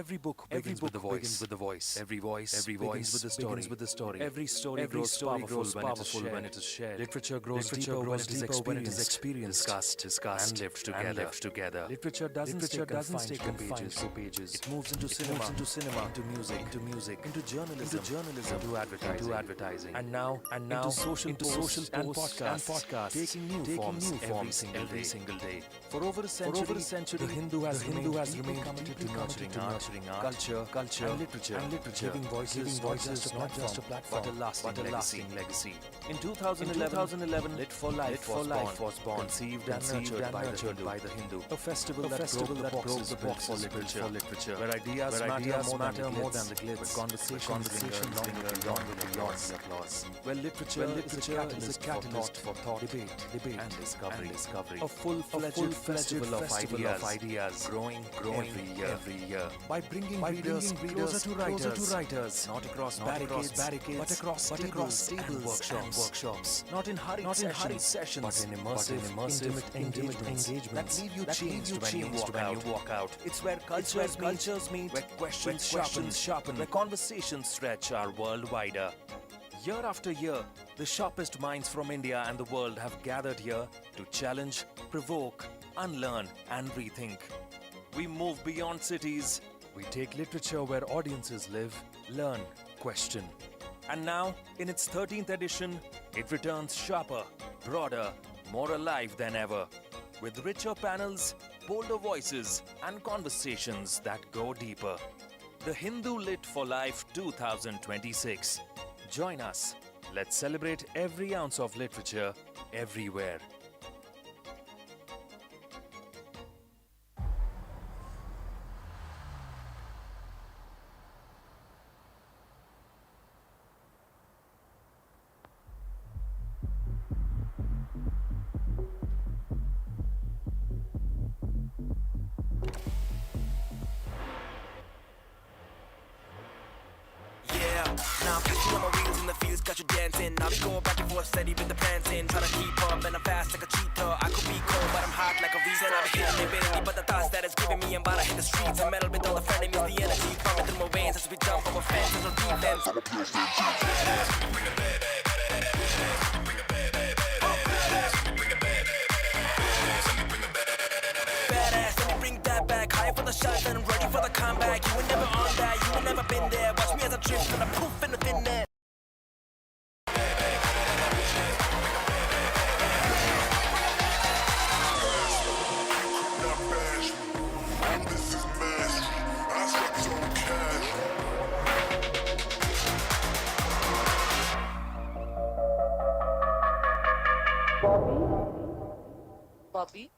Every book begins with a voice. Every voice begins with a story. Every story grows powerful when it is shared. Literature grows deeper when it is experienced, discussed, and lived together. Literature doesn't stay confined to pages. It moves into cinema, into music, into journalism, into advertising, and now into social posts and podcasts, taking new forms every single day. For over a century, the Hindu has remained committed to nurturing art, culture, and literature, giving voices not just a platform, but a lasting legacy. In 2011, Lit for Life was born, conceived and nurtured by the Hindu, a festival that broke the box for literature, where ideas matter more than the glitz, where conversations linger beyond the applause, where literature is a catalyst for thought, debate, and discovery. A full-fledged festival of ideas, growing every year. By bringing readers closer to writers, not across barricades, but across tables and workshops. Not in hurried sessions, but in immersive, intimate engagement that leave you changed when you walk out. It's where cultures meet, where questions sharpen, where conversations stretch our world wider. Year after year, the sharpest minds from India and the world have gathered here to challenge, provoke, unlearn, and rethink. We move beyond cities. We take literature where audiences live, learn, question. And now, in its 13th edition, it returns sharper, broader, more alive than ever. With richer panels, bolder voices, and conversations that go deeper. The Hindu Lit for Life 2026. Join us. Let's celebrate every ounce of literature, everywhere. Now I'm catching on my wheels in the fields, got you dancing. Now we go back and forth steady with the panting. Trying to keep up and I'm fast like a cheetah. I could be cold but I'm hot like a V. Said I'm hitting it bitterly, but the thoughts that it's giving me, I'm about to hit the streets. I'm metal with all the frenemies, the energy pumping through my veins as we jump over fences or defense. Badass, let me bring that back. High for the shots and I'm ready for the comeback. You were never on that, you were never been there. Watch me as I drift and I poof in the thin net. Bobby?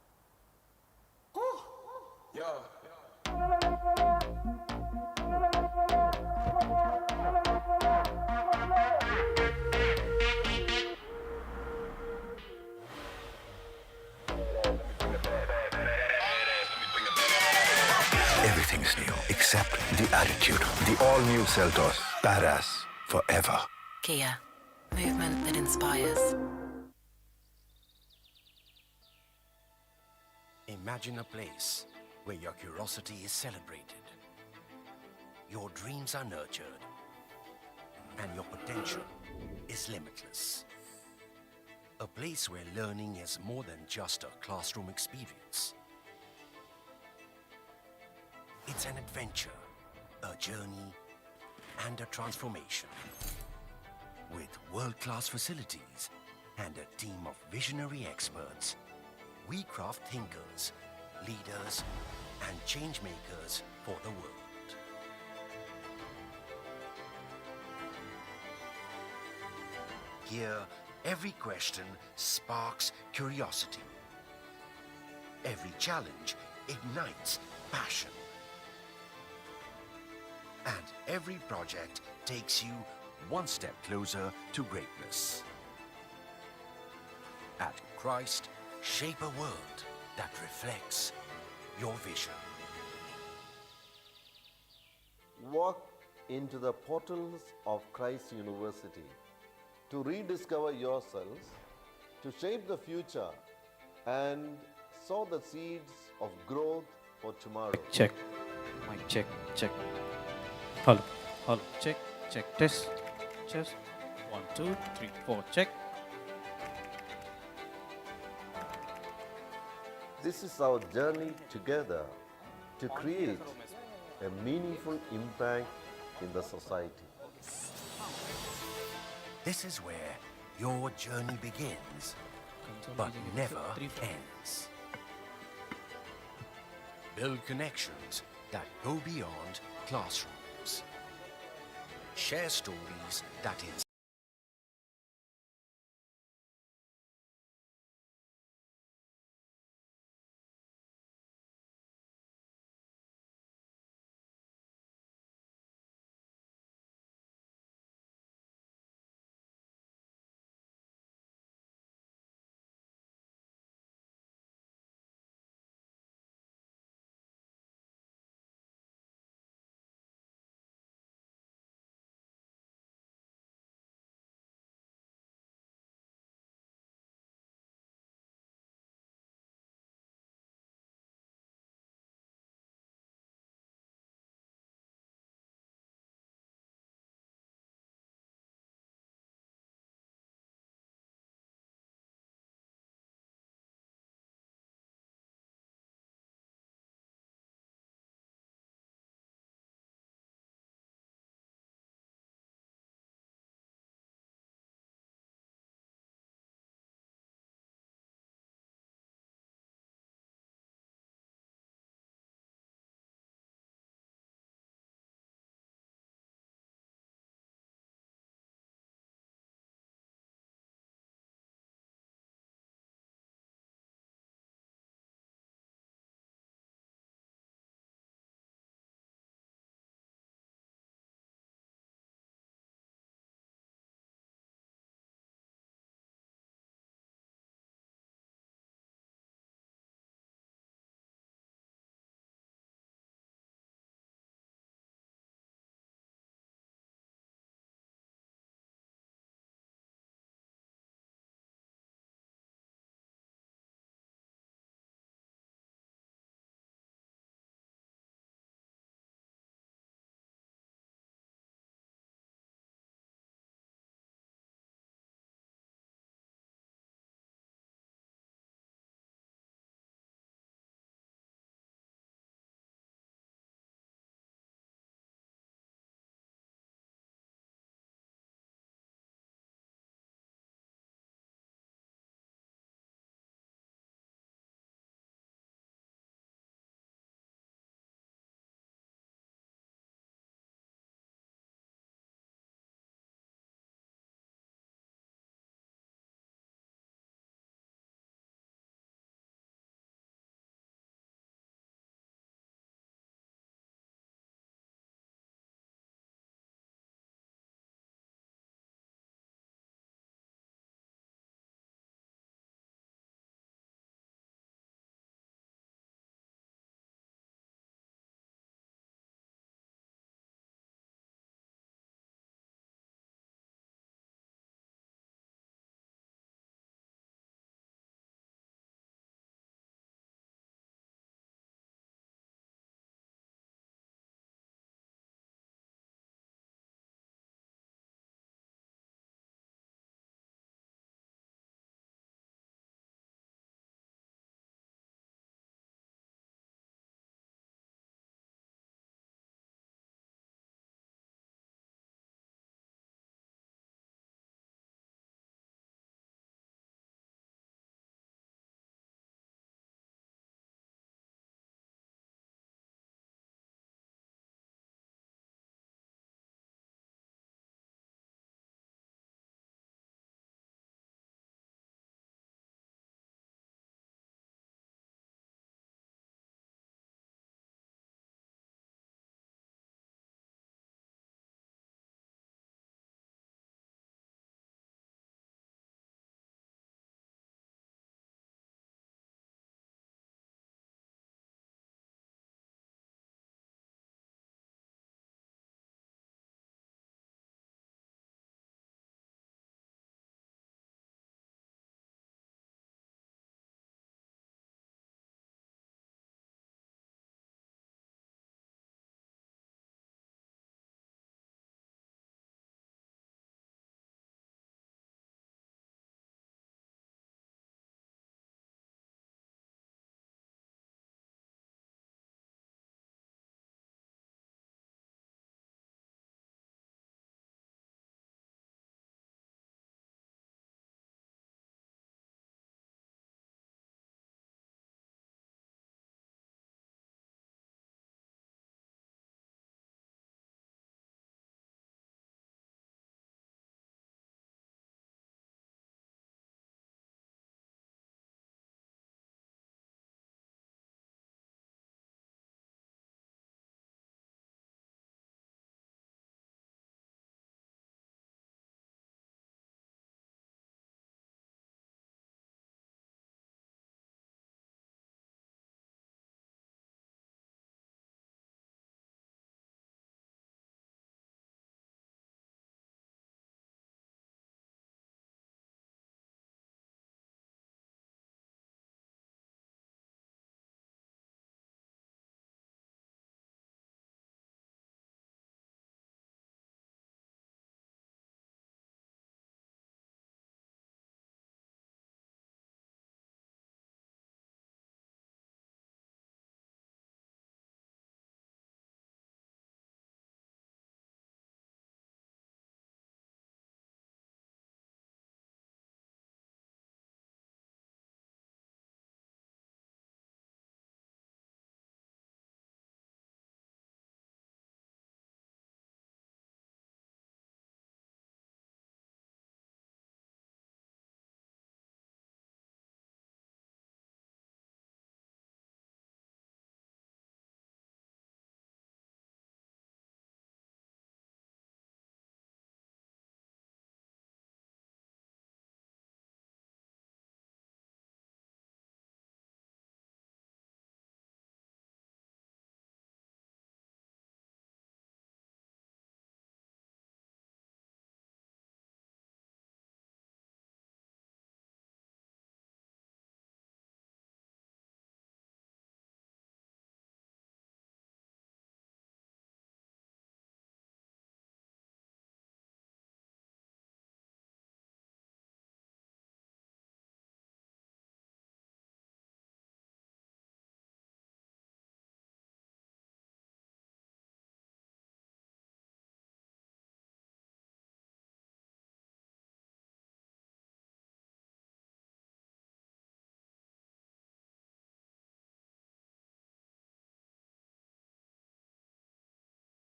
Everything's new except the attitude. The all-new Seltos. Badass forever. Kia. Movement that inspires. Imagine a place where your curiosity is celebrated, your dreams are nurtured, and your potential is limitless. A place where learning is more than just a classroom experience. It's an adventure, a journey, and a transformation. With world-class facilities and a team of visionary experts, we craft thinkers, leaders, and change makers for the world. Here, every question sparks curiosity. Every challenge ignites passion. And every project takes you one step closer to greatness. At Christ, shape a world that reflects your vision. Walk into the portals of Christ University to rediscover yourselves, to shape the future, and sow the seeds of growth for tomorrow. Check. Mic check. check. Hello, hello, check, check, test, test. 1, 2, 3, 4, check. This is our journey together to create a meaningful impact in the society. This is where your journey begins, but never ends. Build connections that go beyond classrooms. Share stories that inspire.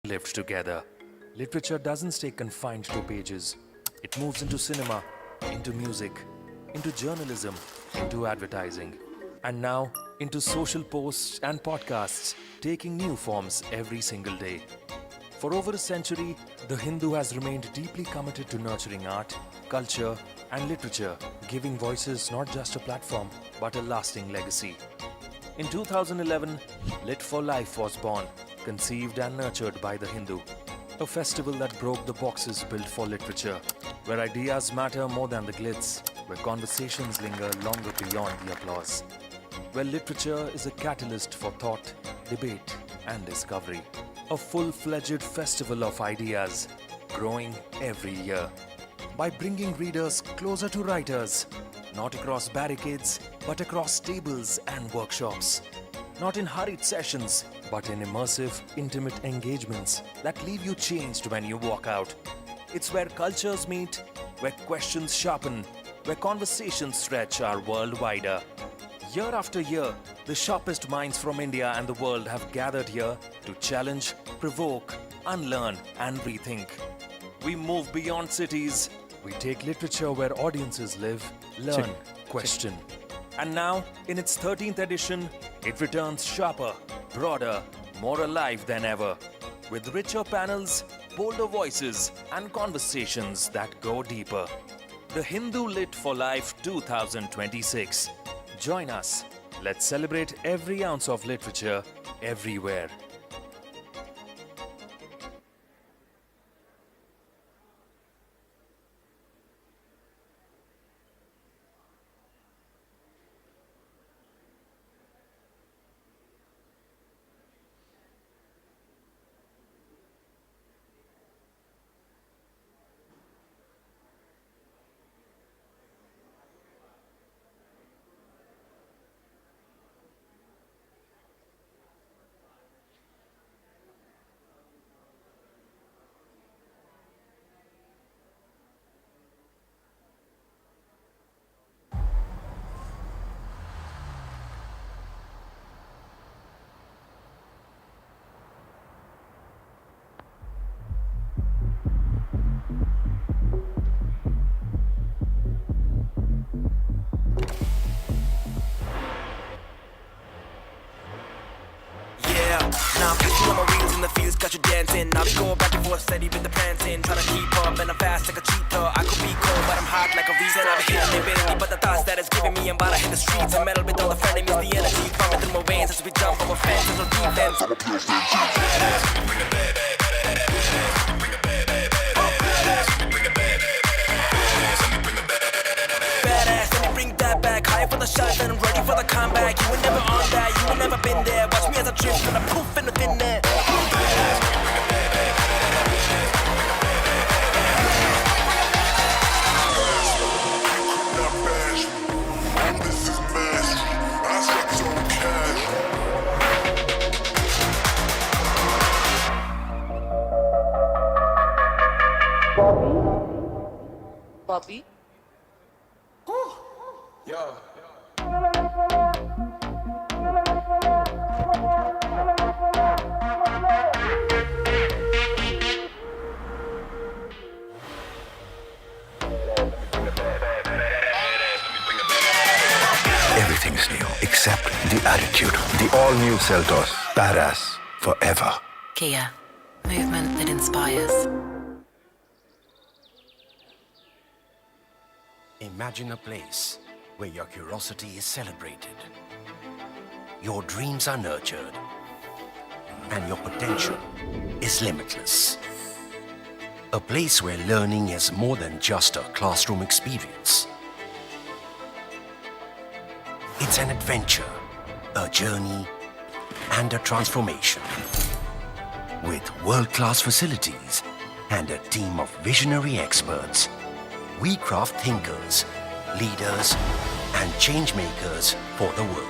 lived together. Literature doesn't stay confined to pages. It moves into cinema, into music, into journalism, into advertising, and now into social posts and podcasts, taking new forms every single day. For over a century, The Hindu has remained deeply committed to nurturing art, culture, and literature, giving voices not just a platform, but a lasting legacy. In 2011, Lit for Life was born, conceived and nurtured by The Hindu, a festival that broke the boxes built for literature, where ideas matter more than the glitz, where conversations linger longer beyond the applause, where literature is a catalyst for thought, debate, and discovery. A full-fledged festival of ideas, growing every year. By bringing readers closer to writers, not across barricades, but across tables and workshops. Not in hurried sessions, but in immersive, intimate engagements that leave you changed when you walk out. It's where cultures meet, where questions sharpen, where conversations stretch our world wider. Year after year, the sharpest minds from India and the world have gathered here to challenge, provoke, unlearn, and rethink. We move beyond cities. We take literature where audiences live, learn, question. And now, in its 13th edition, it returns sharper, broader, more alive than ever, with richer panels, bolder voices, and conversations that go deeper. The Hindu Lit for Life 2026. Join us. Let's celebrate every ounce of literature everywhere. Now I'm catching all my wheels in the fields, got you dancing. Now we go back and forth, steady with the prancing. Trying to keep up and I'm fast like a cheetah. I could be cold, but I'm hot like a Visa. I've been hitting it bitterly, but the thoughts that it's giving me, I'm about to hit the streets and metal with all the frenemies. The energy coming through my veins as we jump over fences or defense. Badass, let me bring that back. High for the shots and I'm ready for the comeback. You were never on that, you were never been there. Watch me as I drift and I poof in the thin net. Bobby? Everything's new except the attitude. The all-new Seltos. Badass forever. Kia, movement that inspires. Imagine a place where your curiosity is celebrated, your dreams are nurtured, and your potential is limitless. A place where learning is more than just a classroom experience. It's an adventure, a journey, and a transformation. With world-class facilities and a team of visionary experts, we craft thinkers, leaders, and change makers for the world.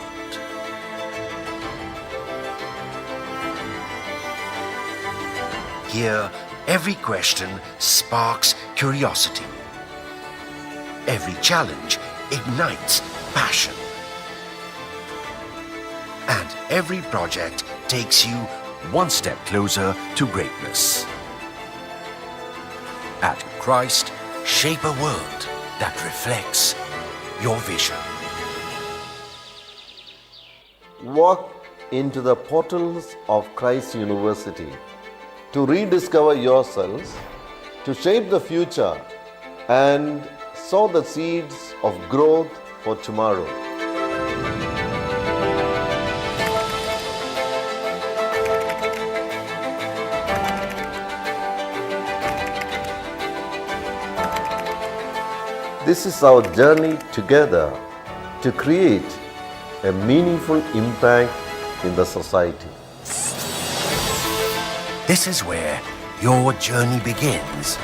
Here, every question sparks curiosity. Every challenge ignites passion. And every project takes you one step closer to greatness. At Christ, shape a world that reflects your vision. Walk into the portals of Christ University to rediscover yourselves, to shape the future, and sow the seeds of growth for tomorrow. This is our journey together to create a meaningful impact in the society. This is where your journey begins,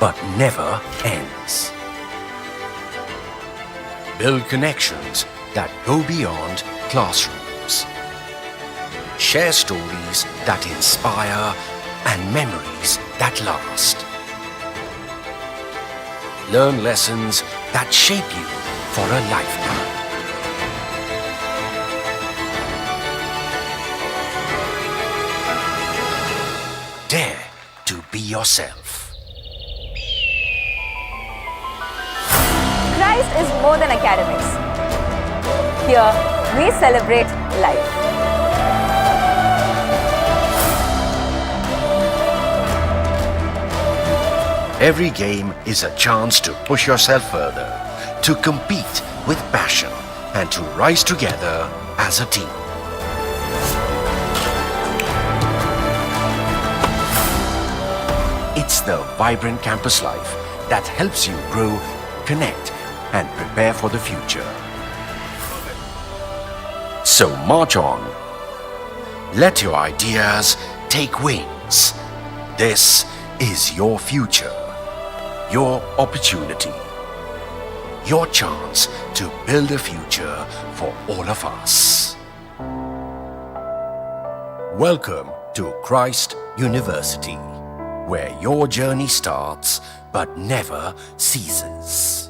but never ends. Build connections that go beyond classrooms. Share stories that inspire and memories that last. Learn lessons that shape you for a lifetime. Dare to be yourself. Christ is more than academics. Here, we celebrate life. Every game is a chance to push yourself further, to compete with passion, and to rise together as a team. It's the vibrant campus life that helps you grow, connect, and prepare for the future. So march on. Let your ideas take wings. This is your future, your opportunity, your chance to build a future for all of us. Welcome to Christ University, where your journey starts but never ceases.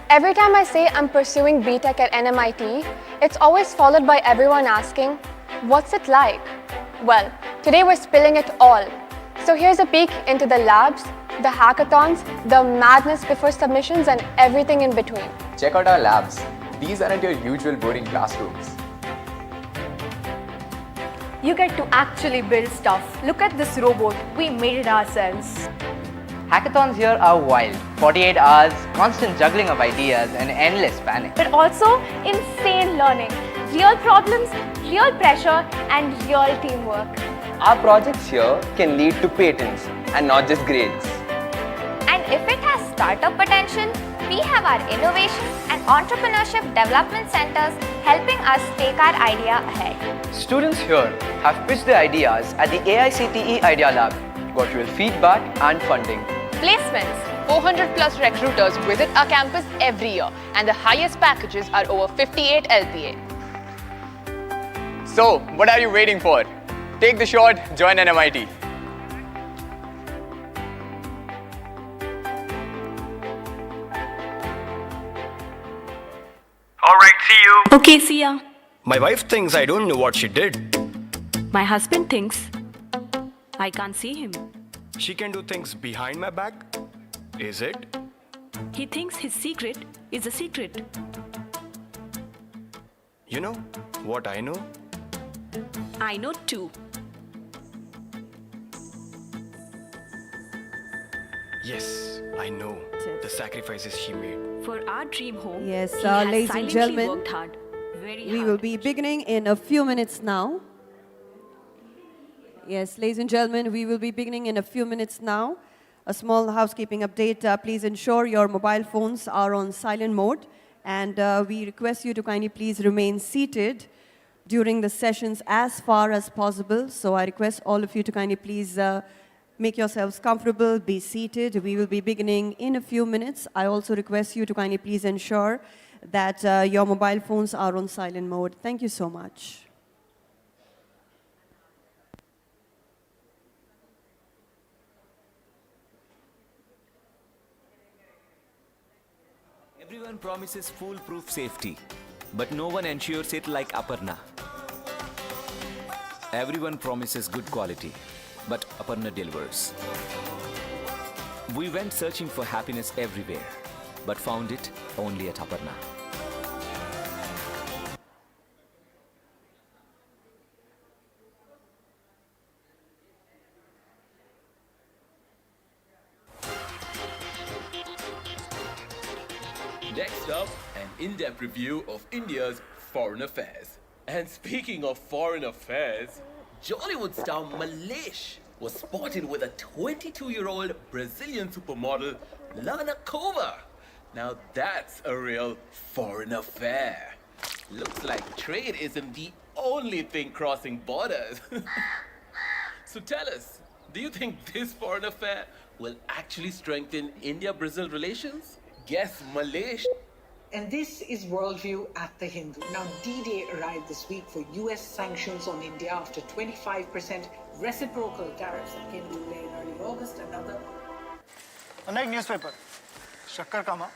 Every time I say I'm pursuing BTech at NMIT, it's always followed by everyone asking, what's it like? Well, today we're spilling it all. So here's a peek into the labs, the hackathons, the madness before submissions, and everything in between. Check out our labs. These aren't your usual boring classrooms. You get to actually build stuff. Look at this robot. We made it ourselves. Hackathons here are wild. 48 hours, constant juggling of ideas, and endless panic. But also insane learning. Real problems, real pressure, and real teamwork. Our projects here can lead to patents and not just grades. And if it has startup potential, we have our innovation and entrepreneurship development centers helping us take our idea ahead. Students here have pitched their ideas at the AICTE Idea Lab, got real feedback and funding. Placements. 400 plus recruiters visit our campus every year, and the highest packages are over 58 LPA. So, what are you waiting for? Take the shot, join NMIT. Alright, see you. Okay, see ya. My wife thinks I don't know what she did. My husband thinks I can't see him. She can do things behind my back? Is it? He thinks his secret is a secret. You know what I know? I know too. Yes, I know the sacrifices she made. For our dream home, Yes, he has ladies and silently gentlemen, worked hard. Very we hard. will be beginning in a few minutes now. Yes, ladies and gentlemen, we will be beginning in a few minutes now. A small housekeeping update. Please ensure your mobile phones are on silent mode. And we request you to kindly please remain seated during the sessions as far as possible. So I request all of you to kindly please Make yourselves comfortable, be seated. We will be beginning in a few minutes. I also request you to kindly please ensure that your mobile phones are on silent mode. Thank you so much. Everyone promises foolproof safety, but no one ensures it like Aparna. Everyone promises good quality, but Aparna delivers. We went searching for happiness everywhere, but found it only at Aparna. Next up, an in-depth review of India's foreign affairs. And speaking of foreign affairs, Jollywood star Malesh was spotted with a 22-year-old Brazilian supermodel, Lana Kova. Now that's a real foreign affair. Looks like trade isn't the only thing crossing borders. So tell us, do you think this foreign affair will actually strengthen India-Brazil relations? Guess Malesh. And this is Worldview at the Hindu. Now, D-Day arrived this week for US sanctions on India after 25% reciprocal tariffs that came into play in early August. Another. Unlike newspaper, shakkar kama.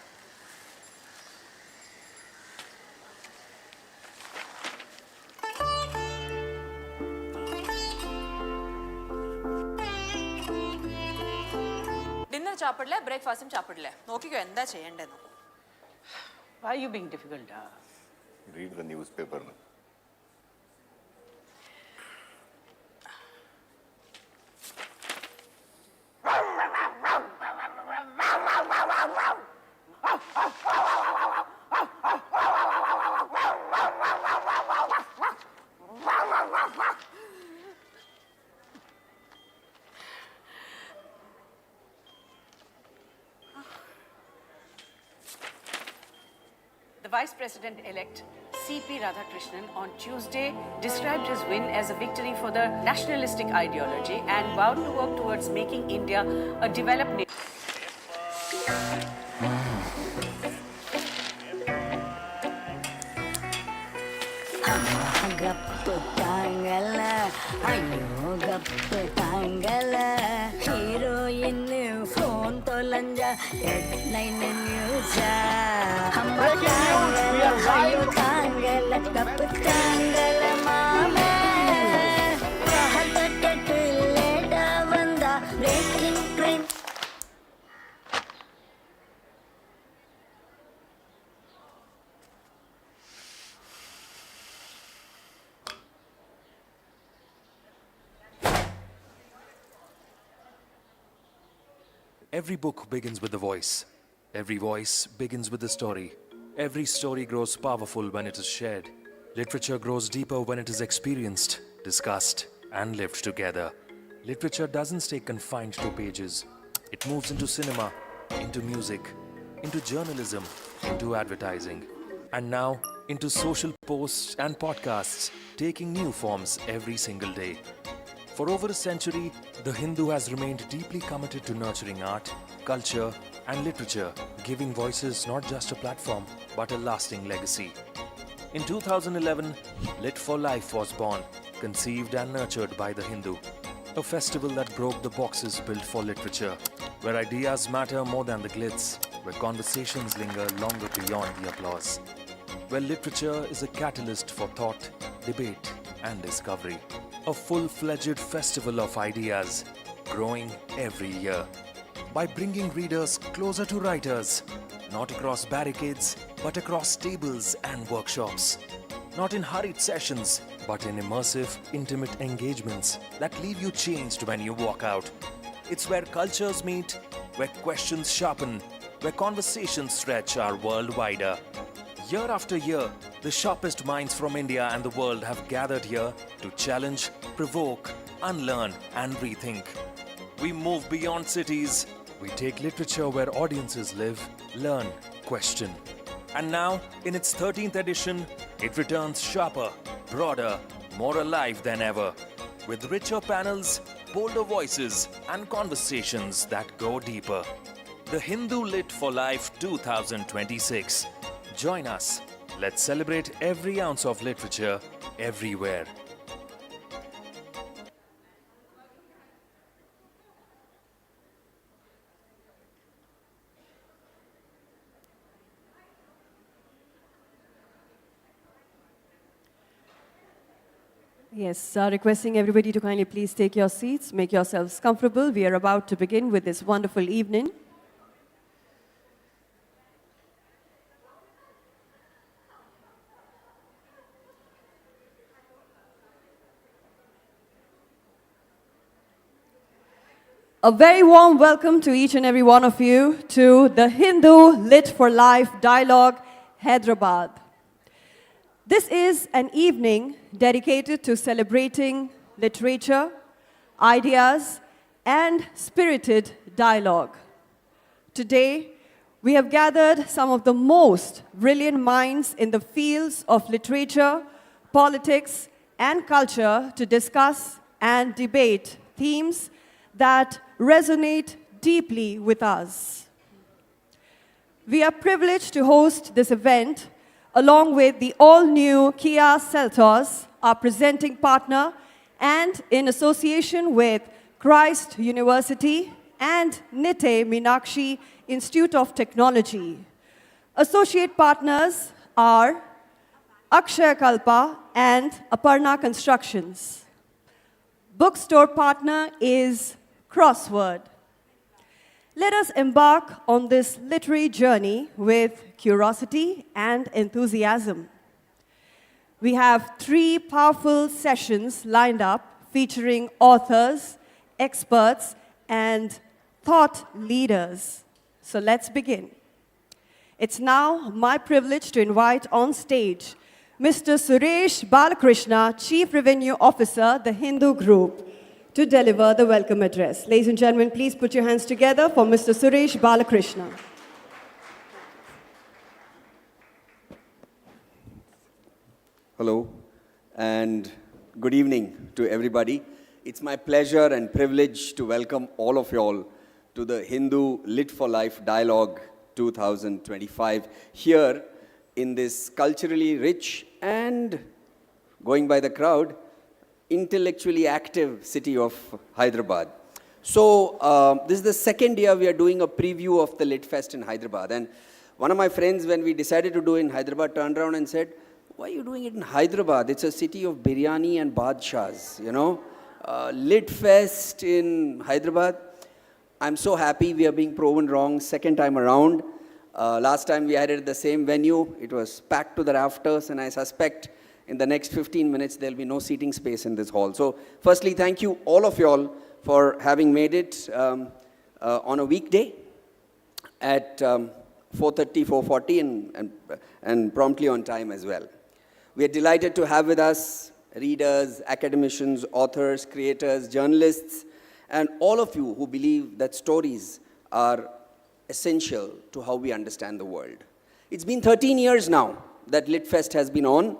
Dinner ചാപ്പിടില്ല ബ്രേക്ക്ഫാസ്റ്റും ചാപ്പിടില്ല നോക്കിക്കോ എന്താ ചെയ്യേണ്ടതെന്ന്. Why are you being difficult? Read the newspaper. The Vice President-elect C.P. Radhakrishnan on Tuesday described his win as a victory for the nationalistic ideology and vowed to work towards making India a developed nation. Every book begins with a voice. Every voice begins with a story. Every story grows powerful when it is shared. Literature grows deeper when it is experienced, discussed, and lived together. Literature doesn't stay confined to pages. It moves into cinema, into music, into journalism, into advertising, and now into social posts and podcasts, taking new forms every single day. For over a century, The Hindu has remained deeply committed to nurturing art, culture, and literature, giving voices not just a platform, but a lasting legacy. In 2011, Lit for Life was born, conceived and nurtured by The Hindu, a festival that broke the boxes built for literature, where ideas matter more than the glitz, where conversations linger longer beyond the applause, where literature is a catalyst for thought, debate, and discovery. A full-fledged festival of ideas, growing every year. By bringing readers closer to writers, not across barricades, but across tables and workshops. Not in hurried sessions, but in immersive, intimate engagements that leave you changed when you walk out. It's where cultures meet, where questions sharpen, where conversations stretch our world wider. Year after year, the sharpest minds from India and the world have gathered here to challenge, provoke, unlearn, and rethink. We move beyond cities. We take literature where audiences live, learn, question. And now, in its 13th edition, it returns sharper, broader, more alive than ever. With richer panels, bolder voices, and conversations that go deeper. The Hindu Lit for Life 2026. Join us. Let's celebrate every ounce of literature everywhere. Yes, requesting everybody to kindly please take your seats, make yourselves comfortable. We are about to begin with this wonderful evening. A very warm welcome to each and every one of you to the Hindu Lit for Life Dialogue, Hyderabad. This is an evening dedicated to celebrating literature, ideas, and spirited dialogue. Today, we have gathered some of the most brilliant minds in the fields of literature, politics, and culture to discuss and debate themes that resonate deeply with us. We are privileged to host this event along with the all-new Kia Seltos, our presenting partner, and in association with Christ University and Nitte Meenakshi Institute of Technology. Associate partners are Akshaya Kalpa and Aparna Constructions. Bookstore partner is Crossword. Let us embark on this literary journey with curiosity and enthusiasm. We have 3 powerful sessions lined up featuring authors, experts, and thought leaders. So let's begin. It's now my privilege to invite on stage Mr. Suresh Balakrishna, Chief Revenue Officer, the Hindu Group, to deliver the welcome address. Ladies and gentlemen, please put your hands together for Mr. Suresh Balakrishna. Hello, and good evening to everybody. It's my pleasure and privilege to welcome all of you all to the Hindu Lit for Life Dialogue 2025 here in this culturally rich and, going by the crowd, intellectually active city of Hyderabad. So this is the second year we are doing a preview of the Lit Fest in Hyderabad. And one of my friends, when we decided to do it in Hyderabad, turned around and said, "Why are you doing it in Hyderabad? It's a city of biryani and badshahs, you know. Lit Fest in Hyderabad." I'm so happy we are being proven wrong second time around. Last time we had it at the same venue. It was packed to the rafters, and I suspect in the next 15 minutes, there'll be no seating space in this hall. So firstly, thank you all of you all for having made it on a weekday at 4:30, 4:40 and promptly on time as well. We are delighted to have with us readers, academicians, authors, creators, journalists, and all of you who believe that stories are essential to how we understand the world. It's been 13 years now that LitFest has been on,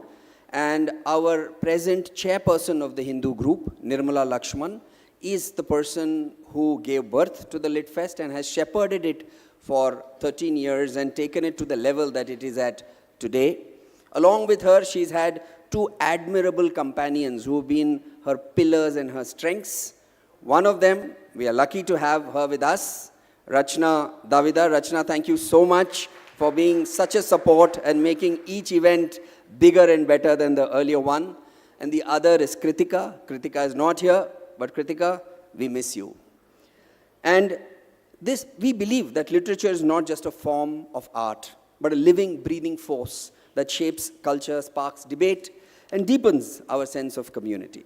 and our present chairperson of the Hindu group, Nirmala Lakshman, is the person who gave birth to the LitFest and has shepherded it for 13 years and taken it to the level that it is at today. Along with her, she's had 2 admirable companions who have been her pillars and her strengths. One of them, we are lucky to have her with us, Rachna Davida. Rachna, thank you so much for being such a support and making each event bigger and better than the earlier one. And the other is Kritika. Kritika is not here, but Kritika, we miss you. And this, we believe that literature is not just a form of art, but a living, breathing force that shapes culture, sparks debate, and deepens our sense of community.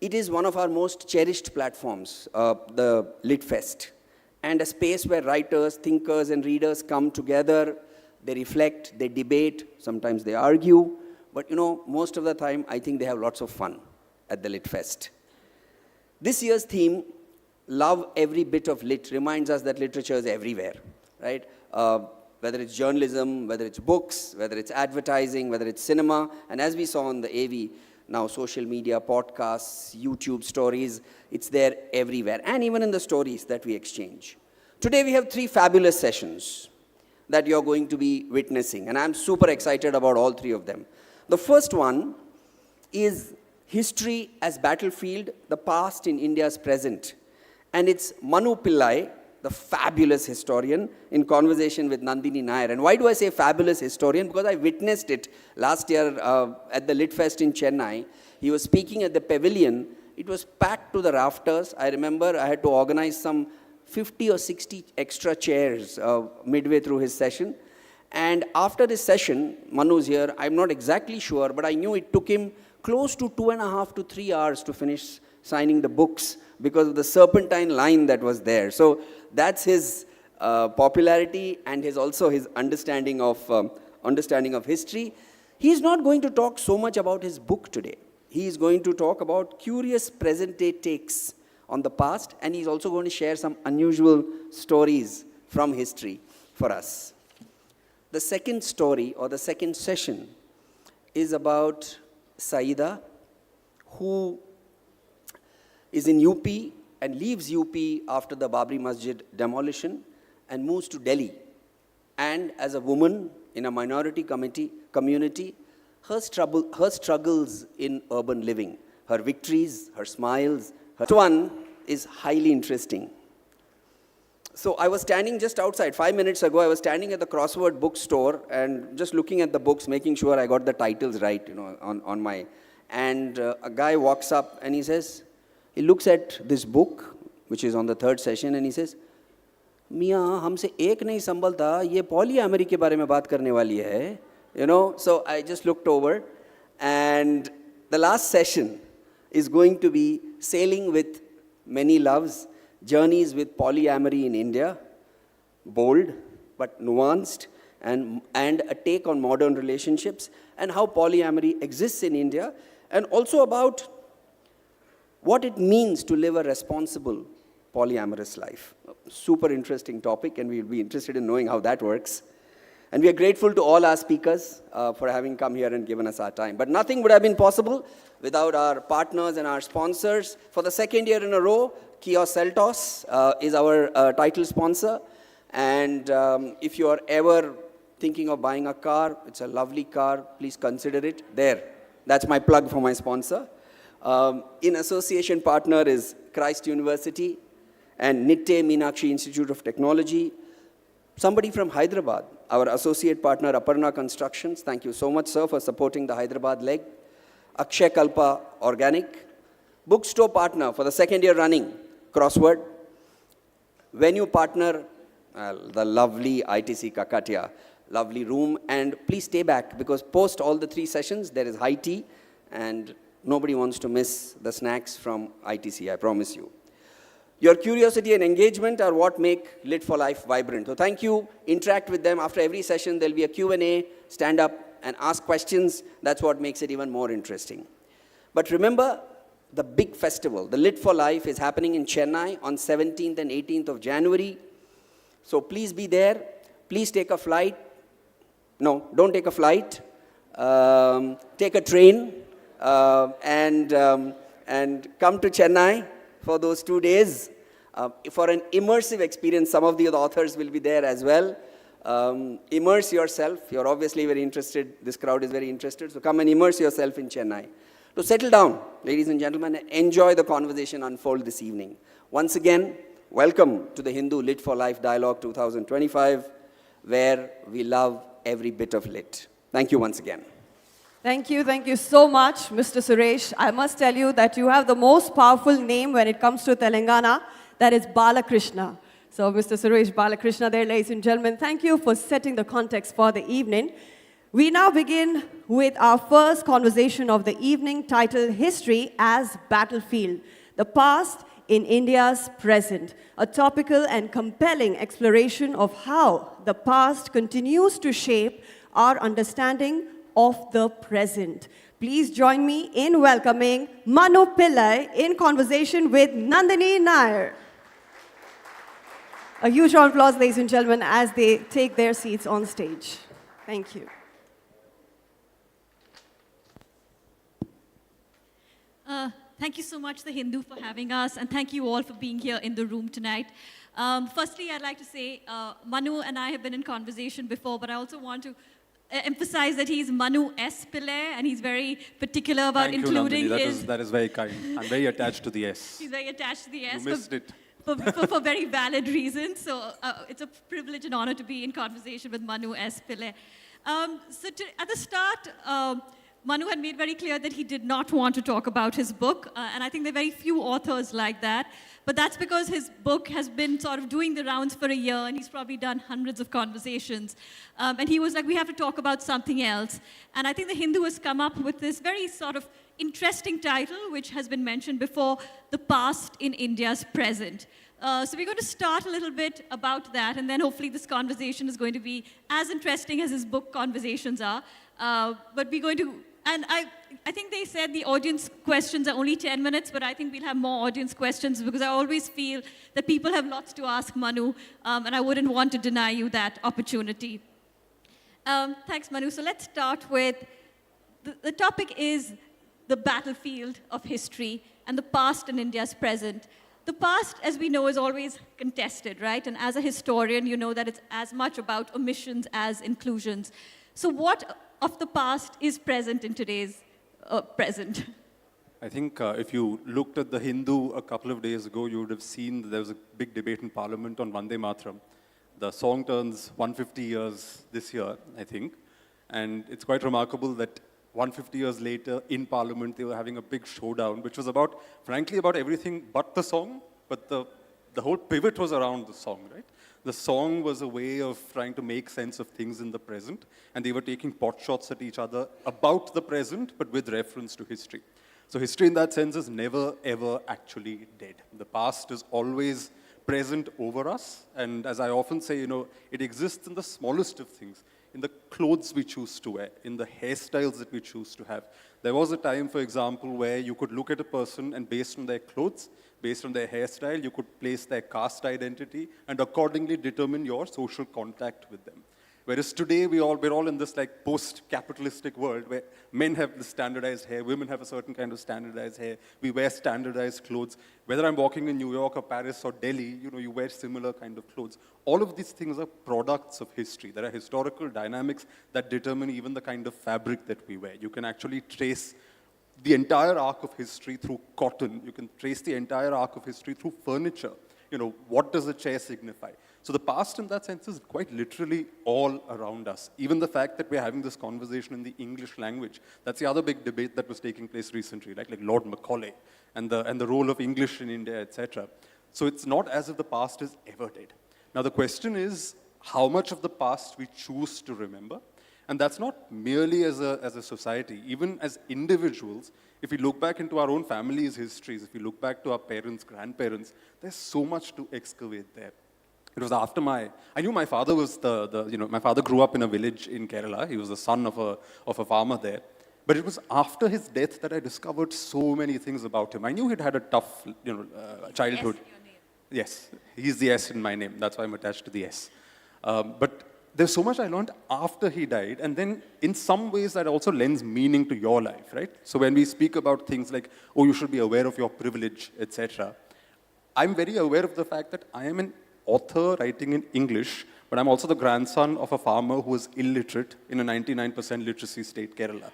It is one of our most cherished platforms, the LitFest, and a space where writers, thinkers, and readers come together. They reflect, they debate, sometimes they argue, but most of the time, I think they have lots of fun at the LitFest. This year's theme, Love Every Bit of Lit, reminds us that literature is everywhere, right? Whether it's journalism, whether it's books, whether it's advertising, whether it's cinema, and as we saw on the AV, now social media, podcasts, YouTube stories, it's there everywhere, and even in the stories that we exchange. Today we have 3 fabulous sessions that you're going to be witnessing, and I'm super excited about all 3 of them. The first one is History as Battlefield, the Past in India's Present. And it's Manu Pillai, the fabulous historian, in conversation with Nandini Nair. And why do I say fabulous historian? Because I witnessed it last year at the Lit Fest in Chennai. He was speaking at the pavilion. It was packed to the rafters. I remember I had to organize some 50 or 60 extra chairs midway through his session. And after this session, Manu's here, I'm not exactly sure, but I knew it took him close to 2.5 to 3 hours to finish signing the books because of the serpentine line that was there. So that's his popularity and also his understanding of history. He's not going to talk so much about his book today. He is going to talk about curious present-day takes on the past, and he's also going to share some unusual stories from history for us. The second story, or the second session, is about Saida, who is in UP and leaves UP after the Babri Masjid demolition and moves to Delhi. And as a woman in a minority community, her struggles in urban living, her victories, her smiles. Her one is highly interesting. So I was standing just outside, 5 minutes ago, I was standing at the Crossword bookstore and just looking at the books, making sure I got the titles right, on my, and a guy walks up and he says, he looks at this book, which is on the 3rd session, and he says, मियाँ हमसे एक नहीं संभलता, ये polyamory के बारे में बात करने वाली है, so I just looked over, and the last session is going to be Sailing with Many Loves, Journeys with Polyamory in India, bold but nuanced, and a take on modern relationships and how polyamory exists in India, and also about what it means to live a responsible polyamorous life. Super interesting topic, and we'll be interested in knowing how that works. And we are grateful to all our speakers for having come here and given us our time. But nothing would have been possible without our partners and our sponsors. For the 2nd year in a row, Kia Seltos is our title sponsor. And if you are ever thinking of buying a car, it's a lovely car, please consider it. There, that's my plug for my sponsor. In association partner is Christ University and Nitte Meenakshi Institute of Technology. Somebody from Hyderabad, our associate partner Aparna Constructions. Thank you so much, sir, for supporting the Hyderabad leg. Akshay Kalpa Organic. Bookstore partner for the 2nd year running, Crossword. Venue partner, the lovely ITC Kakatia. Lovely room, and please stay back because post all the 3 sessions, there is high tea, and nobody wants to miss the snacks from ITC, I promise you. Your curiosity and engagement are what make Lit for Life vibrant. So thank you, interact with them. After every session, there'll be a Q&A, stand up and ask questions. That's what makes it even more interesting. But remember, the big festival, the Lit for Life, is happening in Chennai on 17th and 18th of January. So please be there. Please take a flight. No, don't take a flight. Take a train and come to Chennai for those 2 days for an immersive experience. Some of the authors will be there as well. Immerse yourself. You're obviously very interested. This crowd is very interested. So come and immerse yourself in Chennai. To settle down, ladies and gentlemen, and enjoy the conversation unfold this evening. Once again, welcome to the Hindu Lit for Life Dialogue 2025, where we love every bit of lit. Thank you once again. Thank you so much, Mr. Suresh. I must tell you that you have the most powerful name when it comes to Telangana, that is Balakrishna. So Mr. Suresh Balakrishna there, ladies and gentlemen, thank you for setting the context for the evening. We now begin with our first conversation of the evening, titled History as Battlefield, the Past in India's Present, a topical and compelling exploration of how the past continues to shape our understanding of the present. Please join me in welcoming Manu Pillai in conversation with Nandini Nair. A huge round of applause, ladies and gentlemen, as they take their seats on stage. Thank you. Thank you so much, The Hindu, for having us, and thank you all for being here in the room tonight. Firstly, I'd like to say Manu and I have been in conversation before, but I also want to emphasize that he's Manu S. Pillai, and he's very particular about Thank you, including Nandini. his... That is very kind. I'm very attached to the S. He's very attached to the S. You missed it. For very valid reasons. So it's a privilege and honor to be in conversation with Manu S. Pillai. At the start, Manu had made very clear that he did not want to talk about his book, and I think there are very few authors like that. But that's because his book has been sort of doing the rounds for a year, and he's probably done hundreds of conversations. And he was like, we have to talk about something else. And I think The Hindu has come up with this very sort of interesting title, which has been mentioned before, The Past in India's Present. So we're going to start a little bit about that, and then hopefully this conversation is going to be as interesting as his book conversations are. But we're going to, and I think they said the audience questions are only 10 minutes, but I think we'll have more audience questions because I always feel that people have lots to ask Manu, and I wouldn't want to deny you that opportunity. Thanks, Manu. So let's start with, the topic is the battlefield of history and the past in India's present. The past, as we know, is always contested, right? And as a historian, you know that it's as much about omissions as inclusions. So what of the past is present in today's present? I think if you looked at The Hindu a couple of days ago, you would have seen that there was a big debate in Parliament on Vande Mataram. The song turns 150 years this year, I think. And it's quite remarkable that 150 years later, in Parliament, they were having a big showdown, which was about, frankly, about everything but the song. But the whole pivot was around the song, right? The song was a way of trying to make sense of things in the present, and they were taking pot shots at each other about the present, but with reference to history. So history in that sense is never, ever actually dead. The past is always present over us, and as I often say, it exists in the smallest of things, in the clothes we choose to wear, in the hairstyles that we choose to have. There was a time, for example, where you could look at a person and based on their clothes, based on their hairstyle, you could place their caste identity and accordingly determine your social contact with them. Whereas today, we're all in this like post-capitalistic world where men have the standardized hair, women have a certain kind of standardized hair, we wear standardized clothes. Whether I'm walking in New York or Paris or Delhi, you wear similar kind of clothes. All of these things are products of history. There are historical dynamics that determine even the kind of fabric that we wear. You can actually trace the entire arc of history through cotton. You can trace the entire arc of history through furniture. What does a chair signify? So the past in that sense is quite literally all around us. Even the fact that we're having this conversation in the English language, that's the other big debate that was taking place recently, like Lord Macaulay and the role of English in India, etc. So it's not as if the past is ever dead. Now the question is how much of the past we choose to remember. And that's not merely as a society. Even as individuals, if we look back into our own family's histories, if we look back to our parents, grandparents, there's so much to excavate there. It was after I knew my father was my father grew up in a village in Kerala. He was the son of a farmer there. But it was after his death that I discovered so many things about him. I knew he'd had a tough, childhood. S in your name. Yes, he's the S in my name. That's why I'm attached to the S. But there's so much I learned after he died, and then in some ways that also lends meaning to your life, right? So when we speak about things like, oh, you should be aware of your privilege, etc., I'm very aware of the fact that I am an author writing in English, but I'm also the grandson of a farmer who was illiterate in a 99% literacy state, Kerala.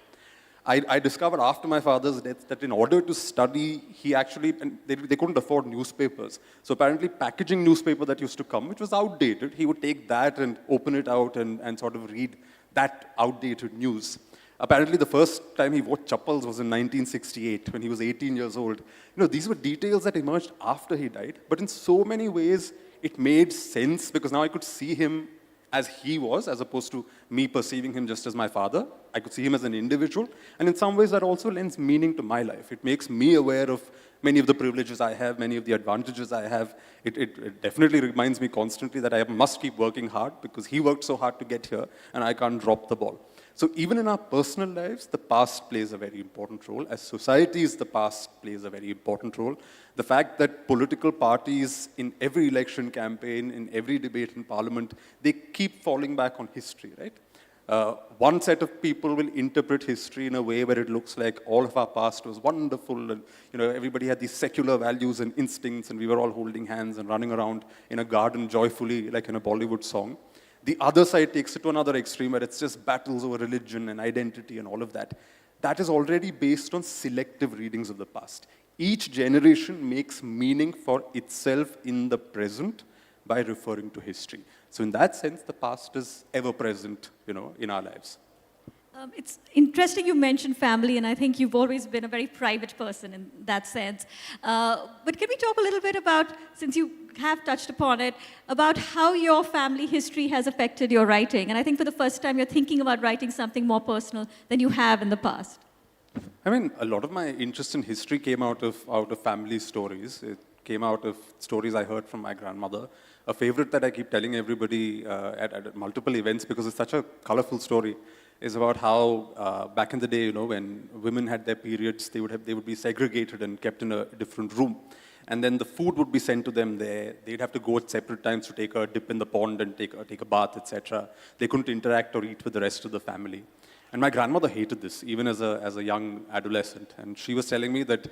I discovered after my father's death that in order to study, they couldn't afford newspapers. So apparently packaging newspaper that used to come, which was outdated, he would take that and open it out and sort of read that outdated news. Apparently the first time he wore chappals was in 1968 when he was 18 years old. These were details that emerged after he died, but in so many ways it made sense because now I could see him as he was, as opposed to me perceiving him just as my father. I could see him as an individual. And in some ways, that also lends meaning to my life. It makes me aware of many of the privileges I have, many of the advantages I have. It definitely reminds me constantly that I must keep working hard because he worked so hard to get here, and I can't drop the ball. So even in our personal lives, the past plays a very important role. As societies, the past plays a very important role. The fact that political parties in every election campaign, in every debate in parliament, they keep falling back on history, right? One set of people will interpret history in a way where it looks like all of our past was wonderful and everybody had these secular values and instincts and we were all holding hands and running around in a garden joyfully like in a Bollywood song. The other side takes it to another extreme where it's just battles over religion and identity and all of that. That is already based on selective readings of the past. Each generation makes meaning for itself in the present by referring to history. So in that sense, the past is ever present, in our lives. It's interesting you mentioned family, and I think you've always been a very private person in that sense. But can we talk a little bit about, since you have touched upon it, about how your family history has affected your writing? And I think for the first time, you're thinking about writing something more personal than you have in the past. I mean, a lot of my interest in history came out of family stories. It came out of stories I heard from my grandmother. A favorite that I keep telling everybody at multiple events, because it's such a colorful story, is about how back in the day, when women had their periods, they would be segregated and kept in a different room. And then the food would be sent to them there. They'd have to go at separate times to take a dip in the pond and take a bath, etc. They couldn't interact or eat with the rest of the family. And my grandmother hated this, even as a young adolescent. And she was telling me that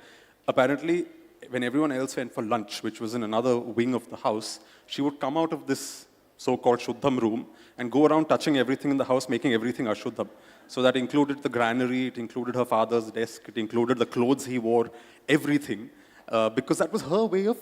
apparently, when everyone else went for lunch, which was in another wing of the house, she would come out of this so-called Shuddham room and go around touching everything in the house, making everything Ashuddham. So that included the granary, it included her father's desk, it included the clothes he wore, everything, because that was her way of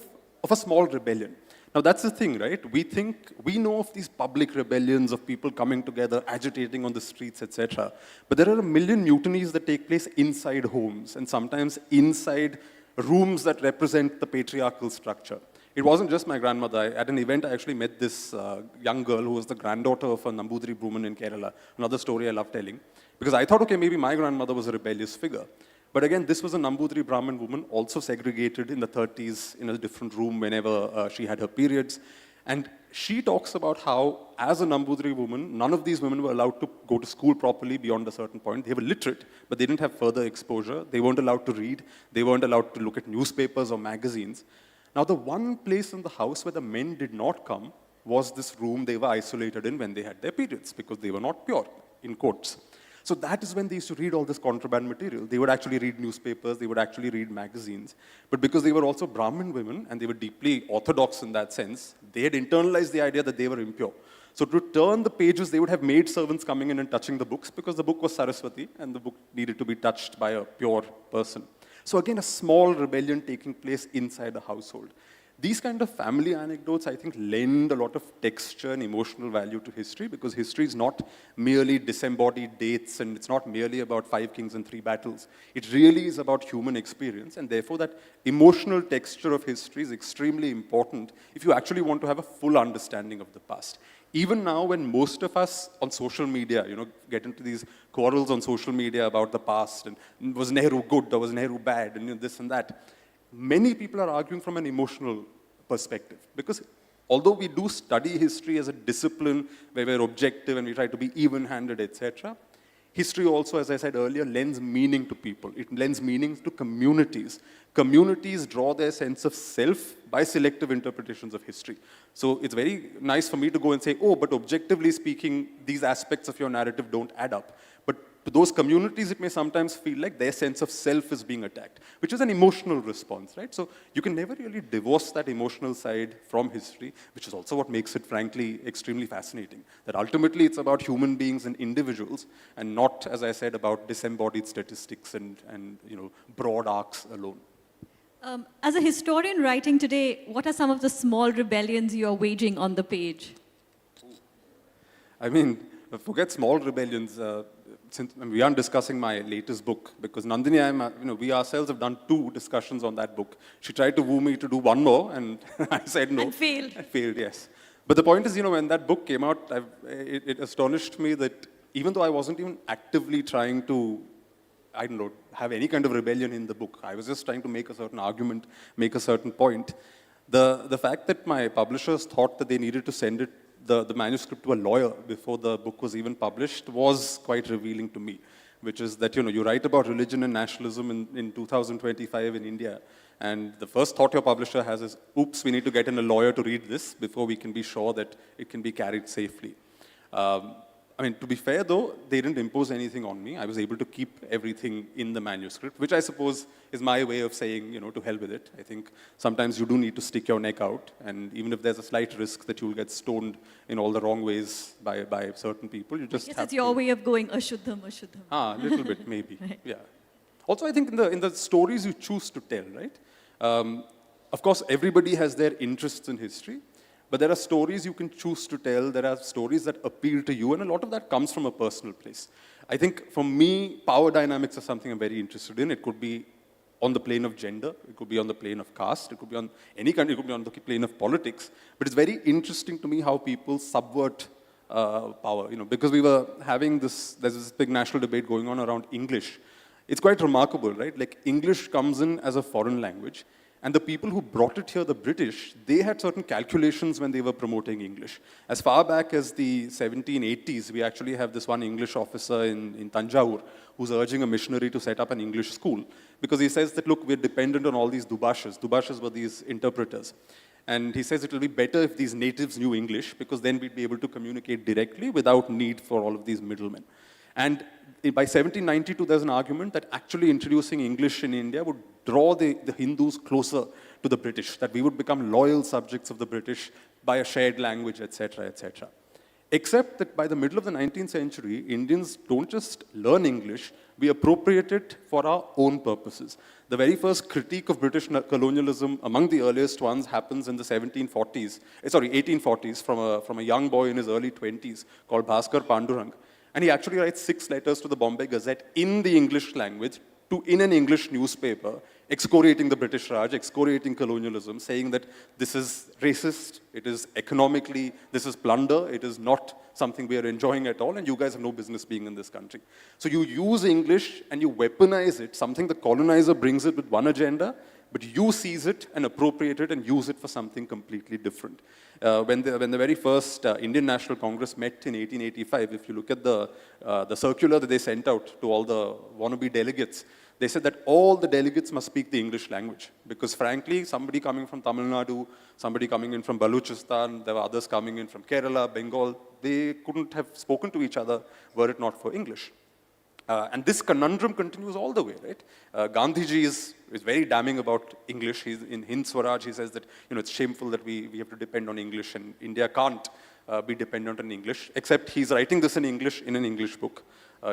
a small rebellion. Now that's the thing, right? We know of these public rebellions of people coming together, agitating on the streets, etc. But there are a million mutinies that take place inside homes and sometimes inside rooms that represent the patriarchal structure. It wasn't just my grandmother. At an event, I actually met this young girl who was the granddaughter of a Nambudiri Brahmin in Kerala. Another story I love telling. Because I thought, okay, maybe my grandmother was a rebellious figure. But again, this was a Nambudiri Brahmin woman, also segregated in the 30s in a different room whenever she had her periods. And she talks about how, as a Nambudiri woman, none of these women were allowed to go to school properly beyond a certain point. They were literate, but they didn't have further exposure. They weren't allowed to read. They weren't allowed to look at newspapers or magazines. Now, the one place in the house where the men did not come was this room they were isolated in when they had their periods, because they were not pure, in quotes. So that is when they used to read all this contraband material. They would actually read newspapers, they would actually read magazines. But because they were also Brahmin women, and they were deeply orthodox in that sense, they had internalized the idea that they were impure. So to turn the pages, they would have maid servants coming in and touching the books, because the book was Saraswati, and the book needed to be touched by a pure person. So again, a small rebellion taking place inside a household. These kind of family anecdotes, I think, lend a lot of texture and emotional value to history, because history is not merely disembodied dates, and it's not merely about 5 kings and 3 battles. It really is about human experience, and therefore that emotional texture of history is extremely important if you actually want to have a full understanding of the past. Even now, when most of us on social media, get into these quarrels on social media about the past, and was Nehru good or was Nehru bad, and this and that, many people are arguing from an emotional perspective. Because although we do study history as a discipline where we're objective and we try to be even-handed, etc., history also, as I said earlier, lends meaning to people. It lends meaning to communities. Communities draw their sense of self by selective interpretations of history. So it's very nice for me to go and say, oh, but objectively speaking, these aspects of your narrative don't add up. But to those communities, it may sometimes feel like their sense of self is being attacked, which is an emotional response, right? So you can never really divorce that emotional side from history, which is also what makes it, frankly, extremely fascinating. That ultimately it's about human beings and individuals, and not, as I said, about disembodied statistics and broad arcs alone. As a historian writing today, what are some of the small rebellions you are waging on the page? I mean, forget small rebellions. Since we aren't discussing my latest book, because Nandini, we ourselves have done 2 discussions on that book. She tried to woo me to do 1 more, and I said no. And failed. I failed, yes. But the point is, when that book came out, it astonished me that even though I wasn't even actively trying to, have any kind of rebellion in the book, I was just trying to make a certain argument, make a certain point. The fact that my publishers thought that they needed to send the manuscript to a lawyer before the book was even published was quite revealing to me, which is that, you write about religion and nationalism in 2025 in India, and the first thought your publisher has is, oops, we need to get in a lawyer to read this before we can be sure that it can be carried safely. I mean, to be fair though, they didn't impose anything on me. I was able to keep everything in the manuscript, which I suppose is my way of saying, to hell with it. I think sometimes you do need to stick your neck out, and even if there's a slight risk that you'll get stoned in all the wrong ways by certain people, you just I guess have it's your way of going ashuddham, ashuddham. A little bit, maybe, Right. yeah. Also, I think in the stories you choose to tell, right? Of course, everybody has their interests in history, but there are stories you can choose to tell. There are stories that appeal to you, and a lot of that comes from a personal place. I think, for me, power dynamics are something I'm very interested in. It could be on the plane of gender, it could be on the plane of caste, it could be on any country, it could be on the plane of politics. But it's very interesting to me how people subvert power, because we were having there's this big national debate going on around English. It's quite remarkable, right? Like, English comes in as a foreign language, and the people who brought it here, the British, they had certain calculations when they were promoting English. As far back as the 1780s, we actually have this one English officer in Tanjore who's urging a missionary to set up an English school, because he says that, look, we're dependent on all these dubashas. Dubashas were these interpreters. And he says it will be better if these natives knew English, because then we'd be able to communicate directly without need for all of these middlemen. And by 1792, there's an argument that actually introducing English in India would draw the Hindus closer to the British, that we would become loyal subjects of the British by a shared language, etc., etc. Except that by the middle of the 19th century, Indians don't just learn English, we appropriate it for our own purposes. The very first critique of British colonialism, among the earliest ones, happens in the 1840s, from a young boy in his early 20s called Bhaskar Pandurang. And he actually writes 6 letters to the Bombay Gazette in the English language, in an English newspaper, excoriating the British Raj, excoriating colonialism, saying that this is racist, it is economically, this is plunder, it is not something we are enjoying at all, and you guys have no business being in this country. So you use English and you weaponize it, something the colonizer brings it with one agenda, but you seize it and appropriate it and use it for something completely different. When the very first Indian National Congress met in 1885, if you look at the circular that they sent out to all the wannabe delegates, they said that all the delegates must speak the English language, because frankly, somebody coming from Tamil Nadu, somebody coming in from Baluchistan, there were others coming in from Kerala, Bengal, they couldn't have spoken to each other were it not for English. And this conundrum continues all the way, right? Gandhiji is very damning about English. He's in Hind Swaraj, he says that it's shameful that we have to depend on English, and India can't be dependent on English, except he's writing this in English in an English book.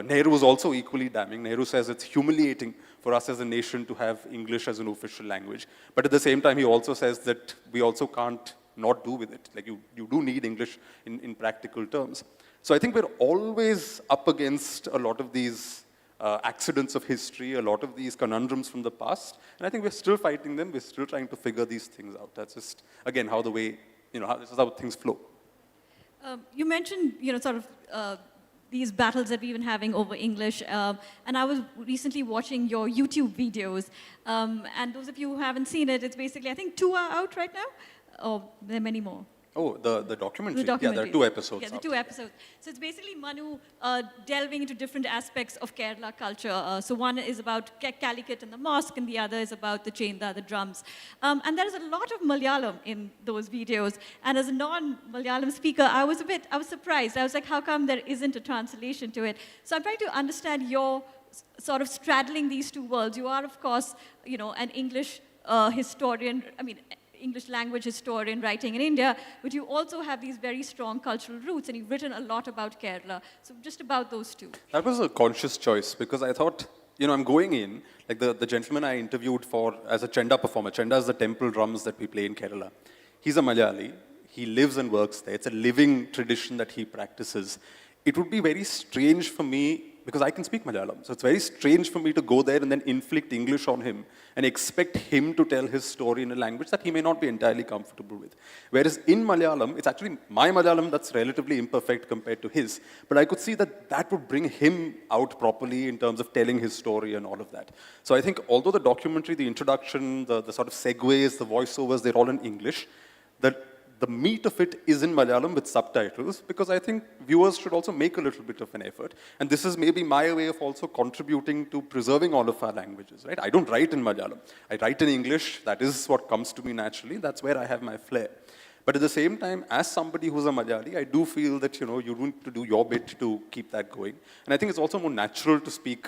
Nehru is also equally damning. Nehru says it's humiliating for us as a nation to have English as an official language. But at the same time, he also says that we also can't not do with it. Like, you do need English in practical terms. So I think we're always up against a lot of these accidents of history, a lot of these conundrums from the past. And I think we're still fighting them. We're still trying to figure these things out. That's just, again, how the way, this is how things flow. You mentioned, sort of these battles that we've been having over English. And I was recently watching your YouTube videos. And those of you who haven't seen it, it's basically, I think 2 are out right now. Or there are many more. Oh, the documentary? The documentary. Yeah, there are 2 episodes. Yeah, the 2 episodes. So it's basically Manu delving into different aspects of Kerala culture. So one is about Calicut and the mosque, and the other is about the chendha, the drums. And there is a lot of Malayalam in those videos. And as a non-Malayalam speaker, I was surprised. I was like, how come there isn't a translation to it? So I'm trying to understand your sort of straddling these 2 worlds. You are, of course, an English historian, English language historian writing in India, but you also have these very strong cultural roots, and you've written a lot about Kerala. So just about those 2. That was a conscious choice, because I thought, I'm going in, like the gentleman I interviewed as a Chenda performer. Chenda is the temple drums that we play in Kerala. He's a Malayali. He lives and works there. It's a living tradition that he practices. It would be very strange for me, because I can speak Malayalam. So it's very strange for me to go there and then inflict English on him and expect him to tell his story in a language that he may not be entirely comfortable with. Whereas in Malayalam, it's actually my Malayalam that's relatively imperfect compared to his. But I could see that would bring him out properly in terms of telling his story and all of that. So I think although the documentary, the introduction, the sort of segues, the voiceovers, they're all in English, the meat of it is in Malayalam with subtitles, because I think viewers should also make a little bit of an effort. And this is maybe my way of also contributing to preserving all of our languages, right? I don't write in Malayalam. I write in English. That is what comes to me naturally. That's where I have my flair. But at the same time, as somebody who's a Malayali, I do feel that, you need to do your bit to keep that going. And I think it's also more natural to speak.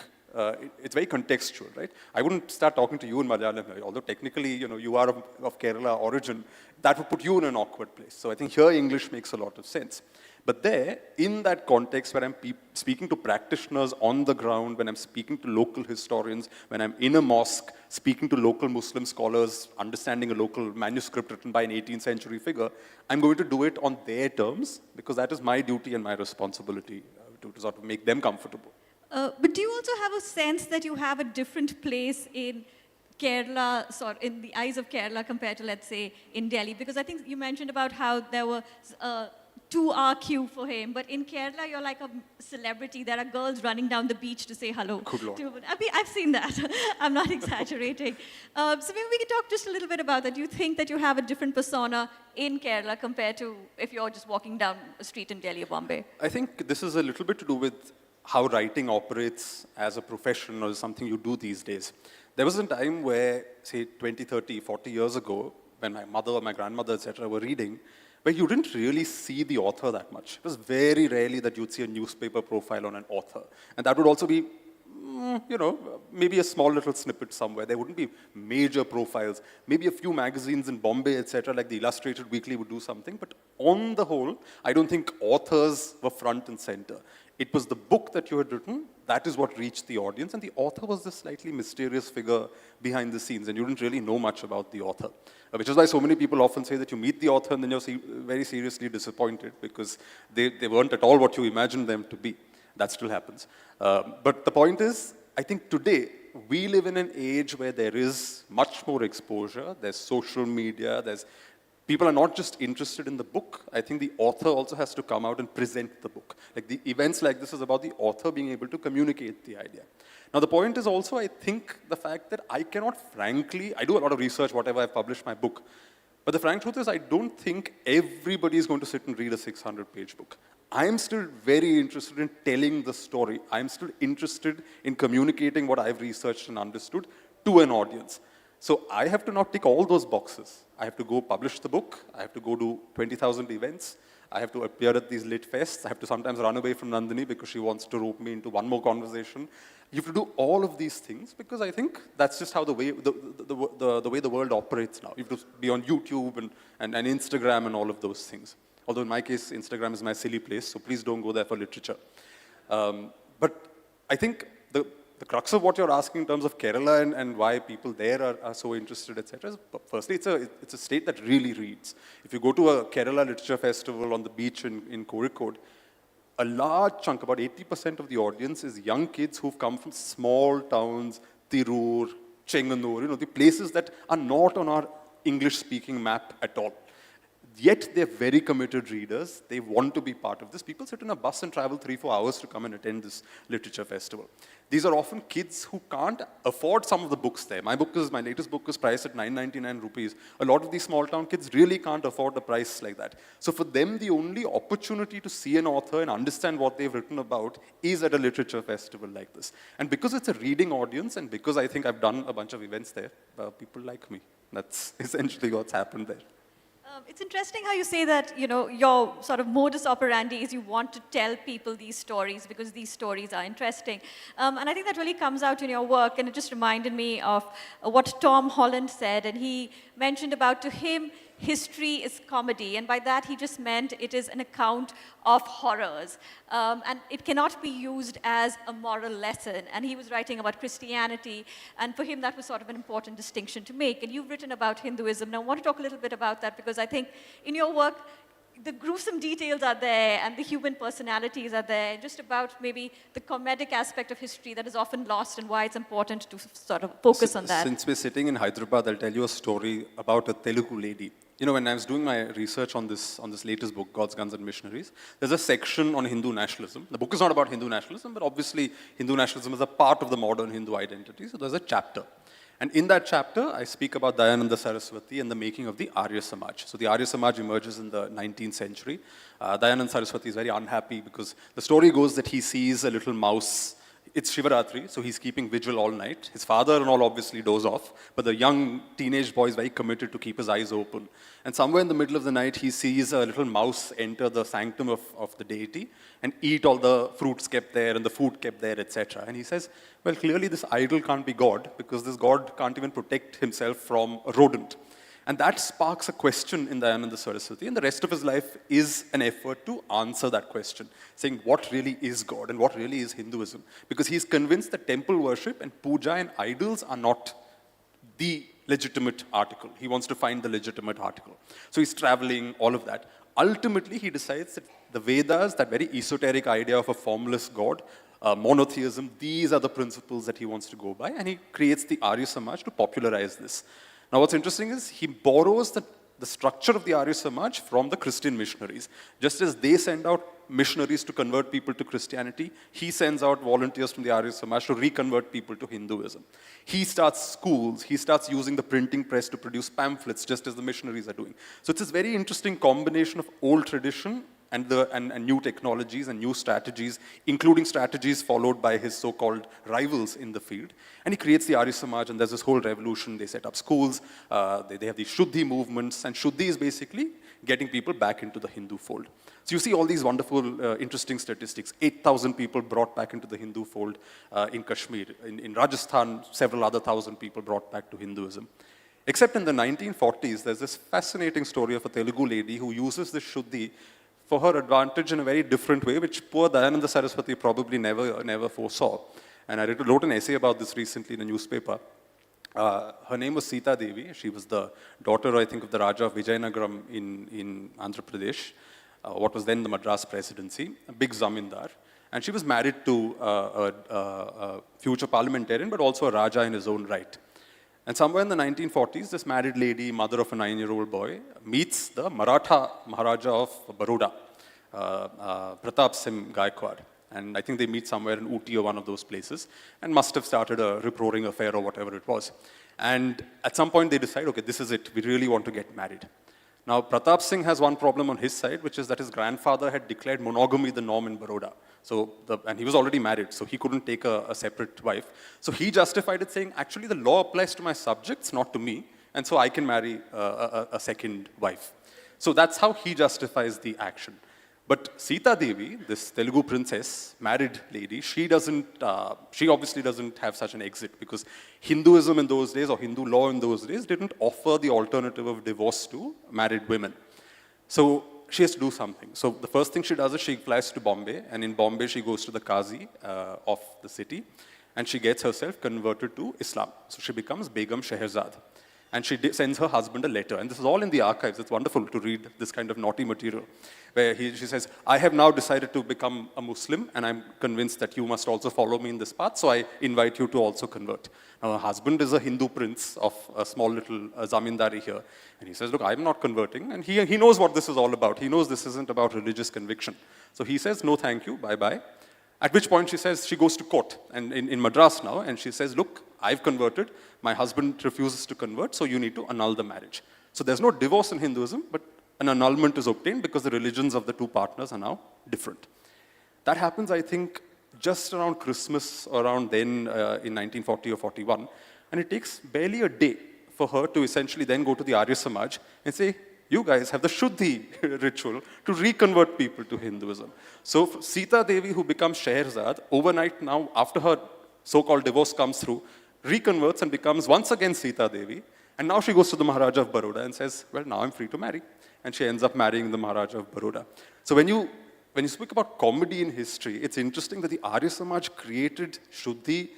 It's very contextual, right? I wouldn't start talking to you in Malayalam, although technically, you are of Kerala origin. That would put you in an awkward place. So I think here English makes a lot of sense. But there, in that context where I'm speaking to practitioners on the ground, when I'm speaking to local historians, when I'm in a mosque, speaking to local Muslim scholars, understanding a local manuscript written by an 18th century figure, I'm going to do it on their terms, because that is my duty and my responsibility to sort of make them comfortable. But do you also have a sense that you have a different place in Kerala, in the eyes of Kerala compared to, let's say, in Delhi? Because I think you mentioned about how there were 2-hour queue for him, but in Kerala, you're like a celebrity. There are girls running down the beach to say hello. Good Lord. I've seen that. I'm not exaggerating. So maybe we can talk just a little bit about that. Do you think that you have a different persona in Kerala compared to if you're just walking down a street in Delhi or Bombay? I think this is a little bit to do with how writing operates as a profession or something you do these days. There was a time where, say, 20, 30, 40 years ago, when my mother or my grandmother, etc., were reading, where you didn't really see the author that much. It was very rarely that you'd see a newspaper profile on an author. And that would also be, maybe a small little snippet somewhere. There wouldn't be major profiles. Maybe a few magazines in Bombay, etc., like the Illustrated Weekly would do something. But on the whole, I don't think authors were front and center. It was the book that you had written, that is what reached the audience, and the author was this slightly mysterious figure behind the scenes, and you didn't really know much about the author. Which is why so many people often say that you meet the author and then you're very seriously disappointed because they weren't at all what you imagined them to be. That still happens. But the point is, I think today, we live in an age where there is much more exposure, there's social media, people are not just interested in the book. I think the author also has to come out and present the book. Like the events like this is about the author being able to communicate the idea. Now the point is also, I think, the fact that I cannot frankly, I do a lot of research, whatever I've published my book, but the frank truth is I don't think everybody is going to sit and read a 600-page book. I'm still very interested in telling the story. I'm still interested in communicating what I've researched and understood to an audience. So I have to now tick all those boxes. I have to go publish the book. I have to go do 20,000 events. I have to appear at these lit fests. I have to sometimes run away from Nandini because she wants to rope me into one more conversation. You have to do all of these things because I think that's just how the way the world operates now. You have to be on YouTube and Instagram and all of those things. Although in my case, Instagram is my silly place, so please don't go there for literature. But I think the crux of what you're asking in terms of Kerala and why people there are so interested, etc. Firstly, it's a state that really reads. If you go to a Kerala Literature Festival on the beach in Kozhikode, a large chunk, about 80% of the audience is young kids who've come from small towns, Tirur, Chenganur, the places that are not on our English-speaking map at all. Yet they're very committed readers. They want to be part of this. People sit in a bus and travel 3-4 hours to come and attend this literature festival. These are often kids who can't afford some of the books there. My latest book is priced at 999 rupees. A lot of these small town kids really can't afford a price like that. So for them, the only opportunity to see an author and understand what they've written about is at a literature festival like this. And because it's a reading audience and because I think I've done a bunch of events there, people like me. That's essentially what's happened there. It's interesting how you say that, your sort of modus operandi is you want to tell people these stories because these stories are interesting. And I think that really comes out in your work, and it just reminded me of what Tom Holland said, and he mentioned about, to him, history is comedy, and by that he just meant it is an account of horrors, and it cannot be used as a moral lesson. And he was writing about Christianity, and for him that was sort of an important distinction to make. And you've written about Hinduism. Now I want to talk a little bit about that because I think in your work the gruesome details are there and the human personalities are there, just about maybe the comedic aspect of history that is often lost and why it's important to sort of focus on that. Since we're sitting in Hyderabad, I'll tell you a story about a Telugu lady. When I was doing my research on this latest book, Gods, Guns and Missionaries, there's a section on Hindu nationalism. The book is not about Hindu nationalism, but obviously Hindu nationalism is a part of the modern Hindu identity, so there's a chapter. And in that chapter, I speak about Dayananda Saraswati and the making of the Arya Samaj. So the Arya Samaj emerges in the 19th century. Dayananda Saraswati is very unhappy because the story goes that he sees a little mouse it's Shivaratri, so he's keeping vigil all night. His father and all obviously doze off, but the young teenage boy is very committed to keep his eyes open. And somewhere in the middle of the night, he sees a little mouse enter the sanctum of the deity and eat all the fruits kept there and the food kept there, etc. And he says, well, clearly this idol can't be God, because this God can't even protect himself from a rodent. And that sparks a question in Dayananda Saraswati, and the rest of his life is an effort to answer that question, saying what really is God and what really is Hinduism. Because he's convinced that temple worship and puja and idols are not the legitimate article. He wants to find the legitimate article. So he's traveling, all of that. Ultimately, he decides that the Vedas, that very esoteric idea of a formless God, monotheism, these are the principles that he wants to go by, and he creates the Arya Samaj to popularize this. Now, what's interesting is he borrows the structure of the Arya Samaj from the Christian missionaries. Just as they send out missionaries to convert people to Christianity, he sends out volunteers from the Arya Samaj to reconvert people to Hinduism. He starts schools, he starts using the printing press to produce pamphlets, just as the missionaries are doing. So it's this very interesting combination of old tradition and new technologies and new strategies, including strategies followed by his so-called rivals in the field. And he creates the Arya Samaj, and there's this whole revolution. They set up schools, they have these Shuddhi movements, and Shuddhi is basically getting people back into the Hindu fold. So you see all these wonderful, interesting statistics. 8,000 people brought back into the Hindu fold in Kashmir. In Rajasthan, several other thousand people brought back to Hinduism. Except in the 1940s, there's this fascinating story of a Telugu lady who uses this Shuddhi for her advantage in a very different way, which poor Dayananda Saraswati probably never foresaw. And I wrote an essay about this recently in a newspaper. Her name was Sita Devi. She was the daughter, I think, of the Raja of Vijayanagaram in Andhra Pradesh, what was then the Madras Presidency, a big zamindar. And she was married to a future parliamentarian, but also a Raja in his own right. And somewhere in the 1940s, this married lady, mother of a 9-year-old boy, meets the Maratha Maharaja of Baroda, Pratap Singh Gaikwad. And I think they meet somewhere in Ooty or one of those places, and must have started a rip-roaring affair or whatever it was. And at some point they decide, okay, this is it, we really want to get married. Now, Pratap Singh has one problem on his side, which is that his grandfather had declared monogamy the norm in Baroda. So, and he was already married, so he couldn't take a separate wife. So he justified it saying, actually the law applies to my subjects, not to me, and so I can marry a second wife. So that's how he justifies the action. But Sita Devi, this Telugu princess, married lady, she obviously doesn't have such an exit, because Hinduism in those days, or Hindu law in those days, didn't offer the alternative of divorce to married women. So she has to do something. So the first thing she does is she flies to Bombay, and in Bombay she goes to the Qazi of the city, and she gets herself converted to Islam. So she becomes Begum Scheherazade. And she sends her husband a letter. And this is all in the archives. It's wonderful to read this kind of naughty material, where she says, I have now decided to become a Muslim, and I'm convinced that you must also follow me in this path, so I invite you to also convert. Now, her husband is a Hindu prince of a small little zamindari here. And he says, look, I'm not converting. And he knows what this is all about. He knows this isn't about religious conviction. So he says, no, thank you, bye-bye. At which point she says, she goes to court, and in Madras now, and she says, look, I've converted, my husband refuses to convert, so you need to annul the marriage. So there's no divorce in Hinduism, but an annulment is obtained because the religions of the two partners are now different. That happens, I think, just around Christmas, around then in 1940 or 41, and it takes barely a day for her to essentially then go to the Arya Samaj and say, you guys have the Shuddhi ritual to reconvert people to Hinduism. So Sita Devi, who becomes Scheherazade, overnight now, after her so-called divorce comes through, reconverts and becomes once again Sita Devi. And now she goes to the Maharaja of Baroda and says, well, now I'm free to marry. And she ends up marrying the Maharaja of Baroda. So when you speak about comedy in history, it's interesting that the Arya Samaj created Shuddhi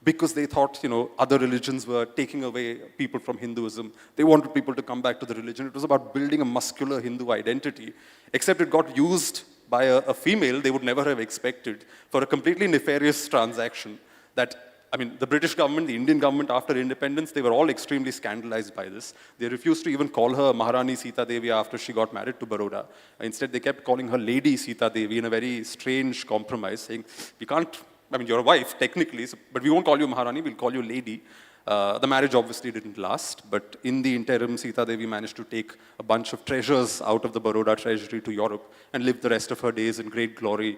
because they thought, other religions were taking away people from Hinduism. They wanted people to come back to the religion. It was about building a muscular Hindu identity, except it got used by a female they would never have expected for a completely nefarious transaction that, the British government, the Indian government after independence, they were all extremely scandalized by this. They refused to even call her Maharani Sita Devi after she got married to Baroda. Instead, they kept calling her Lady Sita Devi in a very strange compromise, saying, we can't, you're a wife, technically, but we won't call you Maharani, we'll call you Lady. The marriage obviously didn't last, but in the interim, Sita Devi managed to take a bunch of treasures out of the Baroda treasury to Europe and lived the rest of her days in great glory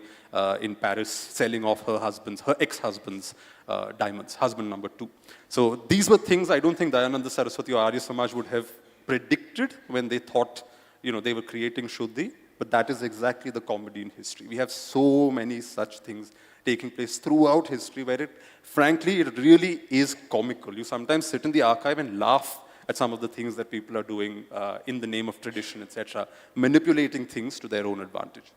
in Paris, selling off her ex-husband's diamonds, husband number 2. So these were things I don't think Dayananda Saraswati or Arya Samaj would have predicted when they thought, they were creating Shuddhi, but that is exactly the comedy in history. We have so many such things taking place throughout history where frankly, it really is comical. You sometimes sit in the archive and laugh at some of the things that people are doing in the name of tradition, etc., manipulating things to their own advantage.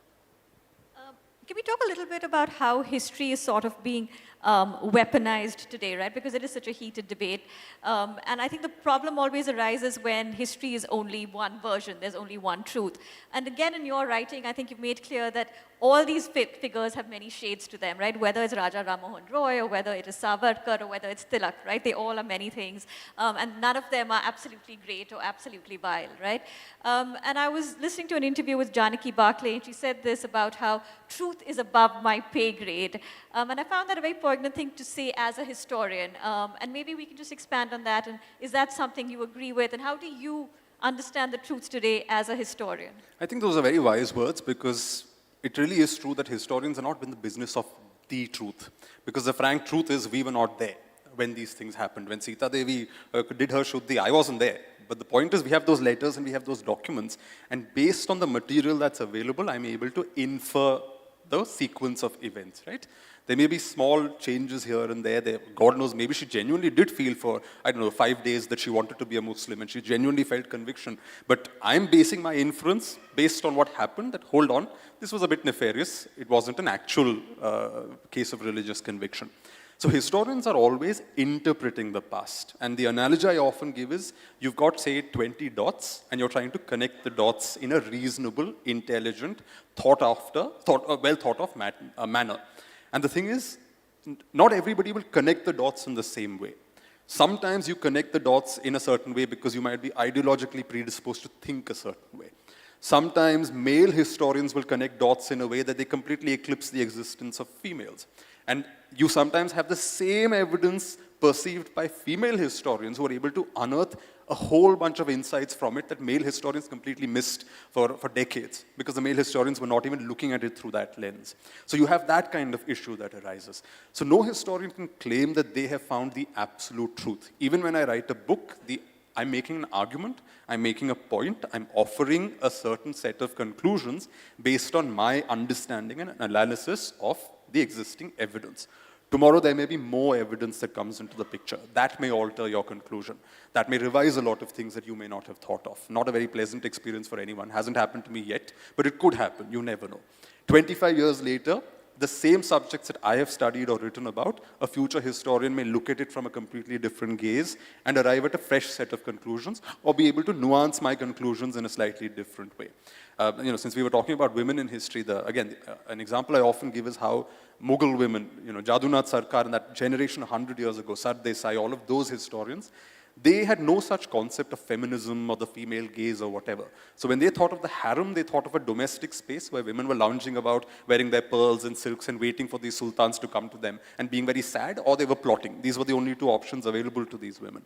Can we talk a little bit about how history is sort of being weaponized today, right? Because it is such a heated debate. And I think the problem always arises when history is only one version, there's only one truth. And again, in your writing, I think you've made clear that all these figures have many shades to them, right? Whether it's Raja Ram Mohan Roy, or whether it is Savarkar, or whether it's Tilak, right? They all are many things. And none of them are absolutely great or absolutely vile, right? And I was listening to an interview with Janaki Barclay, and she said this about how truth is above my pay grade. And I found that a very poignant thing to say as a historian. And maybe we can just expand on that. And is that something you agree with? And how do you understand the truths today as a historian? I think those are very wise words, because it really is true that historians are not in the business of the truth. Because the frank truth is we were not there when these things happened. When Sita Devi did her Shuddhi, I wasn't there. But the point is we have those letters and we have those documents. And based on the material that's available, I'm able to infer the sequence of events, right? There may be small changes here and there. God knows, maybe she genuinely did feel for, 5 days that she wanted to be a Muslim, and she genuinely felt conviction. But I'm basing my inference based on what happened, that, hold on, this was a bit nefarious. It wasn't an actual case of religious conviction. So historians are always interpreting the past. And the analogy I often give is, you've got, say, 20 dots, and you're trying to connect the dots in a reasonable, intelligent, well thought of manner. And the thing is, not everybody will connect the dots in the same way. Sometimes you connect the dots in a certain way because you might be ideologically predisposed to think a certain way. Sometimes male historians will connect dots in a way that they completely eclipse the existence of females. And you sometimes have the same evidence perceived by female historians who are able to unearth a whole bunch of insights from it that male historians completely missed for decades, because the male historians were not even looking at it through that lens. So you have that kind of issue that arises. So no historian can claim that they have found the absolute truth. Even when I write a book, I'm making an argument, I'm making a point, I'm offering a certain set of conclusions based on my understanding and analysis of the existing evidence. Tomorrow there may be more evidence that comes into the picture. That may alter your conclusion. That may revise a lot of things that you may not have thought of. Not a very pleasant experience for anyone. Hasn't happened to me yet, but it could happen. You never know. 25 years later, the same subjects that I have studied or written about, a future historian may look at it from a completely different gaze and arrive at a fresh set of conclusions, or be able to nuance my conclusions in a slightly different way. Since we were talking about women in history, an example I often give is how Mughal women, Jadunath Sarkar and that generation 100 years ago, Sar Desai, all of those historians, they had no such concept of feminism or the female gaze or whatever. So when they thought of the harem, they thought of a domestic space where women were lounging about, wearing their pearls and silks and waiting for these sultans to come to them and being very sad, or they were plotting. These were the only two options available to these women.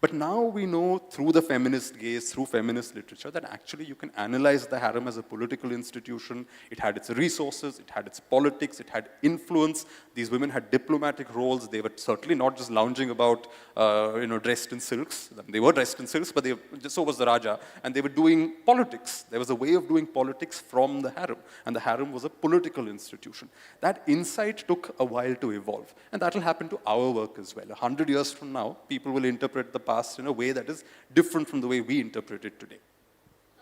But now we know through the feminist gaze, through feminist literature, that actually you can analyze the harem as a political institution. It had its resources, it had its politics, it had influence. These women had diplomatic roles. They were certainly not just lounging about, dressed in silks. They were dressed in silks, but so was the Raja. And they were doing politics. There was a way of doing politics from the harem. And the harem was a political institution. That insight took a while to evolve. And that will happen to our work as well. 100 years from now, people will interpret the past in a way that is different from the way we interpret it today.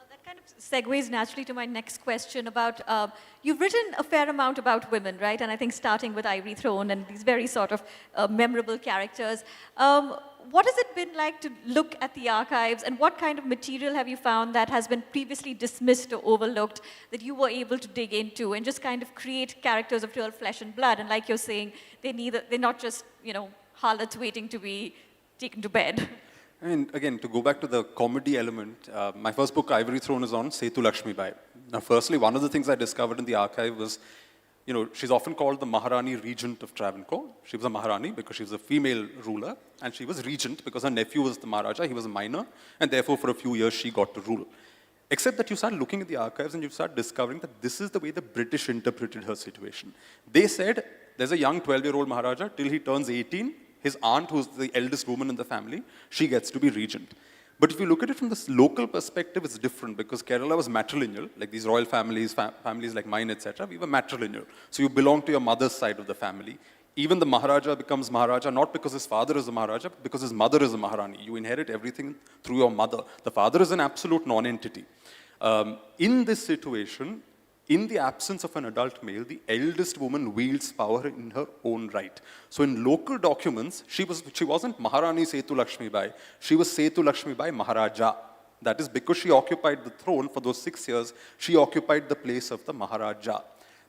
That kind of segues naturally to my next question about, you've written a fair amount about women, right? And I think starting with Ivory Throne and these very sort of memorable characters. What has it been like to look at the archives, and what kind of material have you found that has been previously dismissed or overlooked that you were able to dig into and just kind of create characters of real flesh and blood? And like you're saying, they're not just, harlots waiting to be taken to bed. And again, to go back to the comedy element, my first book, Ivory Throne, is on Setu Lakshmibai. Now, firstly, one of the things I discovered in the archive was she's often called the Maharani Regent of Travancore. She was a Maharani because she was a female ruler, and she was Regent because her nephew was the Maharaja. He was a minor, and therefore for a few years she got to rule. Except that you start looking at the archives and you start discovering that this is the way the British interpreted her situation. They said, there's a young 12-year-old Maharaja, till he turns 18, his aunt, who's the eldest woman in the family, she gets to be regent. But if you look at it from this local perspective, it's different because Kerala was matrilineal, like these royal families, families like mine, etc. We were matrilineal. So you belong to your mother's side of the family. Even the Maharaja becomes Maharaja not because his father is a Maharaja, but because his mother is a Maharani. You inherit everything through your mother. The father is an absolute non-entity. In this situation, in the absence of an adult male, the eldest woman wields power in her own right. So in local documents, she wasn't Maharani Setu Lakshmi Bai, she was Setu Lakshmi Bai Maharaja. That is because she occupied the throne for those 6 years, she occupied the place of the Maharaja.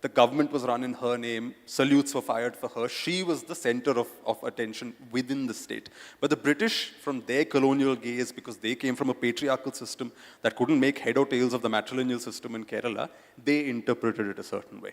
The government was run in her name, salutes were fired for her. She was the center of attention within the state. But the British, from their colonial gaze, because they came from a patriarchal system that couldn't make head or tails of the matrilineal system in Kerala, they interpreted it a certain way.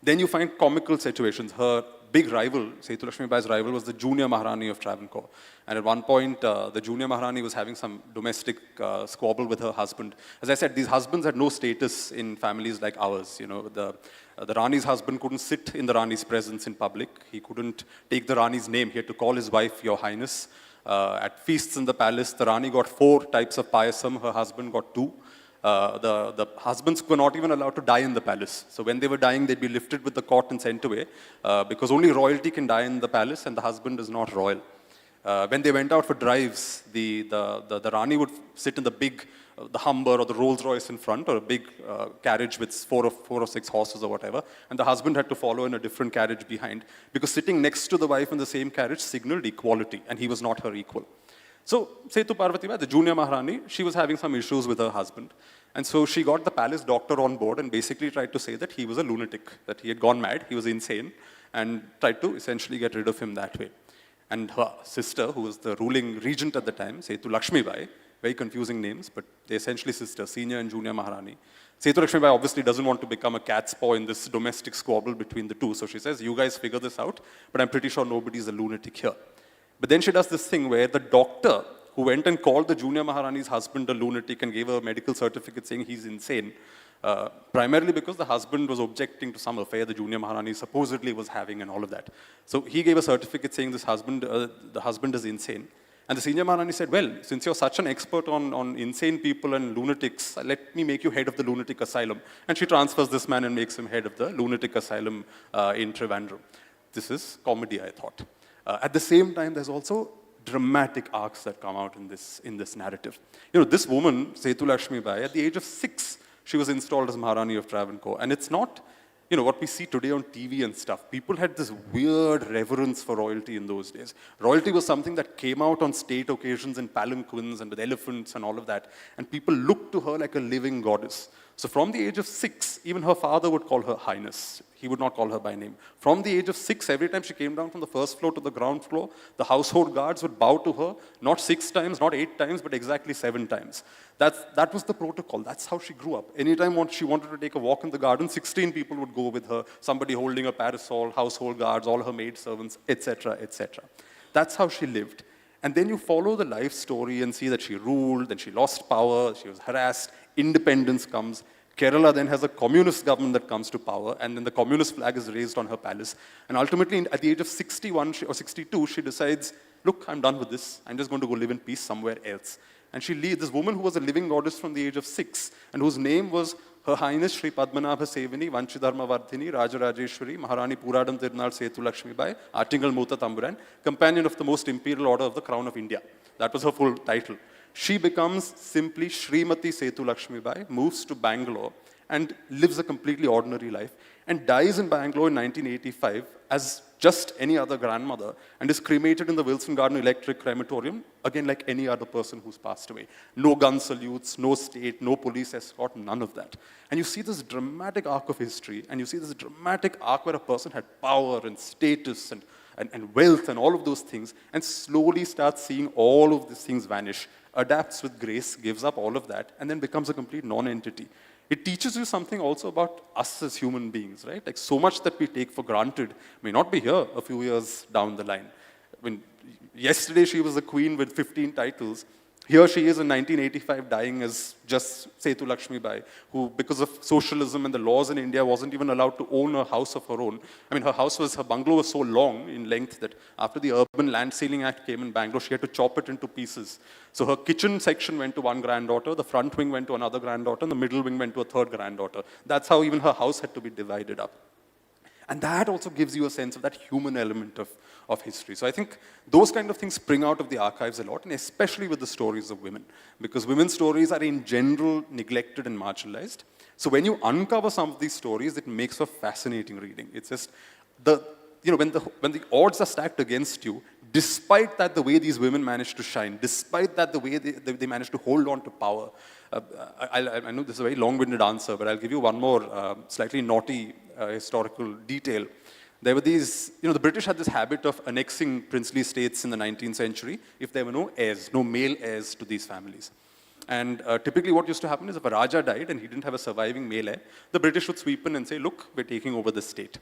Then you find comical situations. Her big rival, Setu Lakshmi Bai's rival, was the junior Maharani of Travancore. And at one point, the junior Maharani was having some domestic squabble with her husband. As I said, these husbands had no status in families like ours. The Rani's husband couldn't sit in the Rani's presence in public. He couldn't take the Rani's name. He had to call his wife, Your Highness. At feasts in the palace, the Rani got 4 types of payasam. Her husband got 2. The husbands were not even allowed to die in the palace. So when they were dying, they'd be lifted with the cot and sent away because only royalty can die in the palace and the husband is not royal. When they went out for drives, the Rani would sit in the big, the Humber or the Rolls Royce in front, or a big carriage with 4 or 6 horses or whatever, and the husband had to follow in a different carriage behind because sitting next to the wife in the same carriage signaled equality, and he was not her equal. So, Setu Parvati Bai, the junior Maharani, she was having some issues with her husband. And so she got the palace doctor on board and basically tried to say that he was a lunatic, that he had gone mad, he was insane, and tried to essentially get rid of him that way. And her sister, who was the ruling regent at the time, Setu Lakshmi Bai, very confusing names, but they're essentially sisters, senior and junior Maharani. Setu Lakshmi Bai obviously doesn't want to become a cat's paw in this domestic squabble between the two. So she says, you guys figure this out, but I'm pretty sure nobody's a lunatic here. But then she does this thing where the doctor who went and called the junior Maharani's husband a lunatic and gave her a medical certificate saying he's insane, primarily because the husband was objecting to some affair the junior Maharani supposedly was having and all of that. So he gave a certificate saying this husband, the husband is insane. And the senior Maharani said, well, since you're such an expert on insane people and lunatics, let me make you head of the lunatic asylum. And she transfers this man and makes him head of the lunatic asylum in Trivandrum. This is comedy, I thought. At the same time, there's also dramatic arcs that come out in this narrative. This woman, Setu Lakshmi Bai, at the age of 6, she was installed as Maharani of Travancore. And it's not, what we see today on TV and stuff. People had this weird reverence for royalty in those days. Royalty was something that came out on state occasions in palanquins and with elephants and all of that. And people looked to her like a living goddess. So from the age of 6, even her father would call her Highness. He would not call her by name. From the age of 6, every time she came down from the first floor to the ground floor, the household guards would bow to her, not 6 times, not 8 times, but exactly 7 times. That was the protocol. That's how she grew up. Anytime she wanted to take a walk in the garden, 16 people would go with her, somebody holding a parasol, household guards, all her maid servants, etc., etc. That's how she lived. And then you follow the life story and see that she ruled, then she lost power, she was harassed, independence comes. Kerala then has a communist government that comes to power, and then the communist flag is raised on her palace. And ultimately, at the age of 61 or 62, she decides, look, I'm done with this. I'm just going to go live in peace somewhere else. And she leaves, this woman who was a living goddess from the age of 6, and whose name was Her Highness Shri Padmanabha Sevini, Vanchidharma Vardhini, Rajarajeshwari, Maharani Puradam Tirunal Setu Lakshmi Bai, Artingal Mutha Tamburan, companion of the most imperial order of the Crown of India. That was her full title. She becomes simply Srimati Setu Lakshmi Bai, moves to Bangalore and lives a completely ordinary life and dies in Bangalore in 1985 as just any other grandmother and is cremated in the Wilson Garden Electric Crematorium, again like any other person who's passed away. No gun salutes, no state, no police escort, none of that. And you see this dramatic arc of history, and you see this dramatic arc where a person had power and status and wealth and all of those things, and slowly starts seeing all of these things vanish, adapts with grace, gives up all of that, and then becomes a complete non-entity. it teaches you something also about us as human beings, right? Like so much that we take for granted may not be here a few years down the line. I mean, yesterday she was a queen with 15 titles. Here she is in 1985 dying as just Setu Lakshmi Bai, who because of socialism and the laws in India wasn't even allowed to own a house of her own. I mean, her bungalow was so long in length that after the Urban Land Ceiling Act came in Bangalore, she had to chop it into pieces. So her kitchen section went to one granddaughter, the front wing went to another granddaughter, and the middle wing went to a third granddaughter. That's how even her house had to be divided up. And that also gives you a sense of that human element of history. So I think those kind of things spring out of the archives a lot, and especially with the stories of women, because women's stories are in general neglected and marginalized. So when you uncover some of these stories, it makes for fascinating reading. It's just, when the odds are stacked against you, despite that the way these women managed to shine, despite that the way they managed to hold on to power, I know this is a very long-winded answer, but I'll give you one more slightly naughty historical detail. There were these, the British had this habit of annexing princely states in the 19th century if there were no heirs, no male heirs to these families. And typically what used to happen is if a Raja died and he didn't have a surviving male heir, the British would sweep in and say, look, we're taking over the state.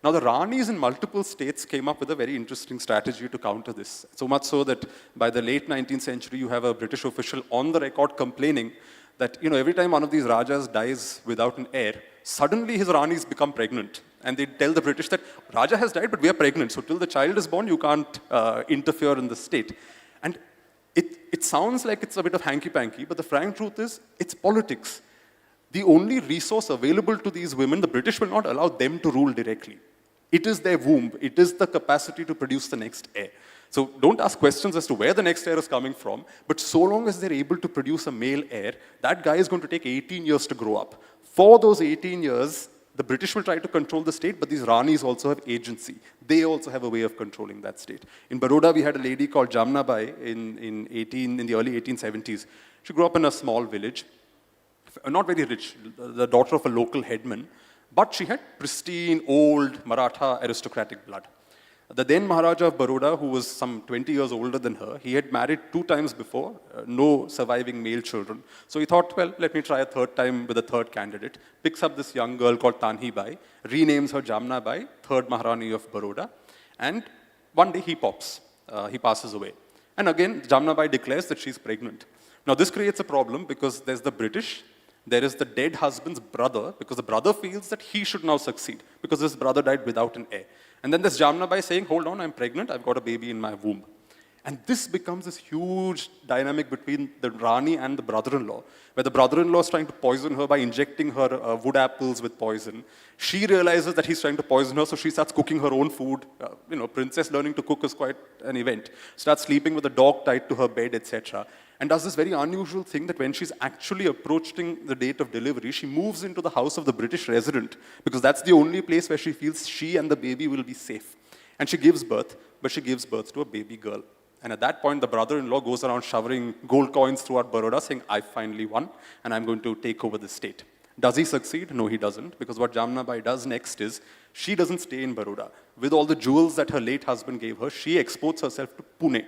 Now the Ranis in multiple states came up with a very interesting strategy to counter this. So much so that by the late 19th century, you have a British official on the record complaining that every time one of these Rajas dies without an heir, suddenly his Ranis become pregnant. And they tell the British that Raja has died, but we are pregnant. So till the child is born, you can't interfere in the state. And it sounds like it's a bit of hanky-panky, but the frank truth is, it's politics. The only resource available to these women, the British will not allow them to rule directly. It is their womb. It is the capacity to produce the next heir. So don't ask questions as to where the next heir is coming from, but so long as they're able to produce a male heir, that guy is going to take 18 years to grow up. For those 18 years, the British will try to control the state, but these Ranis also have agency. They also have a way of controlling that state. In Baroda, we had a lady called Jamna Bai in the early 1870s. She grew up in a small village, not very rich, the daughter of a local headman, but she had pristine, old Maratha aristocratic blood. The then Maharaja of Baroda, who was some 20 years older than her, he had married 2 times before, no surviving male children. So he thought, well, let me try a third time with a third candidate. Picks up this young girl called Tanhi Bai, renames her Jamna Bai, third Maharani of Baroda, and one day he passes away. And again, Jamna Bai declares that she's pregnant. Now this creates a problem because there's the British, there is the dead husband's brother, because the brother feels that he should now succeed, because his brother died without an heir. And then there's Jamna Bai saying, hold on, I'm pregnant, I've got a baby in my womb. And this becomes this huge dynamic between the Rani and the brother-in-law, where the brother-in-law is trying to poison her by injecting her wood apples with poison. She realizes that he's trying to poison her, so she starts cooking her own food. Princess learning to cook is quite an event. Starts sleeping with a dog tied to her bed, etc. And does this very unusual thing that when she's actually approaching the date of delivery, she moves into the house of the British resident, because that's the only place where she feels she and the baby will be safe. And she gives birth, but she gives birth to a baby girl. And at that point, the brother-in-law goes around showering gold coins throughout Baroda, saying, I finally won, and I'm going to take over the state. Does he succeed? No, he doesn't, because what Jamna Bai does next is, she doesn't stay in Baroda. With all the jewels that her late husband gave her, she exports herself to Pune.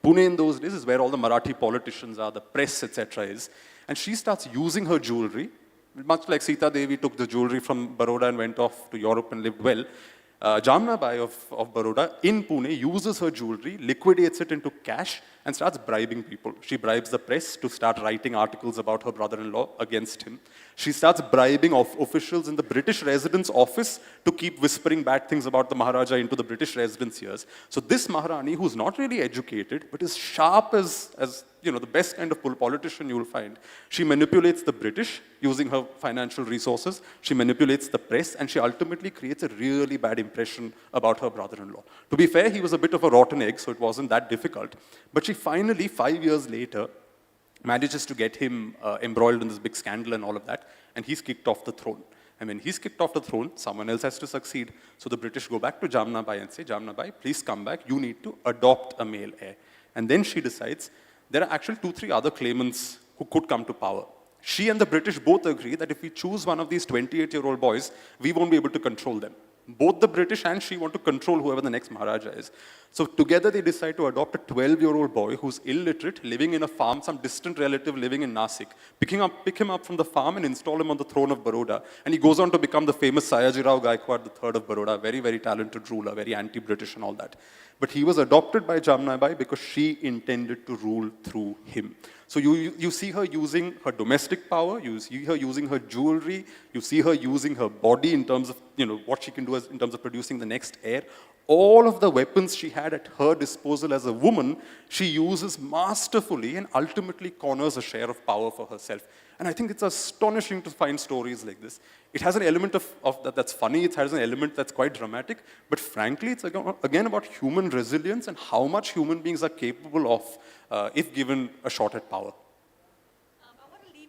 Pune in those days is where all the Marathi politicians are, the press, etc. is. And she starts using her jewelry, much like Sita Devi took the jewelry from Baroda and went off to Europe and lived well. Jamna Bai of Baroda in Pune uses her jewelry, liquidates it into cash, and starts bribing people. She bribes the press to start writing articles about her brother-in-law against him. She starts bribing officials in the British resident's office to keep whispering bad things about the Maharaja into the British resident's ears. So this Maharani, who's not really educated, but is sharp as the best kind of politician you'll find, she manipulates the British using her financial resources, she manipulates the press, and she ultimately creates a really bad impression about her brother-in-law. To be fair, he was a bit of a rotten egg, so it wasn't that difficult. But she finally, 5 years later, manages to get him embroiled in this big scandal and all of that, and he's kicked off the throne. And when he's kicked off the throne, someone else has to succeed. So the British go back to Jamna Bai and say, Jamna Bai, please come back, you need to adopt a male heir. And then she decides, there are actually 2-3 other claimants who could come to power. She and the British both agree that if we choose one of these 28-year-old boys, we won't be able to control them. Both the British and she want to control whoever the next Maharaja is. So together they decide to adopt a 12-year-old boy who's illiterate, living in a farm, some distant relative living in Nasik, pick him up from the farm and install him on the throne of Baroda. And he goes on to become the famous Sayaji Rao Gaikwad III of Baroda, very, very talented ruler, very anti-British and all that. But he was adopted by Jamnabai because she intended to rule through him. So you see her using her domestic power, you see her using her jewelry, you see her using her body in terms of what she can do in terms of producing the next heir. All of the weapons she had at her disposal as a woman, she uses masterfully and ultimately corners a share of power for herself. And I think it's astonishing to find stories like this. It has an element of that's funny, it has an element that's quite dramatic, but frankly, it's again about human resilience and how much human beings are capable of if given a shot at power.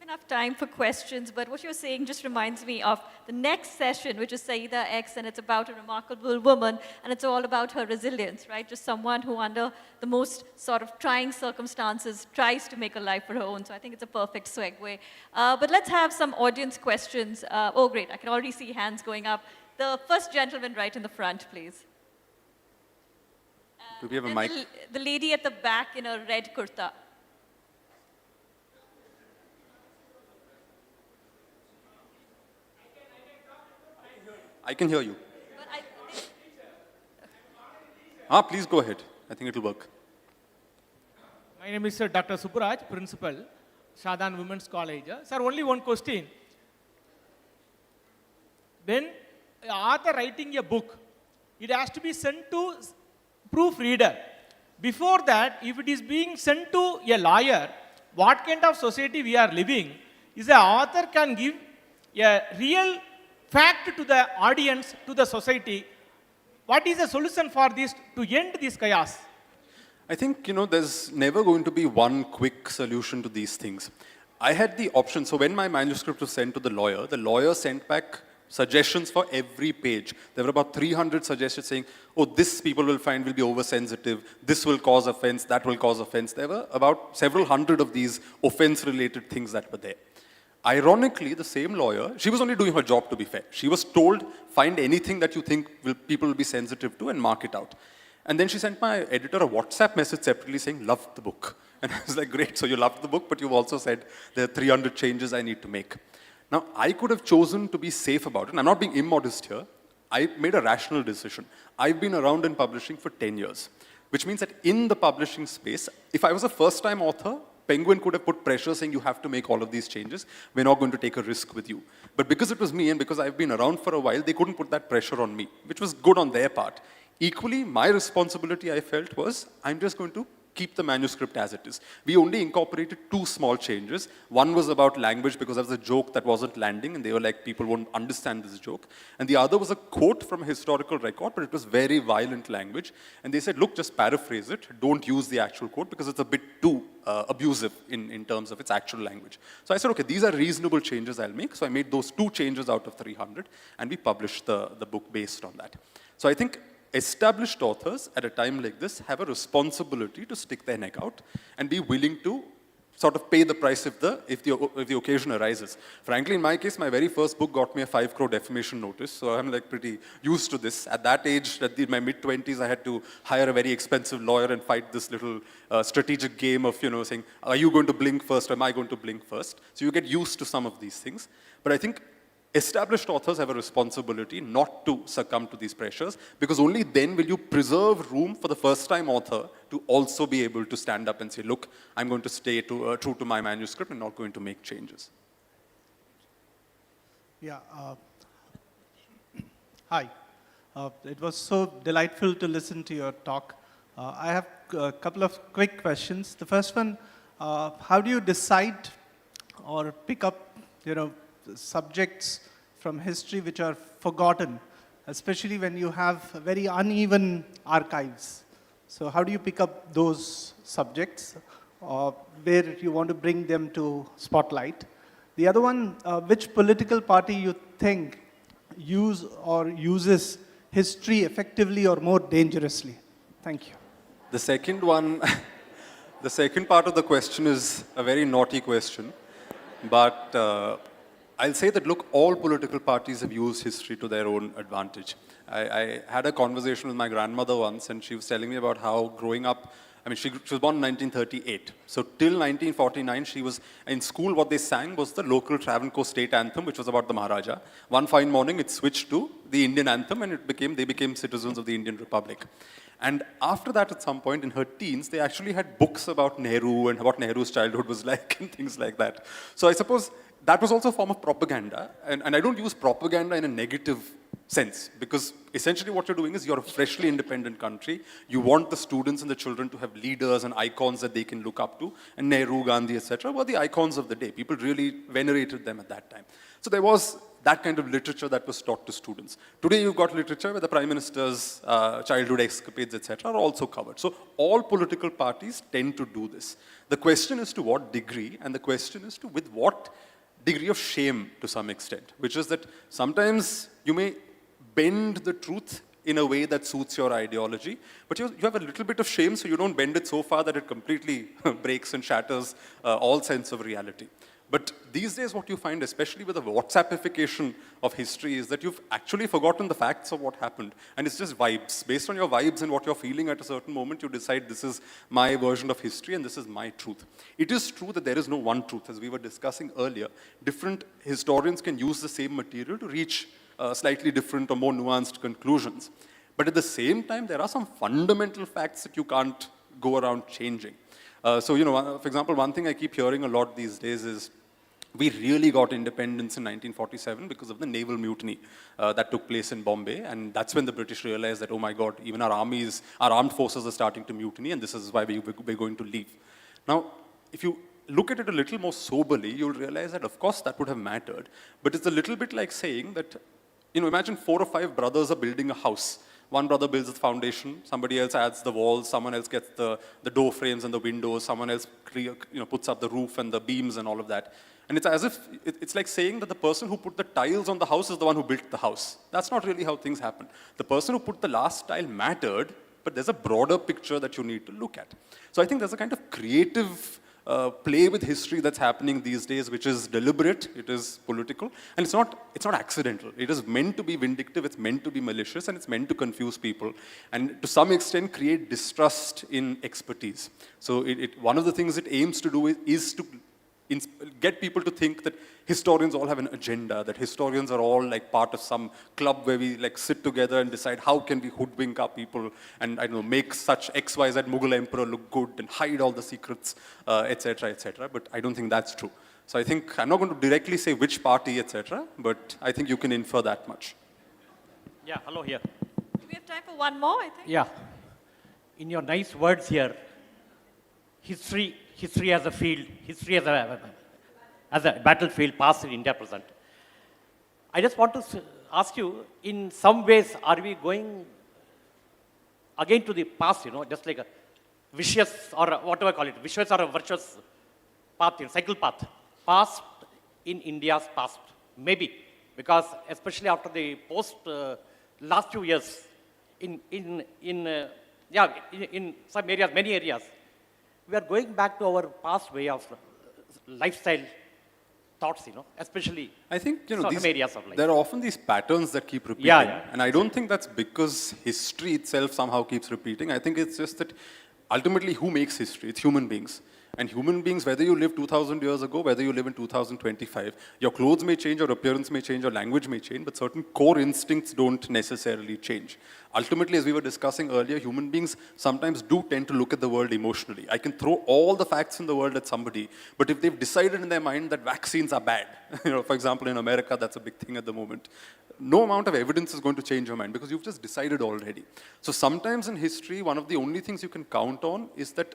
Enough time for questions, but what you're saying just reminds me of the next session, which is Saida X, and it's about a remarkable woman, and it's all about her resilience, right? Just someone who under the most sort of trying circumstances tries to make a life for her own. So I think it's a perfect segue. But let's have some audience questions. Oh, great, I can already see hands going up. The first gentleman right in the front, please. Do we have a mic? The lady at the back in a red kurta. I can hear you. Please go ahead. I think it will work. My name is Dr. Subbaraj, Principal, Shadan Women's College. Sir, only one question. When an author writing a book, it has to be sent to proofreader. Before that, if it is being sent to a lawyer, what kind of society we are living is the author can give a real fact to the audience, to the society. What is the solution for this to end this chaos? I think, there's never going to be one quick solution to these things. I had the option, so when my manuscript was sent to the lawyer sent back suggestions for every page. There were about 300 suggestions saying, oh, this people will find will be oversensitive, this will cause offense, that will cause offense. There were about several hundred of these offense-related things that were there. Ironically, the same lawyer, she was only doing her job, to be fair. She was told, find anything that you think people will be sensitive to and mark it out. And then she sent my editor a WhatsApp message separately saying, loved the book. And I was like, great, so you loved the book, but you've also said there are 300 changes I need to make. Now, I could have chosen to be safe about it, and I'm not being immodest here. I made a rational decision. I've been around in publishing for 10 years, which means that in the publishing space, if I was a first-time author, Penguin could have put pressure saying you have to make all of these changes. We're not going to take a risk with you. But because it was me and because I've been around for a while, they couldn't put that pressure on me, which was good on their part. Equally, my responsibility, I felt, was I'm just going to keep the manuscript as it is. We only incorporated 2 small changes. One was about language because there was a joke that wasn't landing and they were like, people won't understand this joke. And the other was a quote from a historical record, but it was very violent language. And they said, look, just paraphrase it. Don't use the actual quote because it's a bit too abusive in terms of its actual language. So I said, okay, these are reasonable changes I'll make. So I made those 2 changes out of 300 and we published the book based on that. So I think established authors at a time like this have a responsibility to stick their neck out and be willing to sort of pay the price if the occasion arises. Frankly, in my case, my very first book got me a 5 crore defamation notice, so I'm like pretty used to this. At that age, my mid-20s, I had to hire a very expensive lawyer and fight this little strategic game of, saying, are you going to blink first or am I going to blink first? So you get used to some of these things. But I think established authors have a responsibility not to succumb to these pressures because only then will you preserve room for the first-time author to also be able to stand up and say, look, I'm going to stay true to my manuscript and not going to make changes. Yeah. Hi. It was so delightful to listen to your talk. I have a couple of quick questions. The first one, how do you decide or pick up, subjects from history which are forgotten, especially when you have very uneven archives? So how do you pick up those subjects where you want to bring them to spotlight? The other one, which political party you think uses history effectively or more dangerously? Thank you. The second one, the second part of the question is a very naughty question, but I'll say that, look, all political parties have used history to their own advantage. I had a conversation with my grandmother once, and she was telling me about how growing up, I mean, she was born in 1938. So till 1949, she was in school. What they sang was the local Travancore state anthem, which was about the Maharaja. One fine morning, it switched to the Indian anthem, and they became citizens of the Indian Republic. And after that, at some point in her teens, they actually had books about Nehru and what Nehru's childhood was like and things like that. So I suppose that was also a form of propaganda. And I don't use propaganda in a negative sense, because essentially what you're doing is you're a freshly independent country. You want the students and the children to have leaders and icons that they can look up to. And Nehru, Gandhi, etc. were the icons of the day. People really venerated them at that time. So there was that kind of literature that was taught to students. Today you've got literature where the Prime Minister's childhood escapades, etc. are also covered. So all political parties tend to do this. The question is to what degree, and the question is to with what degree of shame to some extent, which is that sometimes you may bend the truth in a way that suits your ideology, but you have a little bit of shame, so you don't bend it so far that it completely breaks and shatters all sense of reality. But these days what you find, especially with the WhatsAppification of history, is that you've actually forgotten the facts of what happened. And it's just vibes. Based on your vibes and what you're feeling at a certain moment, you decide this is my version of history and this is my truth. It is true that there is no one truth. As we were discussing earlier, different historians can use the same material to reach slightly different or more nuanced conclusions. But at the same time, there are some fundamental facts that you can't go around changing. So, you know, for example, one thing I keep hearing a lot these days is we really got independence in 1947 because of the naval mutiny that took place in Bombay. And that's when the British realized that, oh my God, even our armies, our armed forces are starting to mutiny, and this is why we're going to leave. Now, if you look at it a little more soberly, you'll realize that, of course, that would have mattered. But it's a little bit like saying that, you know, imagine 4 or 5 brothers are building a house. One brother builds the foundation, somebody else adds the walls, someone else gets the door frames and the windows, someone else puts up the roof and the beams and all of that. And it's as if, it's like saying that the person who put the tiles on the house is the one who built the house. That's not really how things happen. The person who put the last tile mattered, but there's a broader picture that you need to look at. So I think there's a kind of creative play with history that's happening these days, which is deliberate, it is political, and it's not accidental. It is meant to be vindictive, it's meant to be malicious, and it's meant to confuse people, and to some extent create distrust in expertise. So one of the things it aims to do is to get people to think that historians all have an agenda, that historians are all like part of some club where we like sit together and decide how can we hoodwink our people and, I don't know, make such XYZ Mughal emperor look good and hide all the secrets, etc., etc. But I don't think that's true. So I think, I'm not going to directly say which party, etc., but I think you can infer that much. Yeah, hello here. Do we have time for one more, I think? Yeah. In your nice words here, history as a field, history as a battlefield, past, India, present. I just want to ask you, in some ways, are we going again to the past, you know, just like a vicious or whatever I call it, vicious or a virtuous path, cycle path, past in India's past, maybe, because especially after the last few years, in some areas, many areas, we are going back to our past way of lifestyle thoughts, you know, especially I think, you know, some areas of life. There are often these patterns that keep repeating. Yeah. And I don't think that's because history itself somehow keeps repeating. I think it's just that ultimately who makes history? It's human beings. And human beings, whether you live 2,000 years ago, whether you live in 2025, your clothes may change, your appearance may change, your language may change, but certain core instincts don't necessarily change. Ultimately, as we were discussing earlier, human beings sometimes do tend to look at the world emotionally. I can throw all the facts in the world at somebody, but if they've decided in their mind that vaccines are bad, you know, for example, in America, that's a big thing at the moment, no amount of evidence is going to change your mind because you've just decided already. So sometimes in history, one of the only things you can count on is that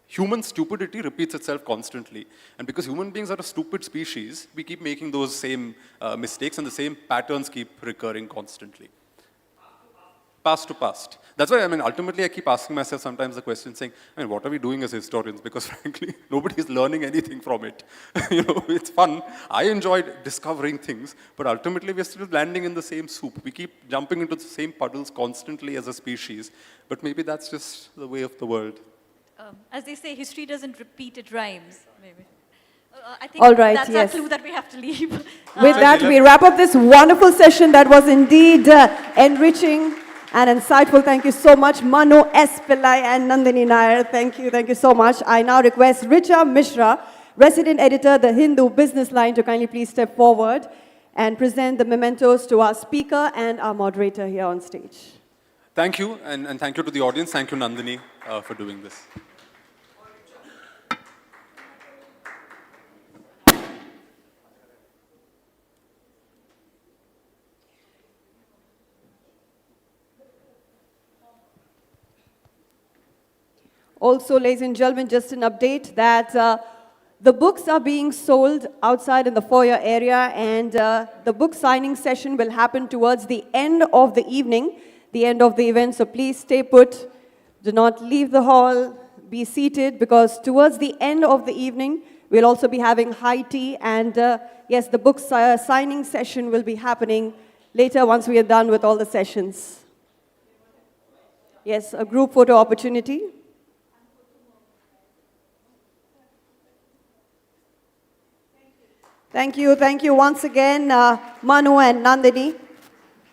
human stupidity repeats itself constantly. And because human beings are a stupid species, we keep making those same mistakes and the same patterns keep recurring constantly. Past to past. That's why, I mean, ultimately I keep asking myself sometimes the question saying, I mean, what are we doing as historians? Because frankly, nobody is learning anything from it. You know, it's fun. I enjoyed discovering things, but ultimately we're still landing in the same soup. We keep jumping into the same puddles constantly as a species, but maybe that's just the way of the world. As they say, history doesn't repeat, it rhymes, maybe. I think All right, that's yes. our clue that we have to leave. With that, we wrap up this wonderful session that was indeed enriching and insightful. Thank you so much, Manu S. Pillai and Nandini Nair. Thank you so much. I now request Richa Mishra, resident editor, The Hindu Business Line, to kindly please step forward and present the mementos to our speaker and our moderator here on stage. Thank you, and thank you to the audience. Thank you, Nandini, for doing this. Also, ladies and gentlemen, just an update that the books are being sold outside in the foyer area, and the book signing session will happen towards the end of the evening, the end of the event. So please stay put. Do not leave the hall. Be seated, because towards the end of the evening, we'll also be having high tea. And yes, the book signing session will be happening later once we are done with all the sessions. Yes, a group photo opportunity. Thank you once again, Manu and Nandini,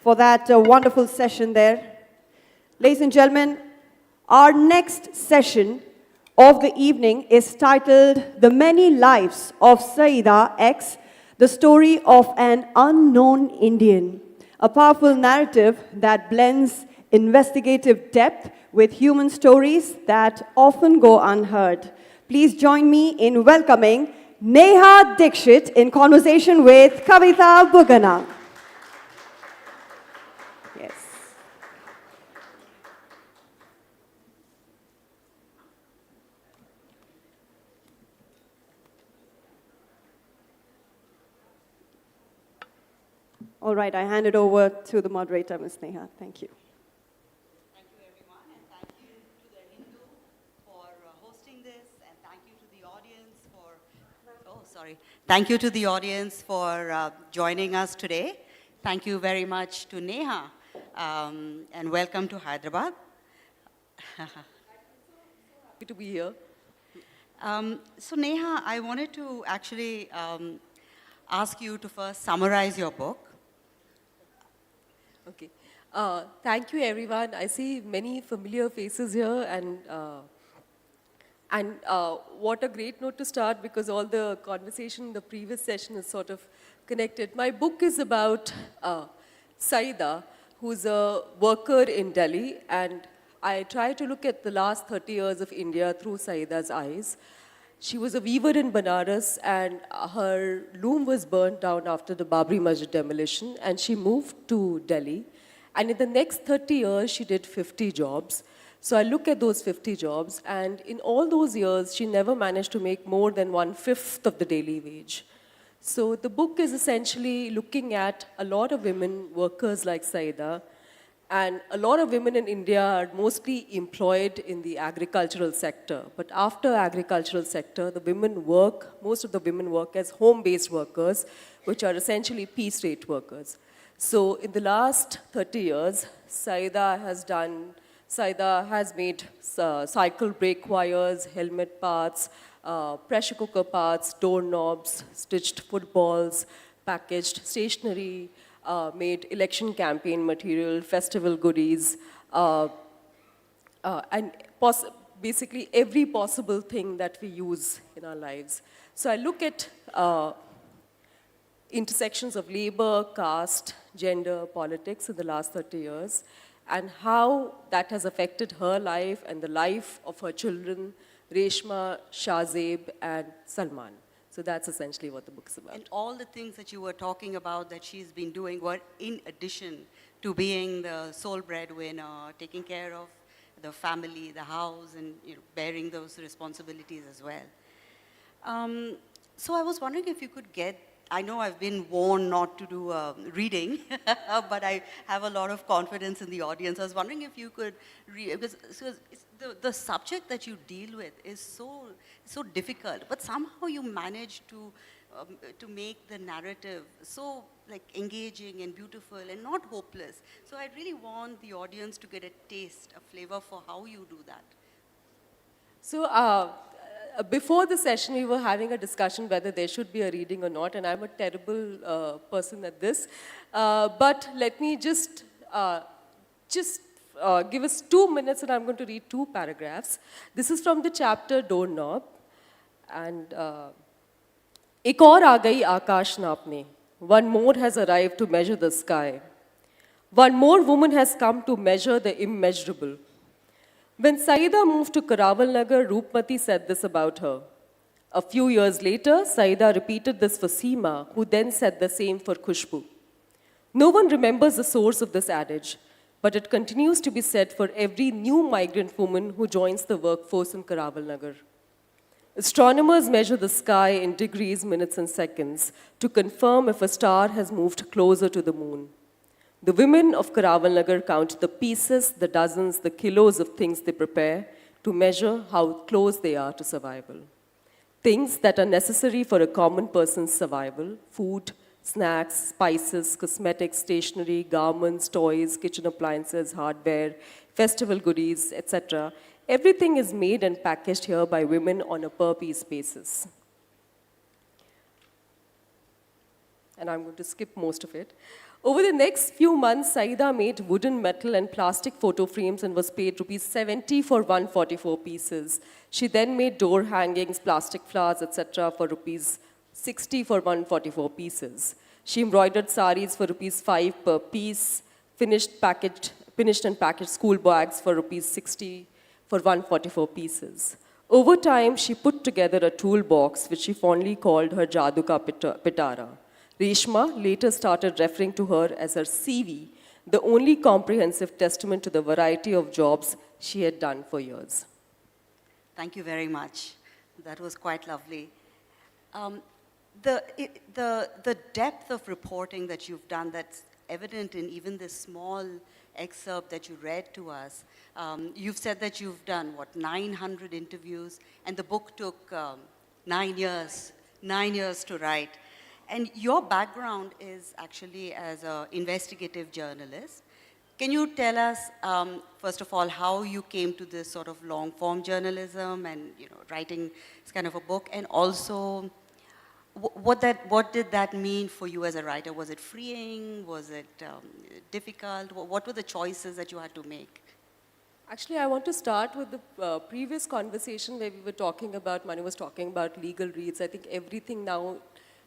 for that wonderful session there. Ladies and gentlemen, our next session of the evening is titled The Many Lives of Saida X, the story of an unknown Indian, a powerful narrative that blends investigative depth with human stories that often go unheard. Please join me in welcoming Neha Dixit in conversation with Kavita Bugana. Yes. All right, I hand it over to the moderator, Ms. Neha. Thank you. Thank you to the audience for joining us today. Thank you very much to Neha, and welcome to Hyderabad. Happy to be here. So Neha, I wanted to actually ask you to first summarize your book. Okay. Thank you, everyone. I see many familiar faces here, and what a great note to start, because all the conversation in the previous session is sort of connected. My book is about Saida, who's a worker in Delhi, and I try to look at the last 30 years of India through Saida's eyes. She was a weaver in Banaras, and her loom was burnt down after the Babri Masjid demolition, and she moved to Delhi. And in the next 30 years, she did 50 jobs. So I look at those 50 jobs, and in all those years, she never managed to make more than 1/5 of the daily wage. So the book is essentially looking at a lot of women workers like Saida, and a lot of women in India are mostly employed in the agricultural sector. But after agricultural sector, most of the women work as home-based workers, which are essentially piece rate workers. So in the last 30 years, Saida has made cycle brake wires, helmet parts, pressure cooker parts, doorknobs, stitched footballs, packaged stationery, made election campaign material, festival goodies, and basically every possible thing that we use in our lives. So I look at intersections of labor, caste, gender, politics in the last 30 years, and how that has affected her life and the life of her children, Reshma, Shahzeb, and Salman. So that's essentially what the book is about. And all the things that you were talking about that she's been doing were in addition to being the sole breadwinner, taking care of the family, the house, and bearing those responsibilities as well. So I was wondering if you could I know I've been warned not to do reading, but I have a lot of confidence in the audience. I was wondering if you could read, because the subject that you deal with is so difficult, but somehow you manage to make the narrative so engaging and beautiful and not hopeless. So I really want the audience to get a taste, a flavor for how you do that. So before the session, we were having a discussion whether there should be a reading or not, and I'm a terrible person at this. But let me just give us 2 minutes, and I'm going to read 2 paragraphs. This is from the chapter Doorknob. And एक और आ गई आकाश नापने. One more has arrived to measure the sky. One more woman has come to measure the immeasurable. When Saida moved to Karawal Nagar, Roopmati said this about her. A few years later, Saida repeated this for Seema, who then said the same for Khushbu. No one remembers the source of this adage, but it continues to be said for every new migrant woman who joins the workforce in Karawal Nagar. Astronomers measure the sky in degrees, minutes, and seconds to confirm if a star has moved closer to the moon. The women of Karawal Nagar count the pieces, the dozens, the kilos of things they prepare to measure how close they are to survival. Things that are necessary for a common person's survival: food, snacks, spices, cosmetics, stationery, garments, toys, kitchen appliances, hardware, festival goodies, etc. Everything is made and packaged here by women on a per-piece basis. And I'm going to skip most of it. Over the next few months, Saida made wooden, metal, and plastic photo frames and was paid rupees 70 for 144 pieces. She then made door hangings, plastic flowers, etc. for rupees 60 for 144 pieces. She embroidered saris for rupees 5 per piece, finished and packaged school bags for rupees 60 for 144 pieces. Over time, she put together a toolbox which she fondly called her Jadu Ka Pitara. Reshma later started referring to her as her CV, the only comprehensive testament to the variety of jobs she had done for years. Thank you very much. That was quite lovely. The depth of reporting that you've done, that's evident in even this small excerpt that you read to us. You've said that you've done, 900 interviews, and the book took 9 years to write. And your background is actually as an investigative journalist. Can you tell us, first of all, how you came to this sort of long-form journalism and writing this kind of a book, and also what did that mean for you as a writer? Was it freeing? Was it difficult? What were the choices that you had to make? Actually, I want to start with the previous conversation where we were talking about, Manu was talking about legal reads. I think everything now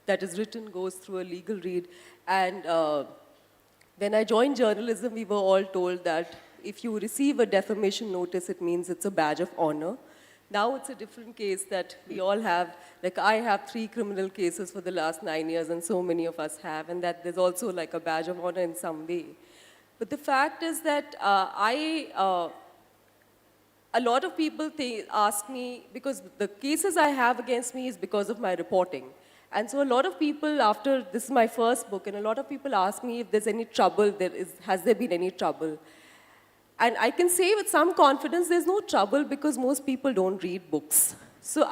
that is written goes through a legal read. And when I joined journalism, we were all told that if you receive a defamation notice, it means it's a badge of honor. Now it's a different case that we all have. Like, I have 3 criminal cases for the last 9 years, and so many of us have, and that there's also like a badge of honor in some way. But the fact is that a lot of people ask me, because the cases I have against me is because of my reporting. And so a lot of people, after, this is my first book, and a lot of people ask me if there's any trouble, has there been any trouble? And I can say with some confidence there's no trouble because most people don't read books. So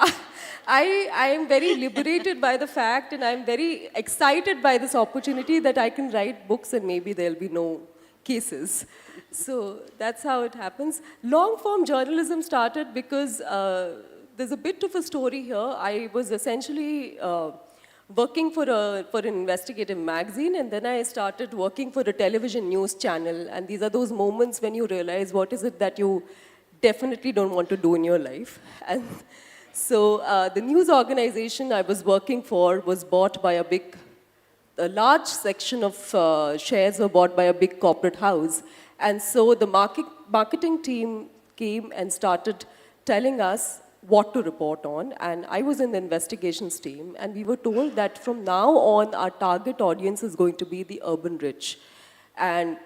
I am very liberated by the fact, and I'm very excited by this opportunity that I can write books and maybe there'll be no cases. So that's how it happens. Long-form journalism started because there's a bit of a story here. I was essentially working for an investigative magazine, and then I started working for a television news channel. And these are those moments when you realize what is it that you definitely don't want to do in your life. And so the news organization I was working for was bought by a large section of shares were bought by a big corporate house. And so the marketing team came and started telling us what to report on, and I was in the investigations team, and we were told that from now on our target audience is going to be the urban rich. And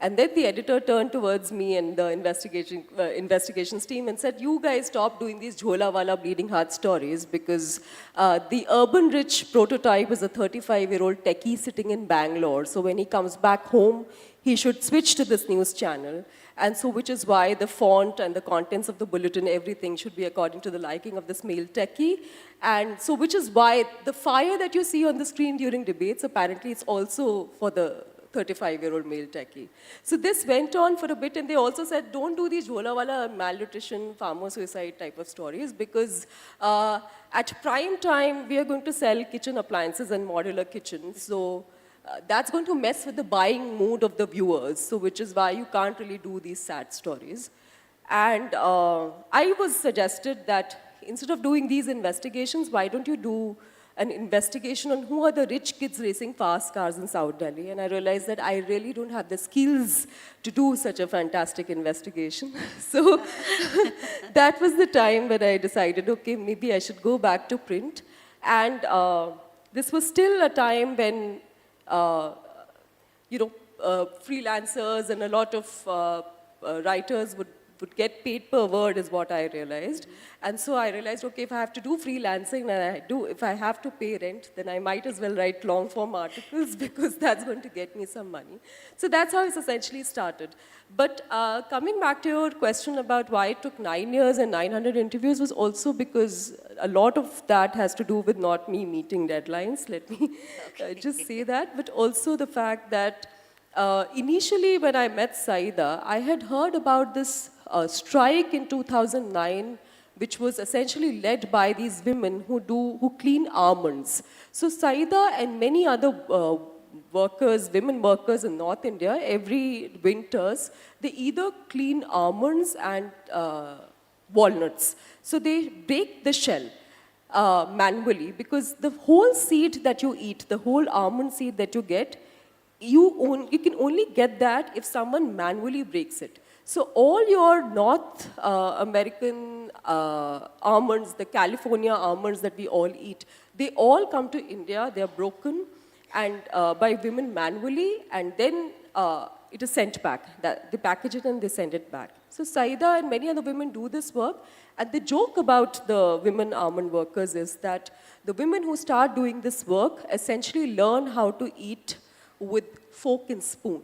then the editor turned towards me and the investigations team and said, you guys stop doing these jhola wala bleeding heart stories, because the urban rich prototype is a 35-year-old techie sitting in Bangalore. So when he comes back home, he should switch to this news channel. And so, which is why the font and the contents of the bulletin, everything should be according to the liking of this male techie. And so, which is why the fire that you see on the screen during debates, apparently it's also for 35-year-old male techie. So this went on for a bit, and they also said, don't do these jhola wala malnutrition, farmer suicide type of stories, because at prime time, we are going to sell kitchen appliances and modular kitchens. So that's going to mess with the buying mood of the viewers, so which is why you can't really do these sad stories. And I was suggested that instead of doing these investigations, why don't you do an investigation on who are the rich kids racing fast cars in South Delhi? And I realized that I really don't have the skills to do such a fantastic investigation. So that was the time when I decided, okay, maybe I should go back to print. And this was still a time when freelancers and a lot of writers would get paid per word is what I realized. And so I realized, okay, if I have to do freelancing and if I have to pay rent, then I might as well write long form articles because that's going to get me some money. So that's how it essentially started. But coming back to your question about why it took 9 years and 900 interviews was also because a lot of that has to do with not me meeting deadlines. Let me just say that. But also the fact that initially when I met Saida, I had heard about this strike in 2009, which was essentially led by these women who clean almonds. So Saida and many other women workers in North India, every winters, they either clean almonds and walnuts. So they break the shell manually, because the whole seed that you eat, the whole almond seed that you get, you can only get that if someone manually breaks it. So all your North American almonds, the California almonds that we all eat, they all come to India, they are broken and by women manually, and then it is sent back. They package it and they send it back. So Saida and many other women do this work, and the joke about the women almond workers is that the women who start doing this work essentially learn how to eat with fork and spoon.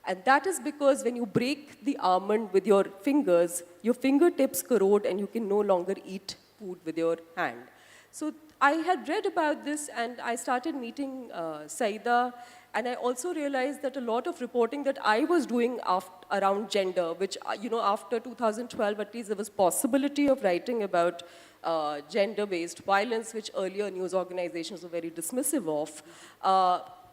And that is because when you break the almond with your fingers, your fingertips corrode and you can no longer eat food with your hand. So I had read about this and I started meeting Saida, and I also realized that a lot of reporting that I was doing around gender, which, after 2012 at least there was possibility of writing about gender-based violence, which earlier news organizations were very dismissive of.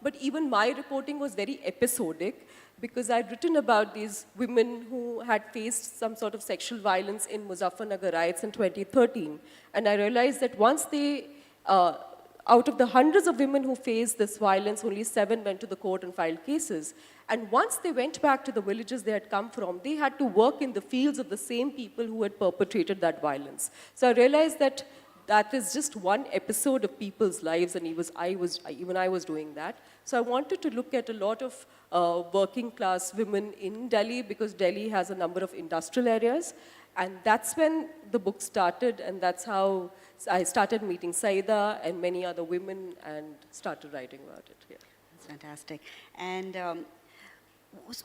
But even my reporting was very episodic, because I'd written about these women who had faced some sort of sexual violence in Muzaffarnagar riots in 2013. And I realized that once they, out of the hundreds of women who faced this violence, only 7 went to the court and filed cases. And once they went back to the villages they had come from, they had to work in the fields of the same people who had perpetrated that violence. So I realized that that is just one episode of people's lives, and even I was doing that. So I wanted to look at a lot of working class women in Delhi, because Delhi has a number of industrial areas. And that's when the book started, and that's how I started meeting Saida and many other women and started writing about it. Yeah. That's fantastic. And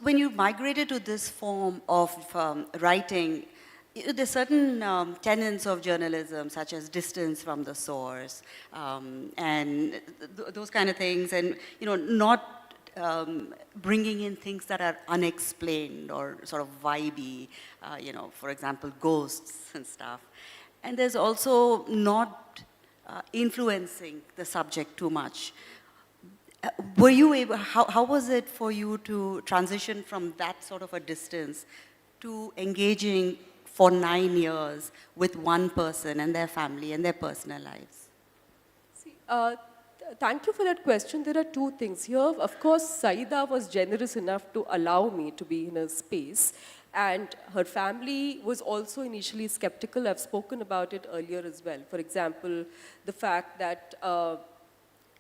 when you migrated to this form of writing, there's certain tenets of journalism, such as distance from the source, and those kind of things, and not bringing in things that are unexplained or sort of vibey, for example, ghosts and stuff. And there's also not influencing the subject too much. Were you able? How was it for you to transition from that sort of a distance to engaging for 9 years with one person and their family and their personal lives? See, thank you for that question. There are two things here. Of course, Saida was generous enough to allow me to be in a space, and her family was also initially skeptical. I've spoken about it earlier as well. For example, the fact that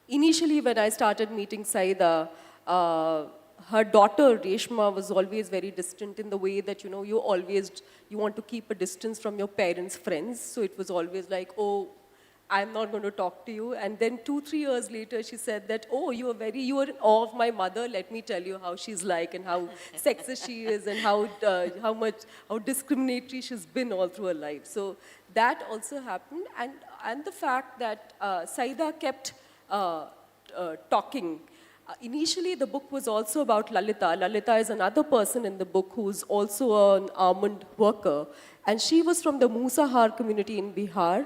initially when I started meeting Saida, her daughter, Reshma, was always very distant in the way that, you want to keep a distance from your parents' friends. So it was always like, oh, I'm not going to talk to you. And then 2-3 years later, she said that, oh, you are in awe of my mother. Let me tell you how she's like and how sexist she is and how discriminatory she's been all through her life. So that also happened. And the fact that Saida kept talking. Initially, the book was also about Lalita. Lalita is another person in the book who's also an almond worker. And she was from the Musahar community in Bihar,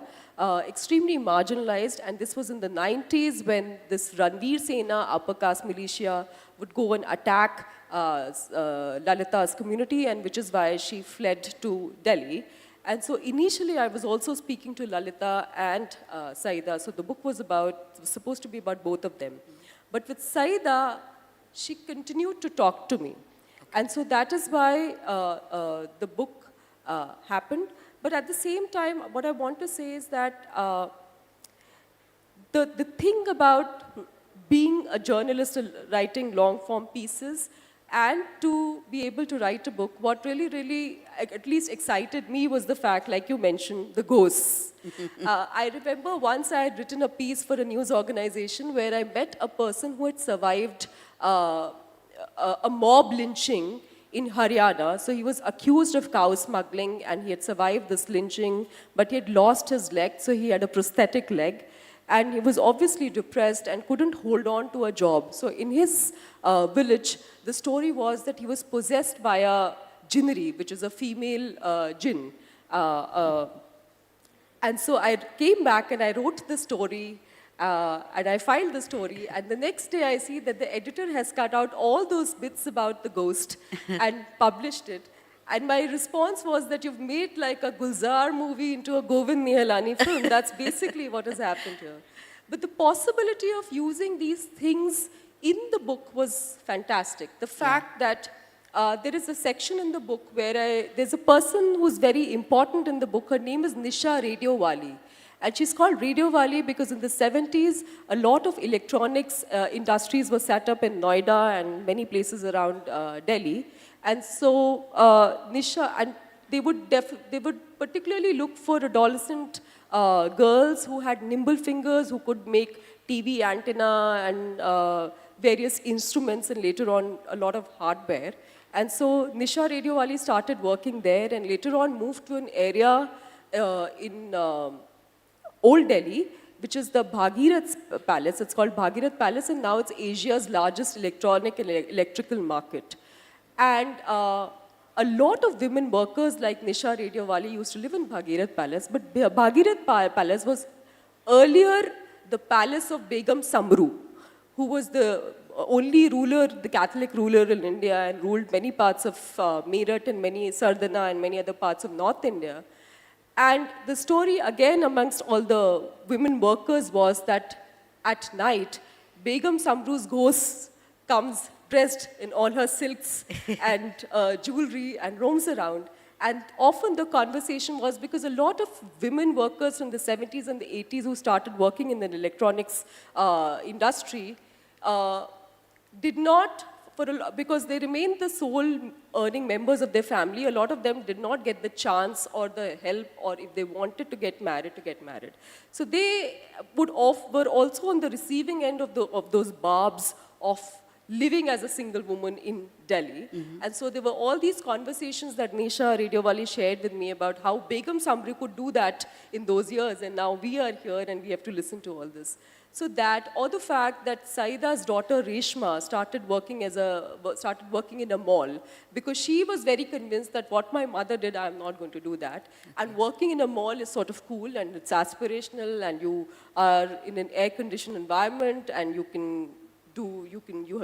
extremely marginalized. And this was in the 90s when this Ranveer Sena upper caste militia would go and attack Lalita's community, and which is why she fled to Delhi. And so initially I was also speaking to Lalita and Saida. So the book was supposed to be about both of them. But with Saida, she continued to talk to me. And so that is why the book happened. But at the same time, what I want to say is that the thing about being a journalist writing long-form pieces and to be able to write a book, what really, at least excited me was the fact, like you mentioned, the ghosts. I remember once I had written a piece for a news organization where I met a person who had survived a mob lynching in Haryana. So he was accused of cow smuggling and he had survived this lynching, but he had lost his leg, so he had a prosthetic leg. And he was obviously depressed and couldn't hold on to a job. So in his village, the story was that he was possessed by a jinnari, which is a female jinn. And so I came back and I wrote the story and I filed the story. And the next day I see that the editor has cut out all those bits about the ghost and published it. And my response was that you've made like a Gulzar movie into a Govind Nihalani film. That's basically what has happened here. But the possibility of using these things in the book was fantastic. The fact that there is a section in the book where there's a person who's very important in the book. Her name is Nisha Radiowali. And she's called Radiowali because in the 70s, a lot of electronics industries were set up in Noida and many places around Delhi. And so Nisha, and they would particularly look for adolescent girls who had nimble fingers, who could make TV antenna and various instruments, and later on a lot of hardware. And so Nisha Radiowali started working there and later on moved to an area in Old Delhi, which is the Bhagirath Palace. It's called Bhagirath Palace, and now it's Asia's largest electronic and electrical market. And a lot of women workers like Nisha Radiowali used to live in Bhagirath Palace, but Bhagirath Palace was earlier the palace of Begum Samru, who was the only ruler, the Catholic ruler in India, and ruled many parts of Meerut and many Sardana and many other parts of North India. And the story, again, amongst all the women workers was that at night, Begum Samru's ghost comes dressed in all her silks and jewelry and roams around. And often the conversation was because a lot of women workers from the 70s and the 80s who started working in the electronics industry did not, because they remained the sole earning members of their family, a lot of them did not get the chance or the help, or if they wanted to get married, So they were also on the receiving end of those barbs of living as a single woman in Delhi. And so there were all these conversations that Nisha Radiowali shared with me about how Begum Samri could do that in those years, and now we are here and we have to listen to all this. So that, or the fact that Saida's daughter Reshma started working in a mall because she was very convinced that what my mother did, I'm not going to do that. And working in a mall is sort of cool and it's aspirational, and you are in an air-conditioned environment, and you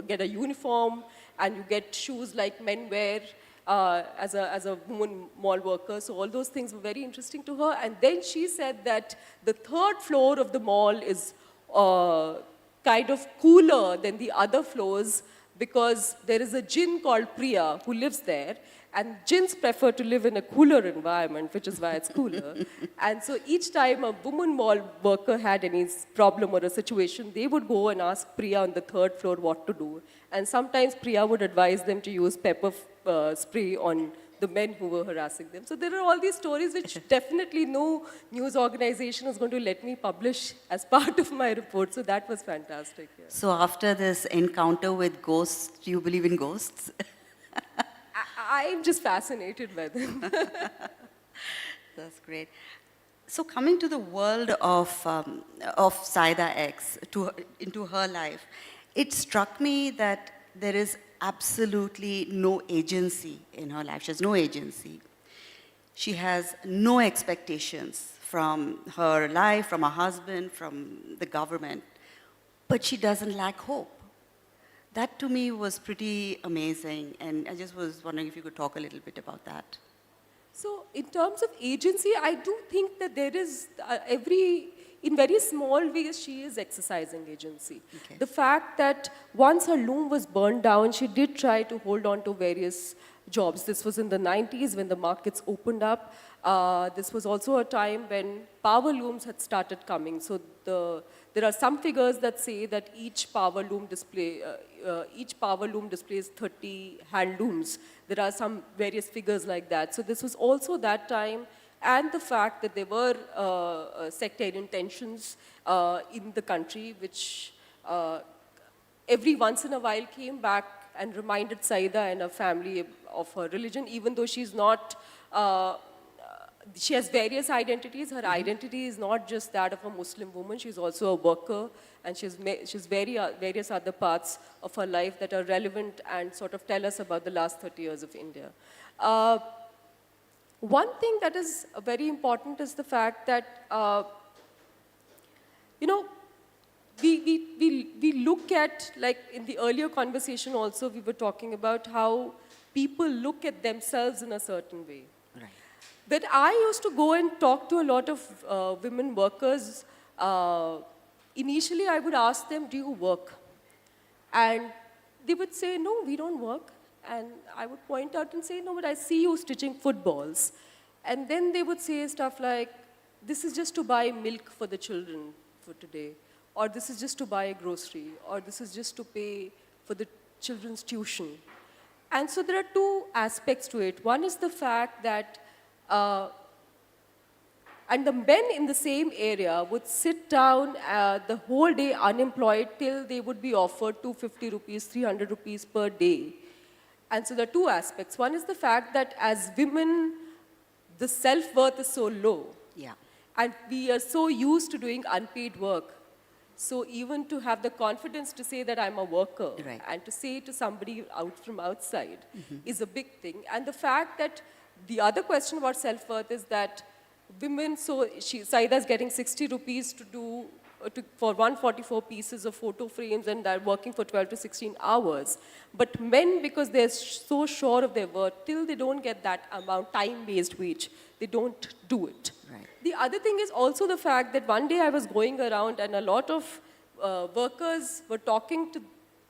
get a uniform and you get shoes like men wear as a woman mall worker. So all those things were very interesting to her. And then she said that the third floor of the mall is kind of cooler than the other floors because there is a jinn called Priya who lives there, and jinns prefer to live in a cooler environment, which is why it's cooler. And so each time a woman mall worker had any problem or a situation, they would go and ask Priya on the third floor what to do. And sometimes Priya would advise them to use pepper spray on the men who were harassing them. So there are all these stories which definitely no news organization is going to let me publish as part of my report. So that was fantastic. Yeah. So after this encounter with ghosts, do you believe in ghosts? I'm just fascinated by them. That's great. So coming to the world of Saida X, into her life, it struck me that there is absolutely no agency in her life. She has no agency. She has no expectations from her life, from her husband, from the government, but she doesn't lack hope. That to me was pretty amazing, and I just was wondering if you could talk a little bit about that. So in terms of agency, I do think that there is in very small ways, she is exercising agency. Okay. The fact that once her loom was burned down, she did try to hold on to various jobs. This was in the 90s when the markets opened up. This was also a time when power looms had started coming. So there are some figures that say that each power loom displays 30 hand looms. There are some various figures like that. So this was also that time, and the fact that there were sectarian tensions in the country, which every once in a while came back and reminded Saida and her family of her religion, even though she's not, she has various identities. Her identity is not just that of a Muslim woman, she's also a worker, and she's various other parts of her life that are relevant and sort of tell us about the last 30 years of India. One thing that is very important is the fact that, we look at, like in the earlier conversation also, we were talking about how people look at themselves in a certain way. Right. But I used to go and talk to a lot of women workers. Initially, I would ask them, do you work? And they would say, no, we don't work. And I would point out and say, no, but I see you stitching footballs. And then they would say stuff like, this is just to buy milk for the children for today. Or this is just to buy a grocery. Or this is just to pay for the children's tuition. And so there are two aspects to it. One is the fact that, and the men in the same area would sit down the whole day unemployed till they would be offered 250 rupees, 300 rupees per day. And so there are two aspects. One is the fact that as women, the self-worth is so low. Yeah. And we are so used to doing unpaid work. So even to have the confidence to say that I'm a worker, right, and to say to somebody out from outside is a big thing. And the fact that the other question about self-worth is that women, so Saida is getting 60 rupees to do, for 144 pieces of photo frames, and they're working for 12 to 16 hours. But men, because they're so sure of their worth, till they don't get that amount, time-based wage, they don't do it. Right. The other thing is also the fact that one day I was going around and a lot of workers were talking to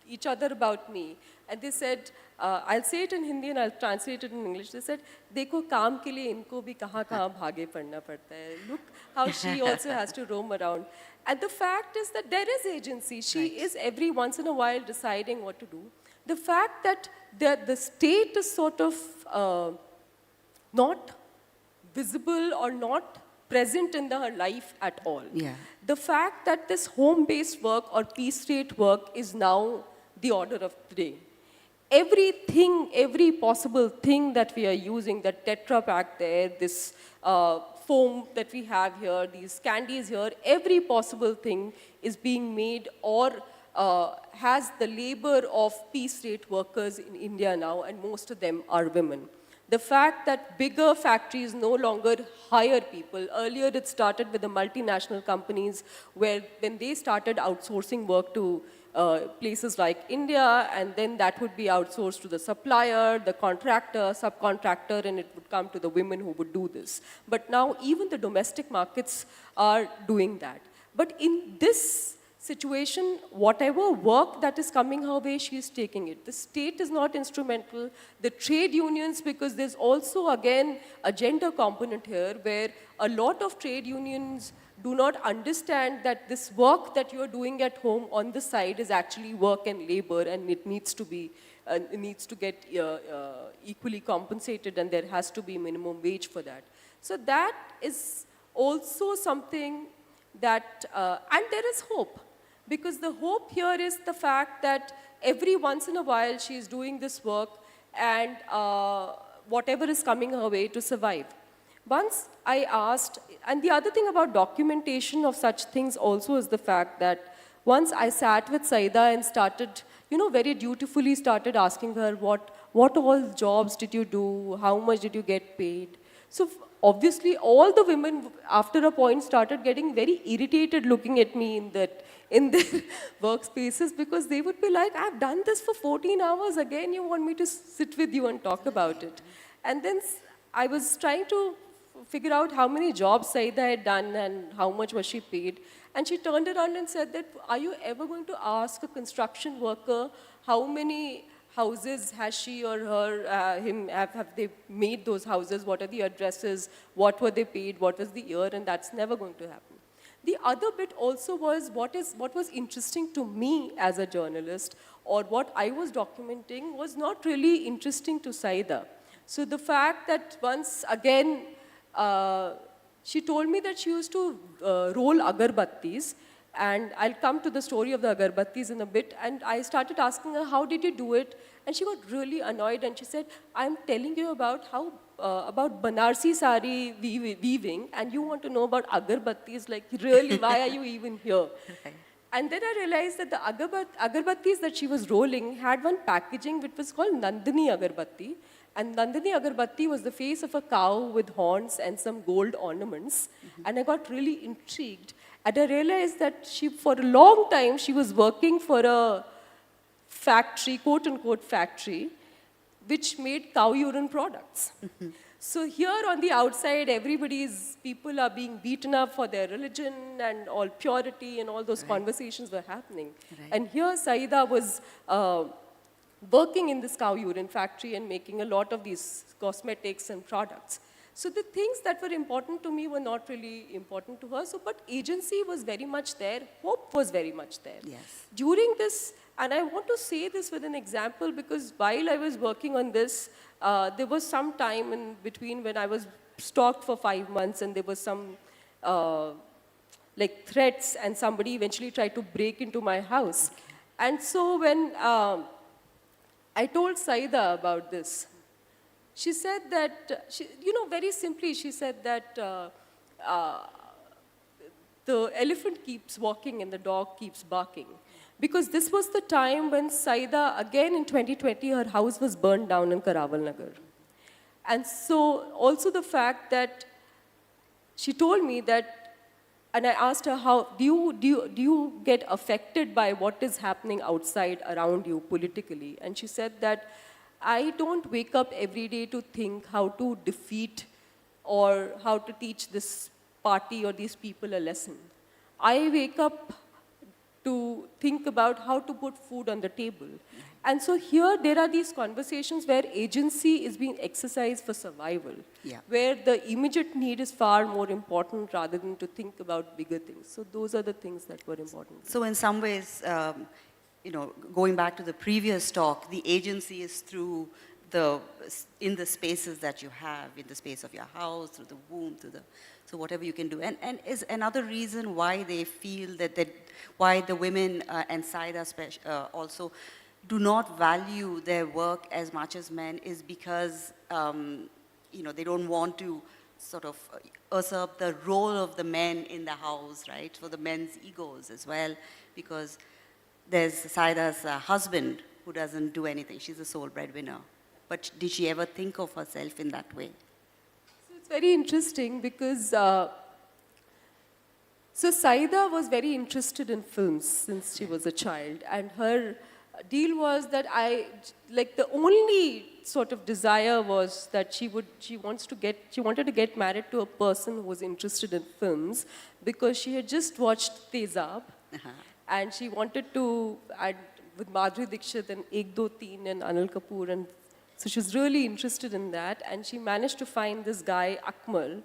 each other about me. And they said, I'll say it in Hindi and I'll translate it in English. They said, "Dekho kaam ke liye inko bhi kahan bhage padna padta hai." Look how she also has to roam around. And the fact is that there is agency. She is every once in a while deciding what to do. The fact that the state is sort of not visible or not present in her life at all. Yeah. The fact that this home-based work or peace rate work is now the order of the day. Everything, every possible thing that we are using, that Tetra Pak there, this foam that we have here, these candies here, every possible thing is being made or has the labor of peace rate workers in India now, and most of them are women. The fact that bigger factories no longer hire people. Earlier it started with the multinational companies where when they started outsourcing work to places like India, and then that would be outsourced to the supplier, the contractor, subcontractor, and it would come to the women who would do this. But now even the domestic markets are doing that. But in this situation, whatever work that is coming her way, she is taking it. The state is not instrumental. The trade unions, because there's also, again, a gender component here, where a lot of trade unions do not understand that this work that you're doing at home on the side is actually work and labor, and it needs to be, it needs to get equally compensated, and there has to be minimum wage for that. So that is also something that, and there is hope. Because the hope here is the fact that every once in a while she is doing this work and whatever is coming her way to survive. Once I asked, and the other thing about documentation of such things also is the fact that once I sat with Saida and started, very dutifully started asking her, what all jobs did you do? How much did you get paid? So obviously all the women after a point started getting very irritated looking at me in their workspaces, because they would be like, I've done this for 14 hours, again you want me to sit with you and talk about it. And then I was trying to figure out how many jobs Saida had done and how much was she paid. And she turned around and said that, are you ever going to ask a construction worker how many houses has she or have they made those houses? What are the addresses? What were they paid? What was the year? And that's never going to happen. The other bit also was what was interesting to me as a journalist, or what I was documenting, was not really interesting to Saida. So the fact that once again, she told me that she used to roll agarbattis, and I'll come to the story of the agarbattis in a bit, and I started asking her, how did you do it? And she got really annoyed, and she said, I'm telling you about about Banarsi sari weaving, and you want to know about agarbattis, like really, why are you even here? And then I realized that the agarbattis that she was rolling had one packaging which was called Nandini agarbatti. And Nandini agarbatti was the face of a cow with horns and some gold ornaments. And I got really intrigued. And I realized that for a long time, she was working for a factory, quote unquote factory, which made cow urine products. So here on the outside, people are being beaten up for their religion and all purity, and all those conversations were happening. And here Saida was working in this cow urine factory and making a lot of these cosmetics and products. So the things that were important to me were not really important to her. So, but agency was very much there. Hope was very much there. Yes. During this, and I want to say this with an example, because while I was working on this, there was some time in between when I was stalked for 5 months, and there was some like threats, and somebody eventually tried to break into my house. And so when I told Saida about this, she said that, very simply, she said that the elephant keeps walking and the dog keeps barking. Because this was the time when Saida, again in 2020, her house was burned down in Karaval Nagar. And so also the fact that she told me that, and I asked her, how do you get affected by what is happening outside around you politically? And she said that, I don't wake up every day to think how to defeat or how to teach this party or these people a lesson. I wake up to think about how to put food on the table. And so here there are these conversations where agency is being exercised for survival, where the immediate need is far more important rather than to think about bigger things. So those are the things that were important. So in some ways, going back to the previous talk, the agency is through in the spaces that you have, in the space of your house, through the womb, so whatever you can do. And is another reason why they feel why the women and Saida also do not value their work as much as men is because, they don't want to sort of usurp the role of the men in the house, right? For the men's egos as well, because there's Saida's husband who doesn't do anything. She's a sole breadwinner. But did she ever think of herself in that way? So it's very interesting because, so Saida was very interested in films since she was a child. And her deal was that the only sort of desire was that she wanted to get married to a person who was interested in films, because she had just watched Tezab. And she wanted to, with Madhuri Dixit and Ek Do Teen and Anil Kapoor, and so she was really interested in that. And she managed to find this guy, Akmal,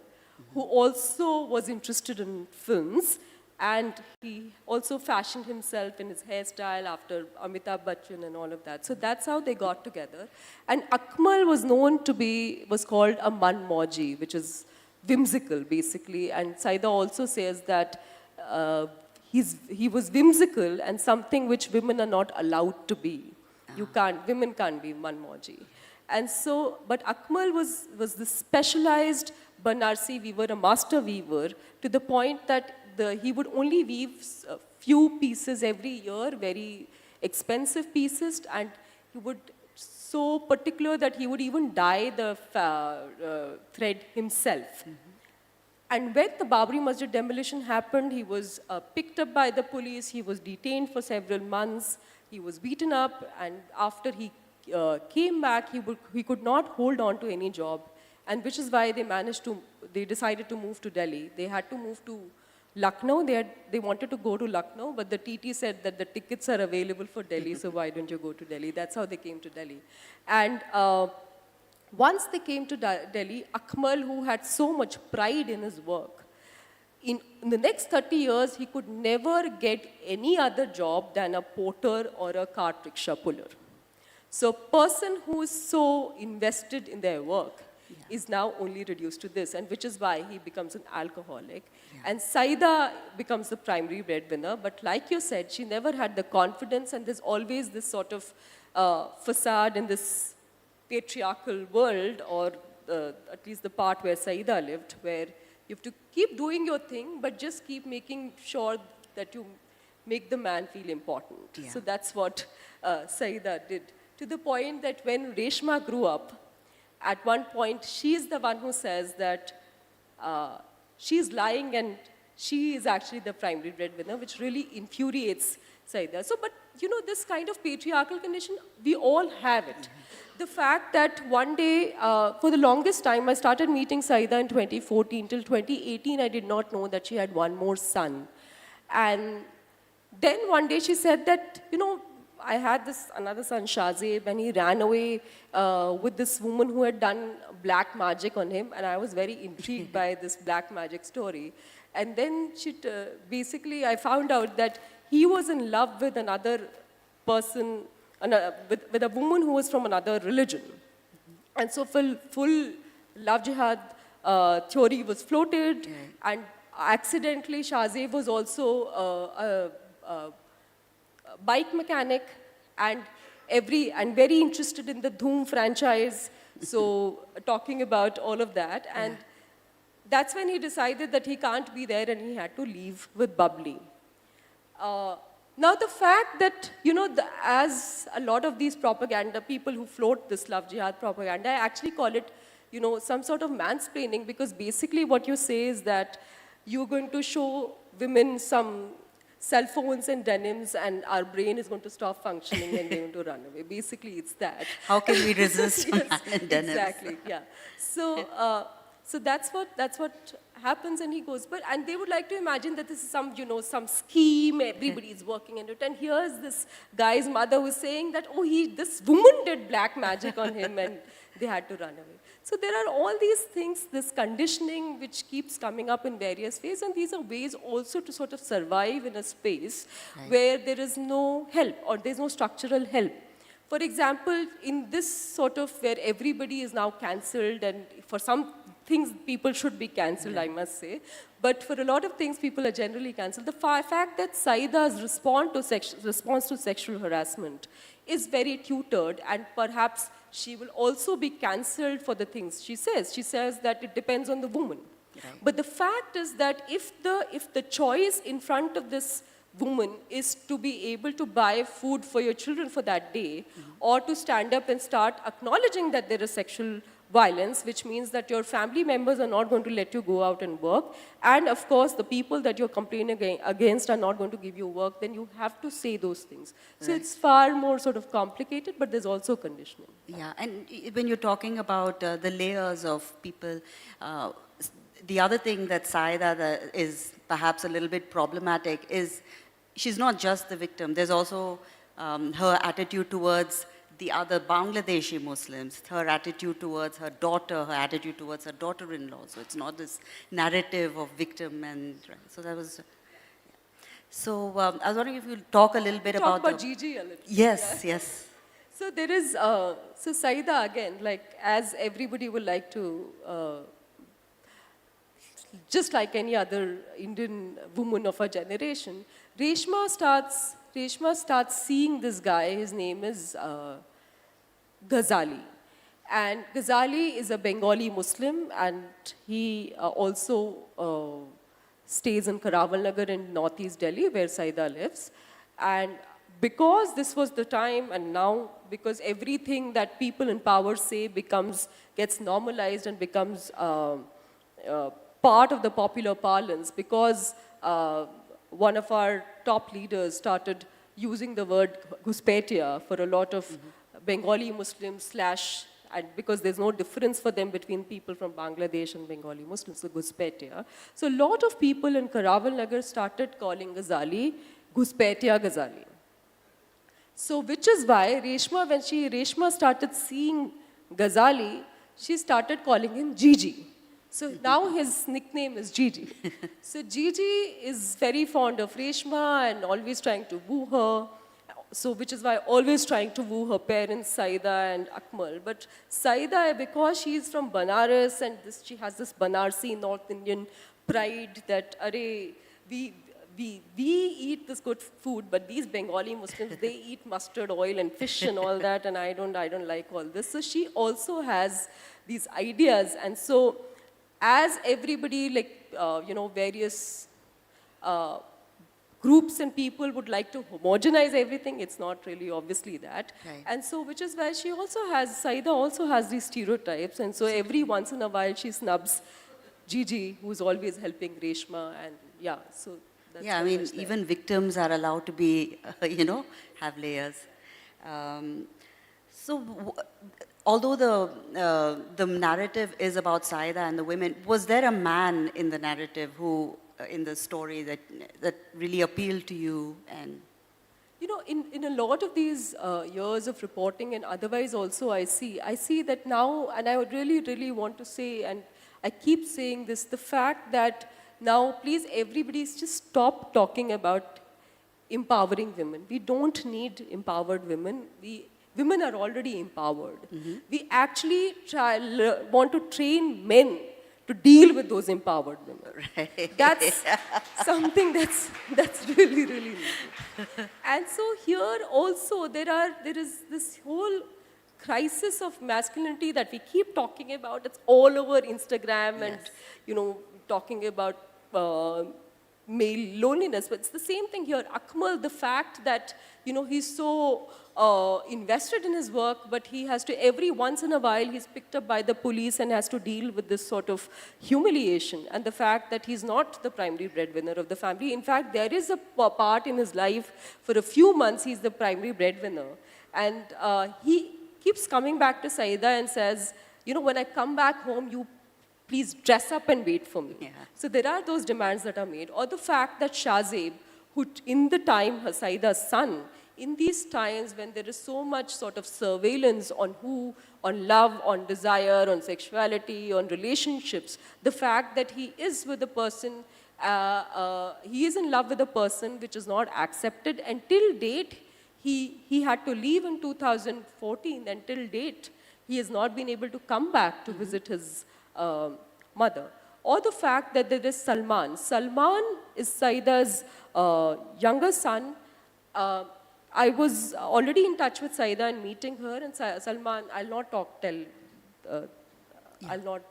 who also was interested in films. And he also fashioned himself in his hairstyle after Amitabh Bachchan and all of that. So that's how they got together. And Akmal was called a manmoji, which is whimsical, basically. And Saida also says that he was whimsical and something which women are not allowed to be. Women can't be manmoji. And so, but Akmal was this specialized Banarsi weaver, a master weaver, to the point that he would only weave a few pieces every year, very expensive pieces, and he would so particular that he would even dye the thread himself. And when the Babri Masjid demolition happened, he was picked up by the police, he was detained for several months, he was beaten up, and after he came back, he could not hold on to any job, and which is why they decided to move to Delhi. They had to move to Lucknow. They wanted to go to Lucknow, but the TT said that the tickets are available for Delhi, so why don't you go to Delhi? That's how they came to Delhi. And once they came to Delhi, Akmal, who had so much pride in his work, in the next 30 years, he could never get any other job than a porter or a cart rickshaw puller. So a person who is so invested in their work is now only reduced to this, and which is why he becomes an alcoholic. And Saida becomes the primary breadwinner, but like you said, she never had the confidence, and there's always this sort of facade in this patriarchal world, or at least the part where Saida lived, where you have to keep doing your thing, but just keep making sure that you make the man feel important. Yeah. So that's what Saida did. To the point that when Reshma grew up, at one point, she's the one who says that she's lying and she is actually the primary breadwinner, which really infuriates Saida. So, but you know, this kind of patriarchal condition, we all have it. The fact that one day, for the longest time, I started meeting Saida in 2014. Till 2018, I did not know that she had one more son. And then one day she said that, you know, I had this another son, Shazeb, and he ran away with this woman who had done black magic on him, and I was very intrigued by this black magic story. And then basically I found out that he was in love with another person, with a woman who was from another religion. And so full love jihad theory was floated, and accidentally Shazeb was also a bike mechanic and very interested in the Dhoom franchise, so talking about all of that. And that's when he decided that he can't be there and he had to leave with Bubbly. Now the fact that, you know, as a lot of these propaganda, people who float this love jihad propaganda, I actually call it, you know, some sort of mansplaining, because basically what you say is that you're going to show women some cell phones and denims, and our brain is going to stop functioning and they're going to run away. Basically, it's that. How can we resist Yes, man in denims? Exactly, yeah. So that's what happens, and he goes, and they would like to imagine that this is some, you know, some scheme, everybody is working into it, and here's this guy's mother who's saying that, oh, this woman did black magic on him, and they had to run away. So there are all these things, this conditioning which keeps coming up in various ways, and these are ways also to sort of survive in a space where there is no help, or there's no structural help. For example, in this sort of where everybody is now cancelled, and for some things people should be cancelled, I must say, but for a lot of things people are generally cancelled. The fact that Saida's response to sexual harassment is very tutored, and perhaps she will also be cancelled for the things she says. She says that it depends on the woman. Right. But the fact is that if the choice in front of this woman is to be able to buy food for your children for that day, or to stand up and start acknowledging that there is sexual violence, which means that your family members are not going to let you go out and work, and of course the people that you're complaining against are not going to give you work, then you have to say those things. So it's far more sort of complicated, but there's also conditioning. Yeah, and when you're talking about the layers of people, the other thing that Saida is perhaps a little bit problematic is she's not just the victim. There's also her attitude towards the other Bangladeshi Muslims, her attitude towards her daughter, her attitude towards her daughter-in-law. So it's not this narrative of victim and, so that was, So I was wondering if you'll talk a little bit about Gigi a little. Yes, yes. So there is, so Saida again, like as everybody would like to, just like any other Indian woman of her generation, Reshma starts seeing this guy. His name is Ghazali. And Ghazali is a Bengali Muslim, and he also stays in Karaval Nagar in northeast Delhi, where Saida lives. And because this was the time, and now because everything that people in power say gets normalized and becomes part of the popular parlance, because one of our top leaders started using the word Ghuspetia for a lot of Bengali Muslims and because there's no difference for them between people from Bangladesh and Bengali Muslims, so Ghuspetia. So a lot of people in Karaval Nagar started calling Ghazali Ghuspetia Ghazali. So which is why Reshma, when Reshma started seeing Ghazali, she started calling him Gigi. So now his nickname is Gigi. So Gigi is very fond of Reshma and always trying to woo her. So which is why always trying to woo her parents, Saida and Akmal. But Saida, because she is from Banaras and she has this Banarsi North Indian pride that, we eat this good food, but these Bengali Muslims, they eat mustard oil and fish and all that, and I don't like all this. So she also has these ideas, and so as everybody, various groups and people would like to homogenize everything, it's not really obviously that. Right. And so, which is why Saida also has these stereotypes, and so every once in a while she snubs Gigi, who's always helping Reshma, and yeah, so that's yeah, I mean, even victims are allowed to be, have layers. Although the narrative is about Saida and the women, was there a man in the narrative who, in the story that really appealed to you? And in a lot of these years of reporting and otherwise also I see that now, and I would really want to say, and I keep saying this, the fact that now please everybody just stop talking about empowering women. We don't need empowered women. Women are already empowered. We actually want to train men to deal with those empowered women. Right. That's something that's really needed. And so here also there is this whole crisis of masculinity that we keep talking about. It's all over Instagram and talking about male loneliness. But it's the same thing here. Akmal, the fact that he's so invested in his work, but he has to, every once in a while, he's picked up by the police and has to deal with this sort of humiliation. And the fact that he's not the primary breadwinner of the family. In fact, there is a part in his life, for a few months, he's the primary breadwinner. And he keeps coming back to Saida and says, when I come back home, you please dress up and wait for me. Yeah. So there are those demands that are made. Or the fact that Shahzeb, who in the time, Saida's son, in these times when there is so much sort of surveillance on love, on desire, on sexuality, on relationships, the fact that he is with a person, he is in love with a person which is not accepted, and till date, he had to leave in 2014, and till date, he has not been able to come back to visit his mother. Or the fact that there is Salman. Salman is Saida's younger son. I was already in touch with Saida and meeting her, and Salman, I'll not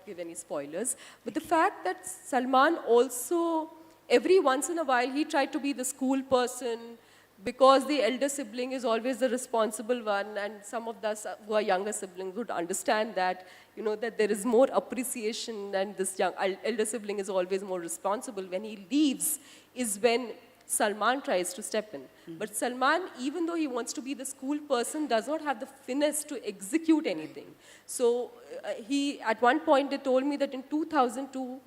give any spoilers, but the fact that Salman also, every once in a while, he tried to be the school person, because the elder sibling is always the responsible one, and some of us who are younger siblings would understand that, that there is more appreciation, and this elder sibling is always more responsible. When he leaves is when Salman tries to step in. But Salman, even though he wants to be the school person, does not have the finesse to execute anything. So at one point, they told me that in 2002,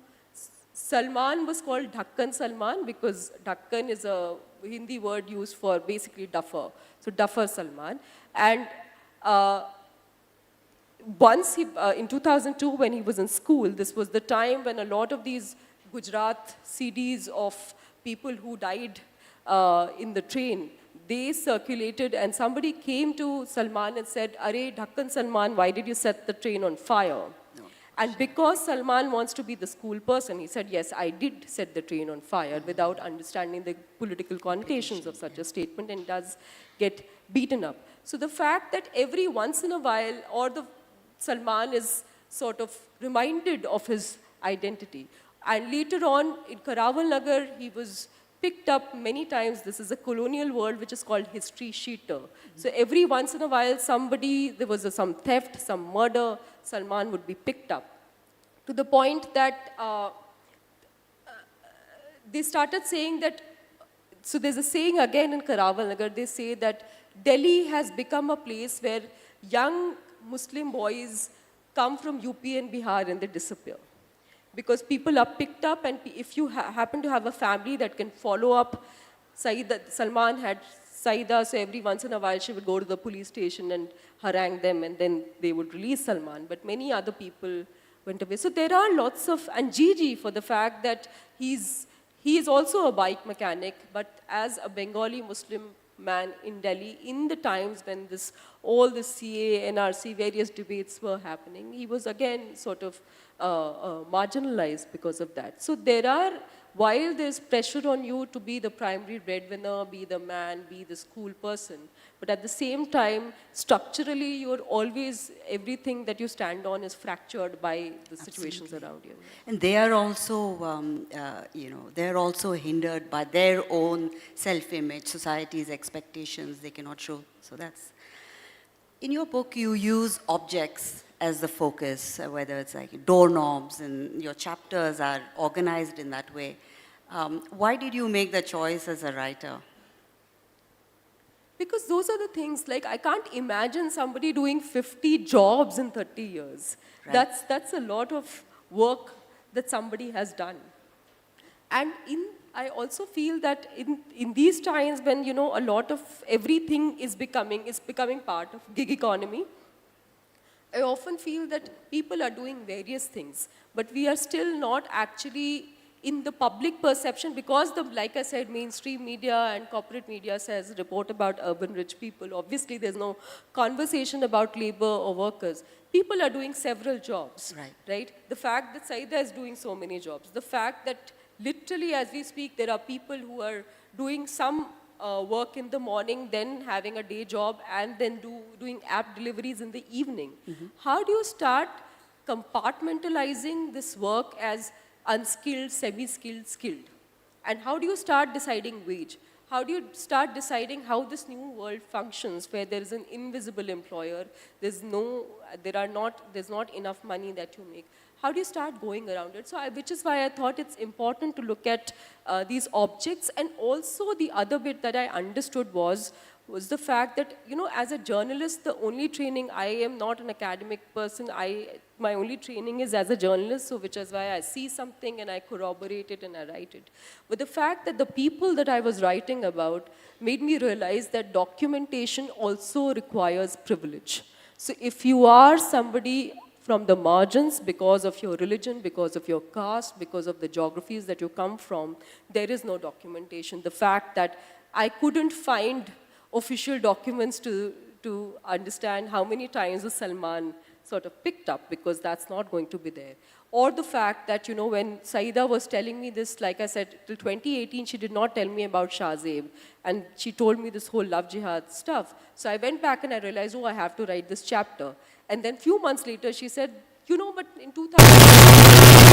Salman was called Dhakkan Salman, because Dhakkan is a Hindi word used for basically duffer. So Duffer Salman. And once in 2002, when he was in school, this was the time when a lot of these Gujarat CDs of people who died in the train, they circulated, and somebody came to Salman and said, "Arey, Dhakkan Salman, why did you set the train on fire?" No. And because Salman wants to be the school person, he said, "Yes, I did set the train on fire," without understanding the political connotations of such a statement, and does get beaten up. So the fact that every once in a while, or Salman is sort of reminded of his identity. And later on, in Karaval Nagar, he was picked up many times. This is a colonial word which is called history sheeter. So every once in a while, there was some theft, some murder, Salman would be picked up. To the point that they started saying that, so there's a saying again in Karaval Nagar, they say that Delhi has become a place where young Muslim boys come from UP and Bihar and they disappear. Because people are picked up, and if you happen to have a family that can follow up, Salman had Saida, so every once in a while she would go to the police station and harangue them, and then they would release Salman. But many other people went away. So there are lots of, and Gigi, for the fact that he is also a bike mechanic, but as a Bengali Muslim man in Delhi, in the times when all the CA, NRC, various debates were happening, he was again sort of marginalized because of that. So while there's pressure on you to be the primary breadwinner, be the man, be the school person, but at the same time, structurally, you're always, everything that you stand on is fractured by the situations around you. And they are also, they're also hindered by their own self-image, society's expectations they cannot show. So that's, in your book, you use objects as the focus, whether it's like doorknobs, and your chapters are organized in that way. Why did you make the choice as a writer? Because those are the things, like I can't imagine somebody doing 50 jobs in 30 years. Right. That's a lot of work that somebody has done. And I also feel that in these times when, a lot of everything is becoming part of gig economy, I often feel that people are doing various things, but we are still not actually in the public perception, because like I said, mainstream media and corporate media says report about urban rich people. Obviously, there's no conversation about labor or workers. People are doing several jobs, right? The fact that Saida is doing so many jobs, the fact that literally as we speak, there are people who are doing some work in the morning, then having a day job, and then doing app deliveries in the evening. How do you start compartmentalizing this work as unskilled, semi-skilled, skilled? And how do you start deciding wage? How do you start deciding how this new world functions, where there is an invisible employer, there's not enough money that you make? How do you start going around it? So which is why I thought it's important to look at these objects. And also the other bit that I understood was the fact that, as a journalist, the only training, I am not an academic person, my only training is as a journalist, so which is why I see something and I corroborate it and I write it. But the fact that the people that I was writing about made me realize that documentation also requires privilege. So if you are somebody from the margins, because of your religion, because of your caste, because of the geographies that you come from, there is no documentation. The fact that I couldn't find official documents to understand how many times the Salman sort of picked up, because that's not going to be there. Or the fact that, when Saida was telling me this, like I said, till 2018, she did not tell me about Shah Zeb. And she told me this whole love jihad stuff. So I went back and I realized, I have to write this chapter. And then few months later, she said, but in 2000...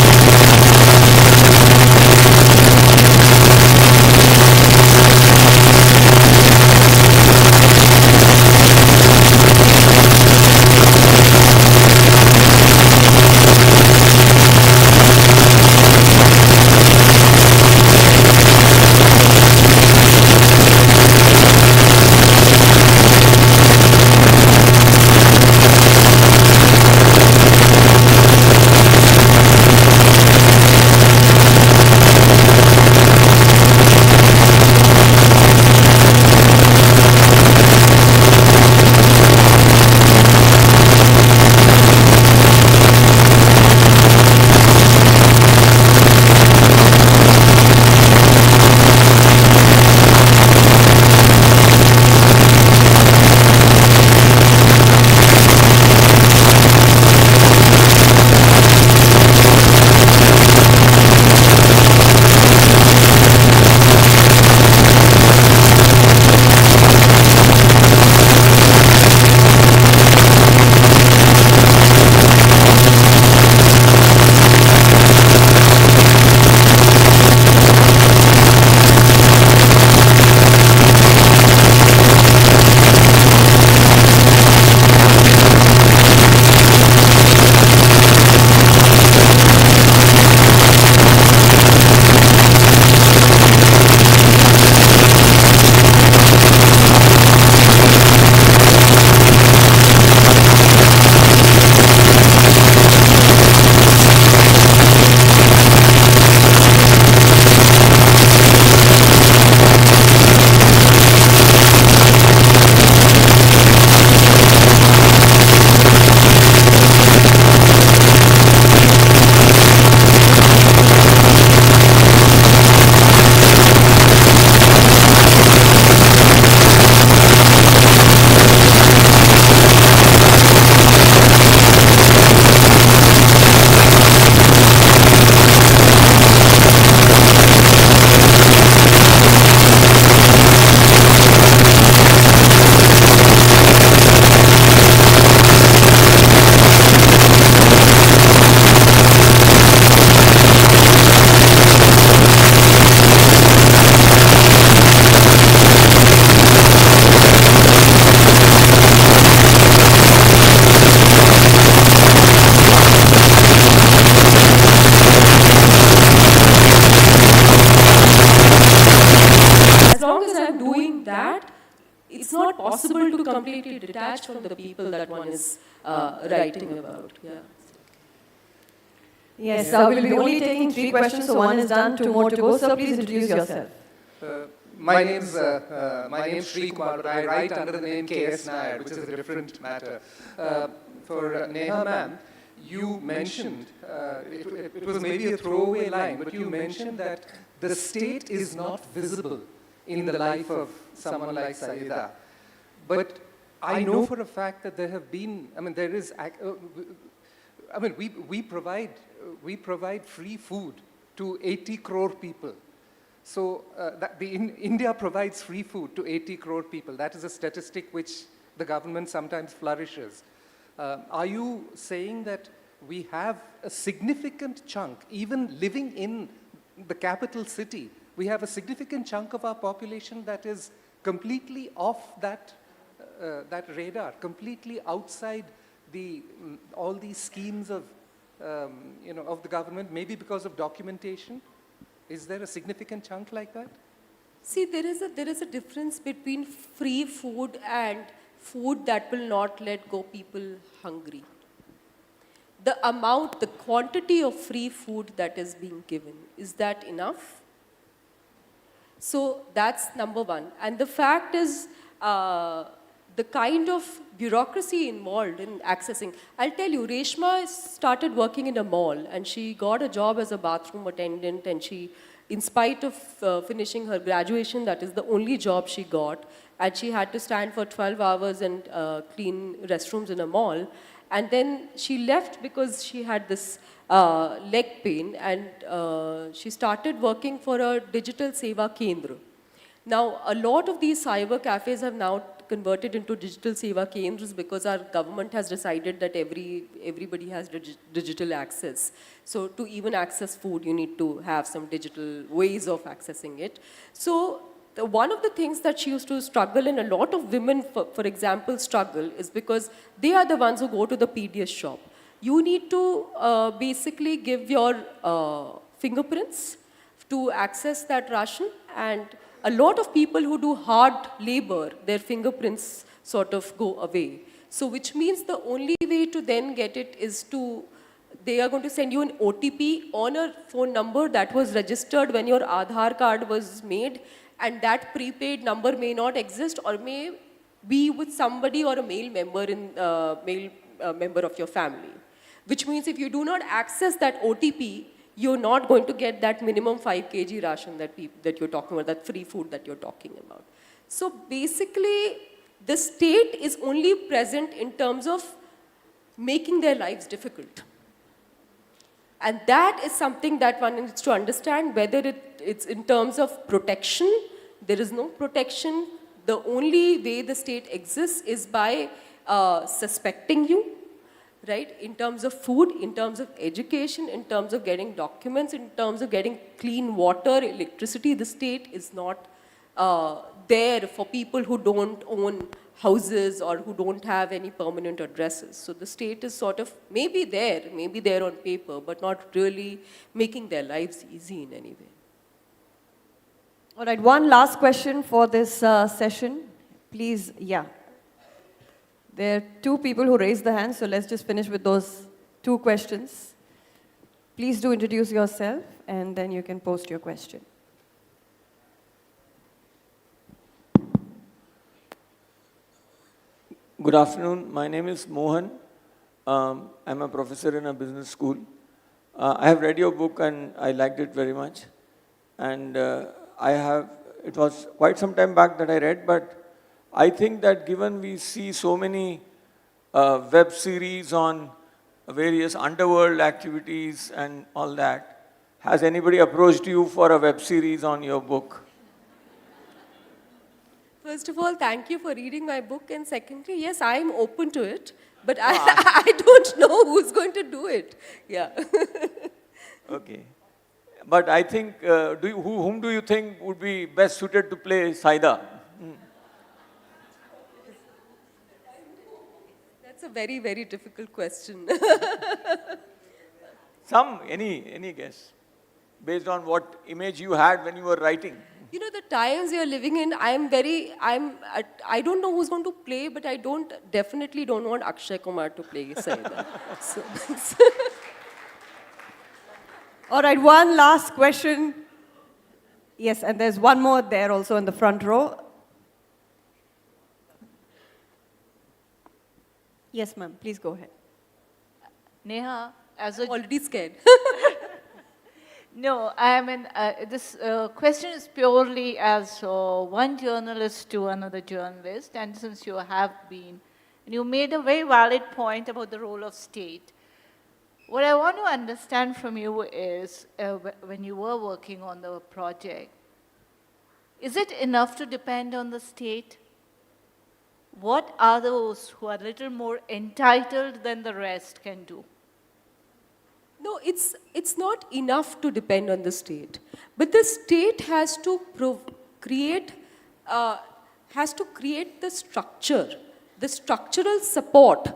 it's not possible to completely detach from the people that one is writing about. Yeah. Yes, we'll be only taking 3 questions, so one is done, 2 more to go. So please introduce yourself. My name's Sri Kumar, but I write under the name K.S. Nair, which is a different matter. For Neha ma'am, you mentioned, it was maybe a throwaway line, but you mentioned that the state is not visible in the life of someone like Saida. But I know for a fact that there have been, we provide free food to 80 crore people. So India provides free food to 80 crore people. That is a statistic which the government sometimes flourishes. Are you saying that we have a significant chunk, even living in the capital city, we have a significant chunk of our population that is completely off that radar, completely outside all these schemes of the government, maybe because of documentation? Is there a significant chunk like that? See, there is a difference between free food and food that will not let go people hungry. The quantity of free food that is being given, is that enough? So that's number one. And the fact is, the kind of bureaucracy involved in accessing. I'll tell you, Reshma started working in a mall and she got a job as a bathroom attendant, and she, in spite of finishing her graduation, that is the only job she got, and she had to stand for 12 hours and clean restrooms in a mall. And then she left because she had this leg pain, and she started working for a digital Seva Kendra. Now, a lot of these cyber cafes have now converted into digital Seva Kendras because our government has decided that everybody has digital access. So to even access food, you need to have some digital ways of accessing it. So one of the things that she used to struggle, and a lot of women, for example, struggle, is because they are the ones who go to the PDS shop. You need to basically give your fingerprints to access that ration, and a lot of people who do hard labor, their fingerprints sort of go away. So which means the only way to then get it is they are going to send you an OTP on a phone number that was registered when your Aadhaar card was made, and that prepaid number may not exist or may be with somebody or a male member of your family. Which means if you do not access that OTP, you're not going to get that minimum 5 kg ration that you're talking about, that free food that you're talking about. So basically, the state is only present in terms of making their lives difficult. And that is something that one needs to understand, whether it's in terms of protection. There is no protection. The only way the state exists is by suspecting you, right? In terms of food, in terms of education, in terms of getting documents, in terms of getting clean water, electricity, the state is not there for people who don't own houses or who don't have any permanent addresses. So the state is sort of maybe there on paper, but not really making their lives easy in any way. All right, one last question for this session. Please, yeah. There are 2 people who raised the hand, so let's just finish with those 2 questions. Please do introduce yourself, and then you can post your question. Good afternoon. My name is Mohan. I'm a professor in a business school. I have read your book and I liked it very much. And it was quite some time back that I read, but I think that given we see so many web series on various underworld activities and all that, has anybody approached you for a web series on your book? First of all, thank you for reading my book. And secondly, yes, I'm open to it, but I don't know who's going to do it. Yeah. Okay. But I think, whom do you think would be best suited to play Saida? That's a very, very difficult question. Any guess, based on what image you had when you were writing? You know, the times you're living in, I don't know who's going to play, but I definitely don't want Akshay Kumar to play Saida. So, All right, one last question. Yes, and there's one more there also in the front row. Yes, ma'am, please go ahead. Neha, as a... already scared. No, I mean, this question is purely as one journalist to another journalist, and since you have been, and you made a very valid point about the role of state. What I want to understand from you is, when you were working on the project, is it enough to depend on the state? What are those who are a little more entitled than the rest can do? No, it's not enough to depend on the state, but the state has to create the structure, the structural support,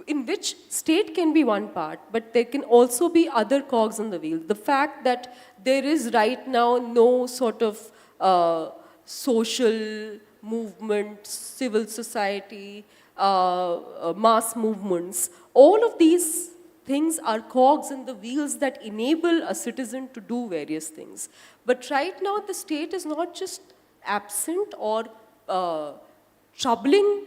in which state can be one part, but there can also be other cogs in the wheel. The fact that there is right now no sort of social movement, civil society, mass movements, all of these things are cogs in the wheels that enable a citizen to do various things. But right now, the state is not just absent or troubling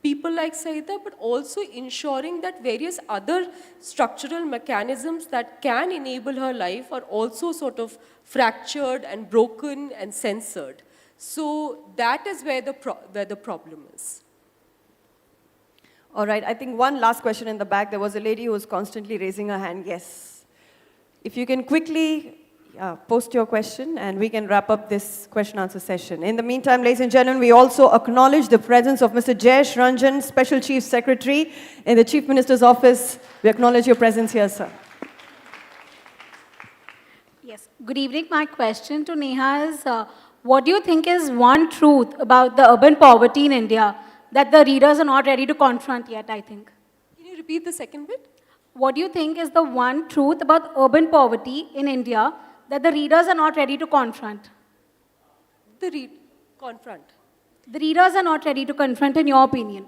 people like Saida, but also ensuring that various other structural mechanisms that can enable her life are also sort of fractured and broken and censored. So that is where the problem is. All right, I think one last question in the back. There was a lady who was constantly raising her hand. Yes. If you can quickly post your question and we can wrap up this question-answer session. In the meantime, ladies and gentlemen, we also acknowledge the presence of Mr. Jayesh Ranjan, Special Chief Secretary in the Chief Minister's Office. We acknowledge your presence here, sir. Yes, good evening. My question to Neha is, what do you think is one truth about the urban poverty in India that the readers are not ready to confront yet, I think? Can you repeat the second bit? What do you think is the one truth about urban poverty in India that the readers are not ready to confront? Confront. The readers are not ready to confront, in your opinion.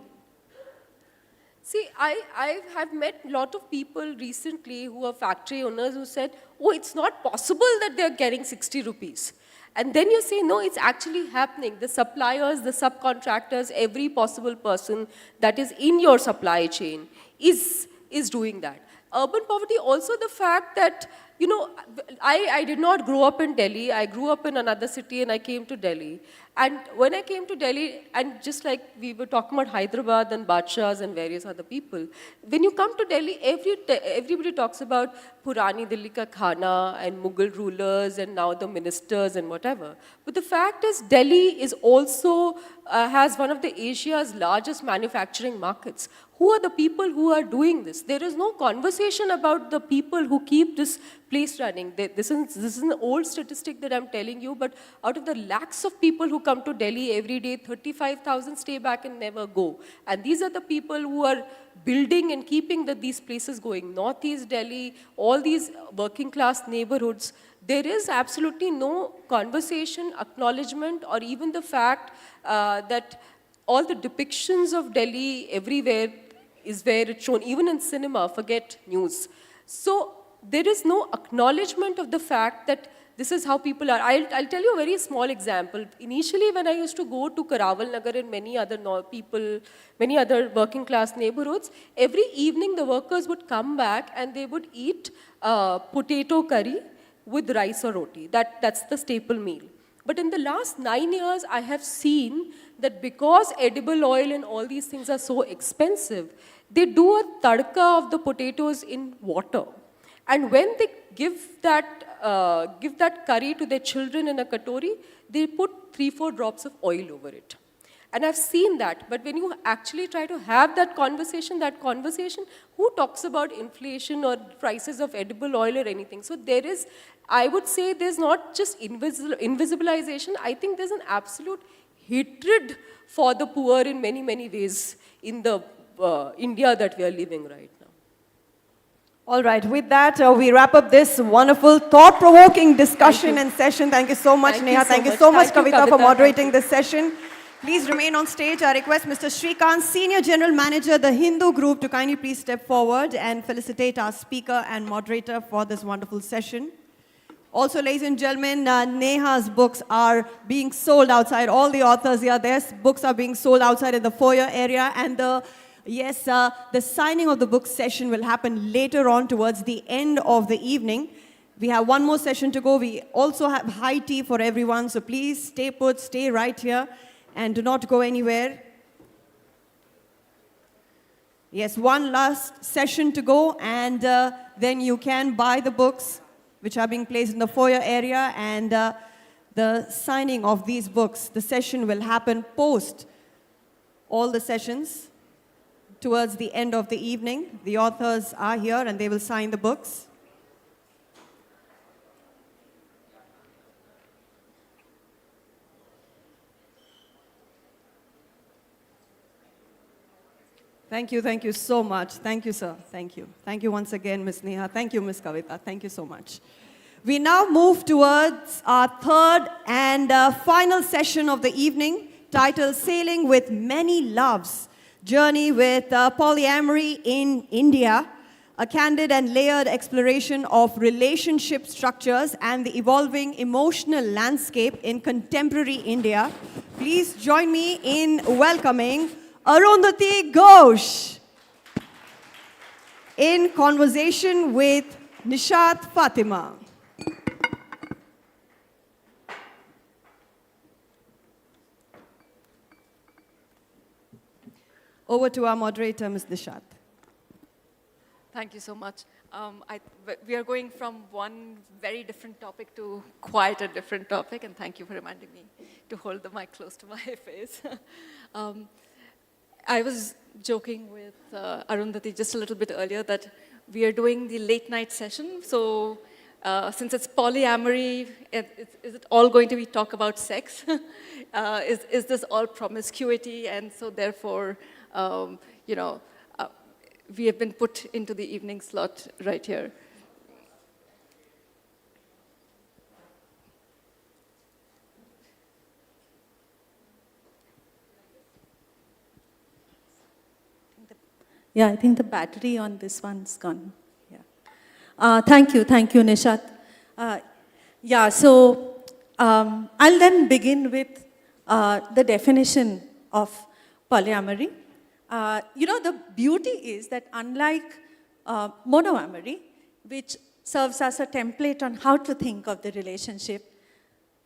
See, I have met a lot of people recently who are factory owners who said, oh, it's not possible that they're getting 60 rupees. And then you say, no, it's actually happening. The suppliers, the subcontractors, every possible person that is in your supply chain is doing that. Urban poverty, also the fact that, you know, I did not grow up in Delhi. I grew up in another city and I came to Delhi. And when I came to Delhi, and just like we were talking about Hyderabad and Badshahs and various other people, when you come to Delhi, everybody talks about Purani Delhi ka khana and Mughal rulers and now the ministers and whatever. But the fact is, Delhi is also has one of the Asia's largest manufacturing markets. Who are the people who are doing this? There is no conversation about the people who keep this place running. This is an old statistic that I'm telling you, but out of the lakhs of people who come to Delhi every day, 35,000 stay back and never go. And these are the people who are building and keeping these places going. Northeast Delhi, all these working class neighborhoods, there is absolutely no conversation, acknowledgement, or even the fact that all the depictions of Delhi everywhere is where it's shown, even in cinema, forget news. So there is no acknowledgement of the fact that this is how people are. I'll tell you a very small example. Initially, when I used to go to Karaval Nagar and many other working class neighborhoods, every evening the workers would come back and they would eat potato curry with rice or roti. That's the staple meal. But in the last 9 years, I have seen that because edible oil and all these things are so expensive, they do a tadka of the potatoes in water. And when they give that curry to their children in a katori, they put 3-4 drops of oil over it. And I've seen that. But when you actually try to have that conversation, who talks about inflation or prices of edible oil or anything? So there is, I would say there's not just invisibilization. I think there's an absolute hatred for the poor in many, many ways in the India that we are living right now. All right, with that, we wrap up this wonderful, thought-provoking discussion and session. Thank you so much, Thank you Neha. so Thank you much. so much, Thank you, Kavita, for Kavita. moderating this session. Please remain on stage. I request Mr. Shrikant, Senior General Manager, the Hindu Group, to kindly please step forward and felicitate our speaker and moderator for this wonderful session. Also, ladies and gentlemen, Neha's books are being sold outside. All the authors here, their books are being sold outside in the foyer area. And the signing of the book session will happen later on towards the end of the evening. We have one more session to go. We also have high tea for everyone. So please stay put, stay right here, and do not go anywhere. Yes, one last session to go, and then you can buy the books which are being placed in the foyer area, and the signing of these books, the session will happen post all the sessions towards the end of the evening. The authors are here and they will sign the books. Thank you so much. Thank you, sir. Thank you. Thank you once again, Ms. Neha. Thank you, Ms. Kavita. Thank you so much. We now move towards our third and final session of the evening, titled Sailing with Many Loves, Journey with Polyamory in India, a candid and layered exploration of relationship structures and the evolving emotional landscape in contemporary India. Please join me in welcoming Arundhati Ghosh in conversation with Nishat Fatima. Over to our moderator, Ms. Nishat. Thank you so much. We are going from one very different topic to quite a different topic, and thank you for reminding me to hold the mic close to my face. I was joking with Arundhati just a little bit earlier that we are doing the late night session. So since it's polyamory, is it all going to be talk about sex? Is this all promiscuity? And so therefore, we have been put into the evening slot right here. Yeah, I think the battery on this one's gone. Yeah. Thank you, Nishat. I'll then begin with the definition of polyamory. The beauty is that unlike monoamory, which serves as a template on how to think of the relationship,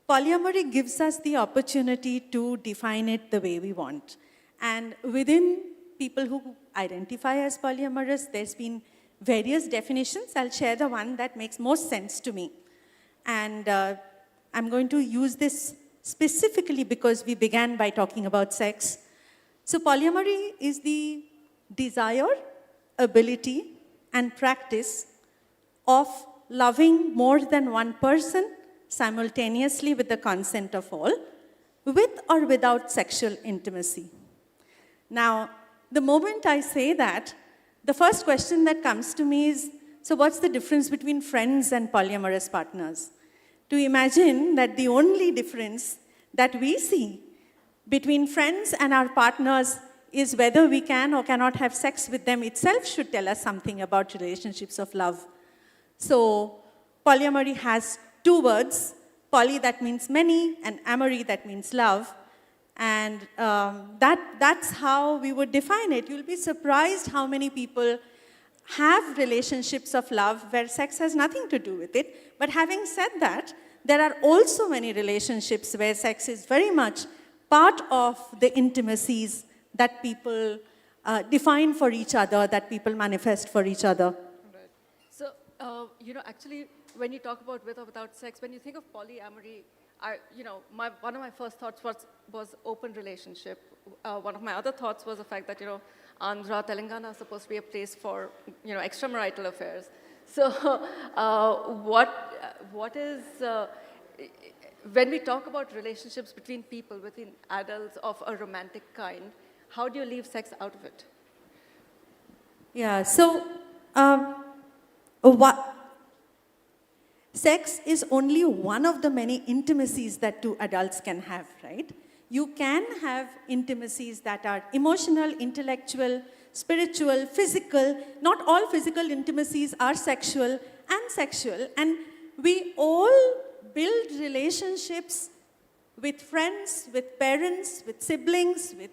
polyamory gives us the opportunity to define it the way we want. And within people who identify as polyamorous, there's been various definitions. I'll share the one that makes most sense to me. And I'm going to use this specifically because we began by talking about sex. So polyamory is the desire, ability, and practice of loving more than one person simultaneously with the consent of all, with or without sexual intimacy. Now, the moment I say that, the first question that comes to me is, so what's the difference between friends and polyamorous partners? To imagine that the only difference that we see between friends and our partners is whether we can or cannot have sex with them itself should tell us something about relationships of love. So polyamory has two words, poly that means many and amory that means love. And that's how we would define it. You'll be surprised how many people have relationships of love where sex has nothing to do with it. But having said that, there are also many relationships where sex is very much part of the intimacies that people define for each other, that people manifest for each other. Right. So, actually, when you talk about with or without sex, when you think of polyamory, one of my first thoughts was open relationship. One of my other thoughts was the fact that, Andhra, Telangana are supposed to be a place for, extramarital affairs. So what is, when we talk about relationships between people, between adults of a romantic kind, how do you leave sex out of it? Yeah, so Sex is only one of the many intimacies that two adults can have, right? You can have intimacies that are emotional, intellectual, spiritual, physical. Not all physical intimacies are sexual and sexual. And we all build relationships with friends, with parents, with siblings, with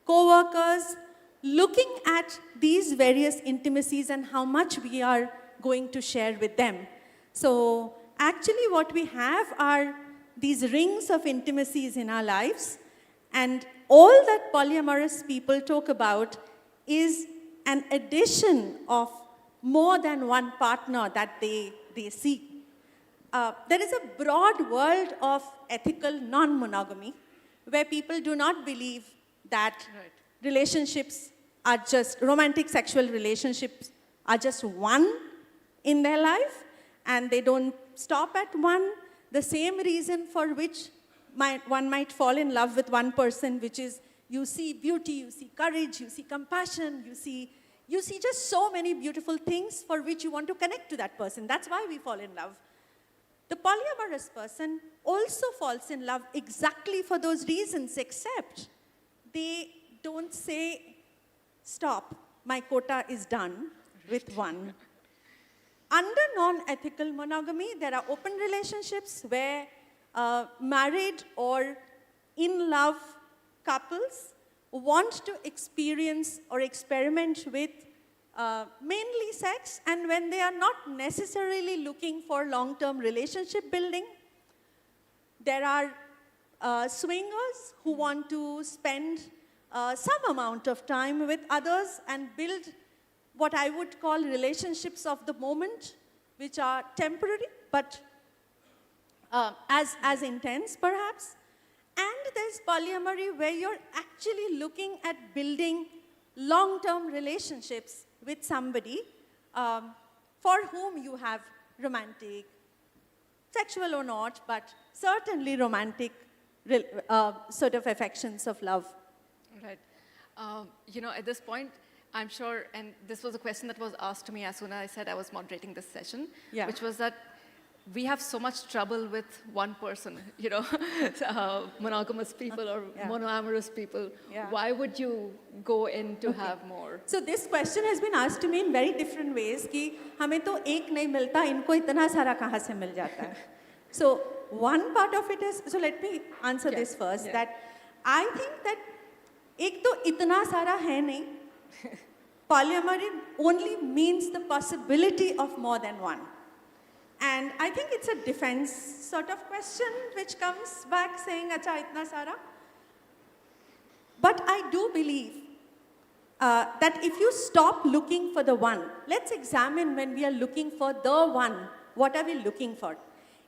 co-workers, looking at these various intimacies and how much we are going to share with them. So actually what we have are these rings of intimacies in our lives, and all that polyamorous people talk about is an addition of more than one partner that they seek. There is a broad world of ethical non-monogamy where people do not believe that relationships are just, romantic sexual relationships are just one in their life, and they don't stop at one. The same reason for which one might fall in love with one person, which is you see beauty, you see courage, you see compassion, you see just so many beautiful things for which you want to connect to that person. That's why we fall in love. The polyamorous person also falls in love exactly for those reasons, except they don't say, stop, my quota is done with one. Under non-ethical monogamy, there are open relationships where married or in-love couples want to experience or experiment with mainly sex, and when they are not necessarily looking for long-term relationship building. There are swingers who want to spend some amount of time with others and build what I would call relationships of the moment, which are temporary, but as intense perhaps. And there's polyamory where you're actually looking at building long-term relationships with somebody for whom you have romantic, sexual or not, but certainly romantic sort of affections of love. Right. You know, at this point, I'm sure, and this was a question that was asked to me as soon as I said I was moderating this session, which was that we have so much trouble with one person, you know, monogamous people or monoamorous people. Why would you go in to have more? So this question has been asked to me in very different ways कि हमें तो एक नहीं मिलता, इनको इतना सारा कहाँ से मिल जाता है? So one part of it is, so let me answer this first, that I think that एक तो इतना सारा है नहीं. Polyamory only means the possibility of more than one. And I think it's a defense sort of question which comes back saying, acha, itna sara. But I do believe that if you stop looking for the one, let's examine when we are looking for the one, what are we looking for?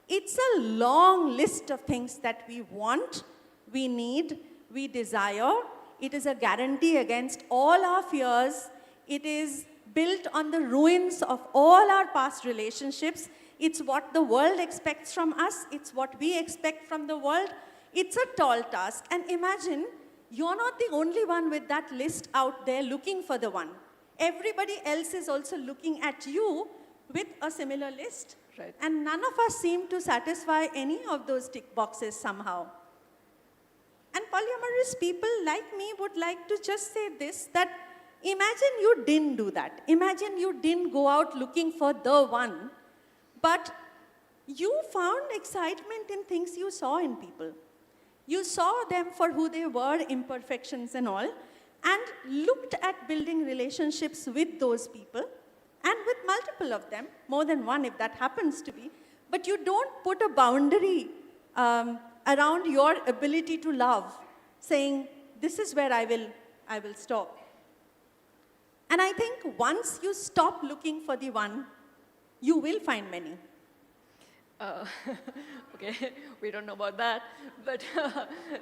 It's a long list of things that we want, we need, we desire. It is a guarantee against all our fears. It is built on the ruins of all our past relationships. It's what the world expects from us. It's what we expect from the world. It's a tall task. And imagine, you're not the only one with that list out there looking for the one. Everybody else is also looking at you with a similar list. Right. And none of us seem to satisfy any of those tick boxes somehow. And polyamorous people like me would like to just say this, that imagine you didn't do that. Imagine you didn't go out looking for the one, but you found excitement in things you saw in people. You saw them for who they were, imperfections and all, and looked at building relationships with those people, and with multiple of them, more than one if that happens to be, but you don't put a boundary around your ability to love, saying, this is where I will stop. And I think once you stop looking for the one, you will find many. Okay, we don't know about that, but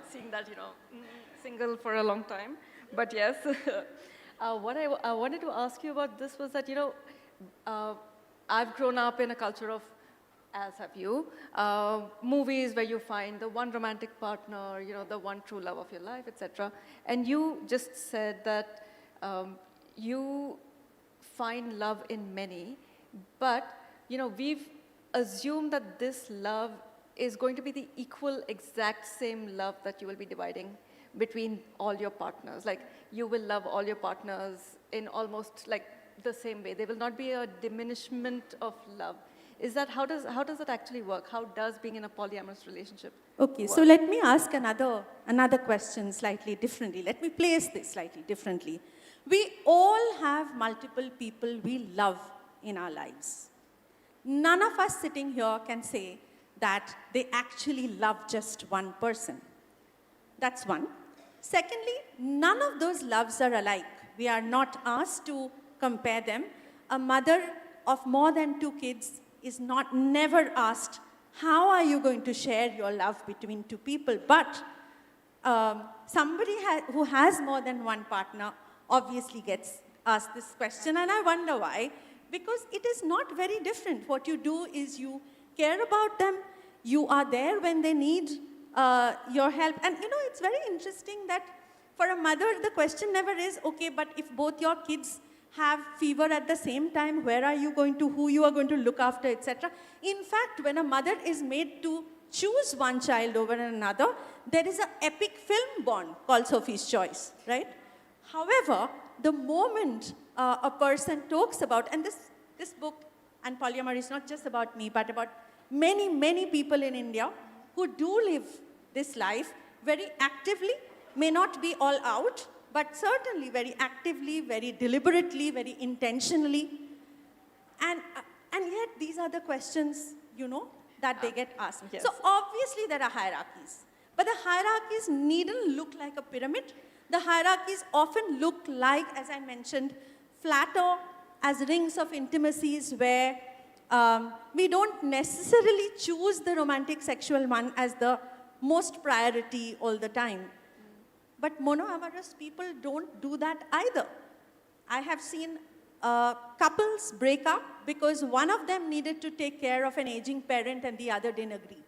seeing that, you know, single for a long time. But yes, what I wanted to ask you about this was that, you know, I've grown up in a culture of, as have you, movies where you find the one romantic partner, you know, the one true love of your life, etc. And you just said that you find love in many, But, we've assumed that this love is going to be the equal, exact same love that you will be dividing between all your partners. Like, you will love all your partners in almost like the same way. There will not be a diminishment of love. Is that, how does it actually work? How does being in a polyamorous relationship Okay, work? so let me ask another question slightly differently. Let me place this slightly differently. We all have multiple people we love in our lives. None of us sitting here can say that they actually love just one person. That's one. Secondly, none of those loves are alike. We are not asked to compare them. A mother of more than 2 kids is never asked, how are you going to share your love between 2 people? But somebody who has more than one partner obviously gets asked this question, and I wonder why. Because it is not very different. What you do is you care about them, you are there when they need your help. And it's very interesting that for a mother, the question never is, okay, but if both your kids have fever at the same time, where are you going to, who you are going to look after, etc. In fact, when a mother is made to choose one child over another, there is an epic film born called Sophie's Choice, right? However, the moment a person talks about, and this book and polyamory is not just about me, but about many, many people in India who do live this life very actively, may not be all out, but certainly very actively, very deliberately, very intentionally. And yet these are the questions, that they get asked. Yes. So obviously there are hierarchies, but the hierarchies needn't look like a pyramid. The hierarchies often look like, as I mentioned, flatter as rings of intimacies where we don't necessarily choose the romantic sexual one as the most priority all the time. But monoamorous people don't do that either. I have seen couples break up because one of them needed to take care of an aging parent and the other didn't agree.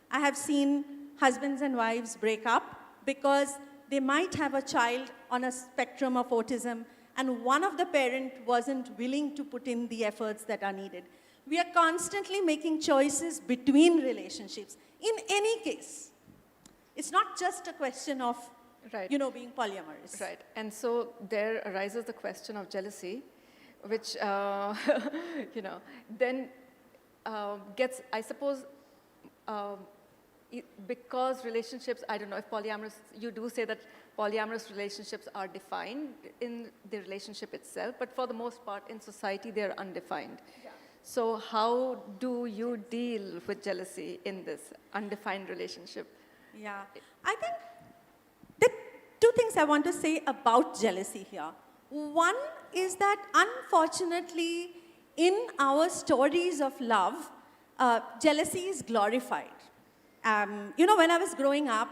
I have seen husbands and wives break up because they might have a child on a spectrum of autism and one of the parent wasn't willing to put in the efforts that are needed. We are constantly making choices between relationships. In any case, it's not just a question of being polyamorous. Right. And so there arises the question of jealousy, which, then gets, I suppose, because relationships, I don't know if polyamorous, you do say that polyamorous relationships are defined in the relationship itself, but for the most part in society they're undefined. Yeah. So how do you deal with jealousy in this undefined relationship? Yeah, I think there are 2 things I want to say about jealousy here. One is that unfortunately in our stories of love, jealousy is glorified. When I was growing up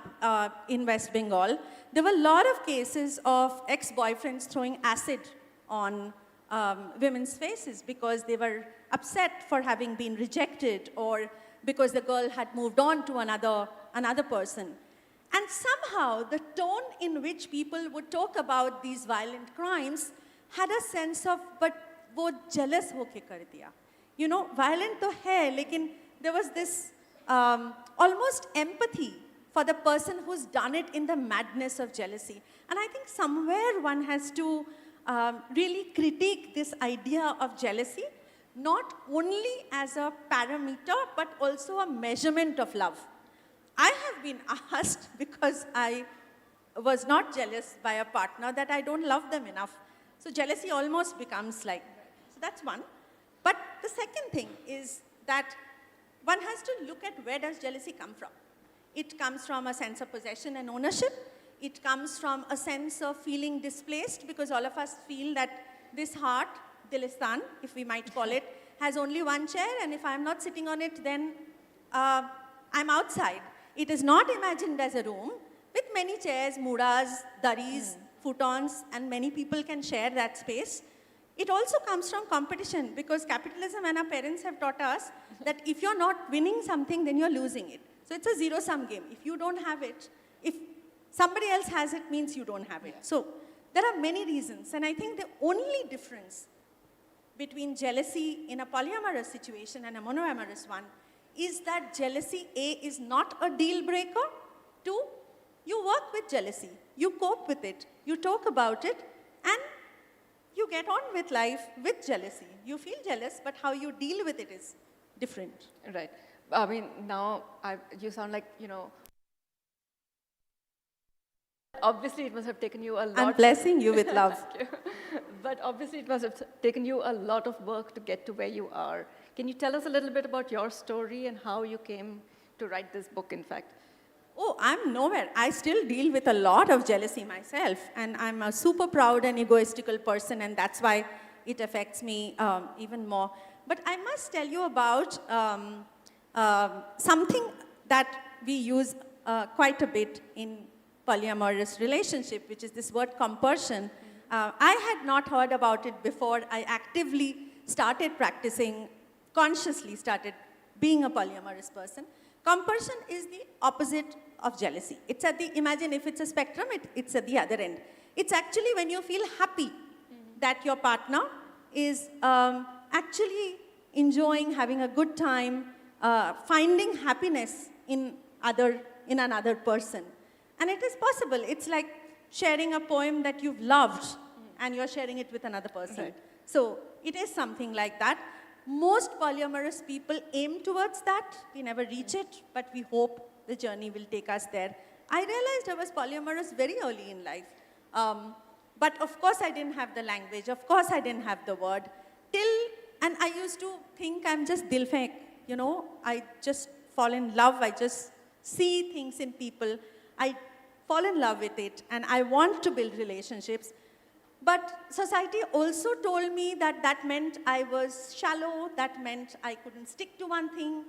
in West Bengal, there were a lot of cases of ex-boyfriends throwing acid on women's faces because they were upset for having been rejected or because the girl had moved on to another person. And somehow the tone in which people would talk about these violent crimes had a sense of, but wo jealous ho ke kar diya. Violent to hai, lekin there was this almost empathy for the person who's done it in the madness of jealousy. And I think somewhere one has to really critique this idea of jealousy, not only as a parameter, but also a measurement of love. I have been asked, because I was not jealous by a partner, that I don't love them enough. So jealousy almost becomes like, so that's one. But the second thing is that one has to look at where does jealousy come from. It comes from a sense of possession and ownership. It comes from a sense of feeling displaced, because all of us feel that this heart, Dilistan, if we might call it, has only one chair, and if I'm not sitting on it, then I'm outside. It is not imagined as a room with many chairs, mudas, daris, futons, and many people can share that space. It also comes from competition, because capitalism and our parents have taught us that if you're not winning something, then you're losing it. So it's a zero-sum game. If you don't have it, if somebody else has it, means you don't have it. So there are many reasons, and I think the only difference between jealousy in a polyamorous situation and a monoamorous one is that jealousy, A, is not a deal breaker. 2, you work with jealousy. You cope with it. You talk about it. And you get on with life with jealousy. You feel jealous, but how you deal with it is different. Right. I mean, now you sound like, obviously it must have taken you a lot. I'm blessing you with love. Thank you. But obviously it must have taken you a lot of work to get to where you are. Can you tell us a little bit about your story and how you came to write this book, in fact? Oh, I'm nowhere. I still deal with a lot of jealousy myself, and I'm a super proud and egoistical person, and that's why it affects me even more. But I must tell you about something that we use quite a bit in polyamorous relationship, which is this word compulsion. I had not heard about it before. I actively started practicing, consciously started being a polyamorous person. Compulsion is the opposite of jealousy. It's at the, imagine if it's a spectrum, it's at the other end. It's actually when you feel happy that your partner is actually enjoying, having a good time, finding happiness in another person. And it is possible. It's like sharing a poem that you've loved and you're sharing it with another person. Right. So it is something like that. Most polyamorous people aim towards that. We never reach it, but we hope the journey will take us there. I realized I was polyamorous very early in life. But of course I didn't have the language. Of course I didn't have the word. And I used to think I'm just dil fek. I just fall in love. I just see things in people. I fall in love with it, and I want to build relationships. But society also told me that that meant I was shallow, that meant I couldn't stick to one thing,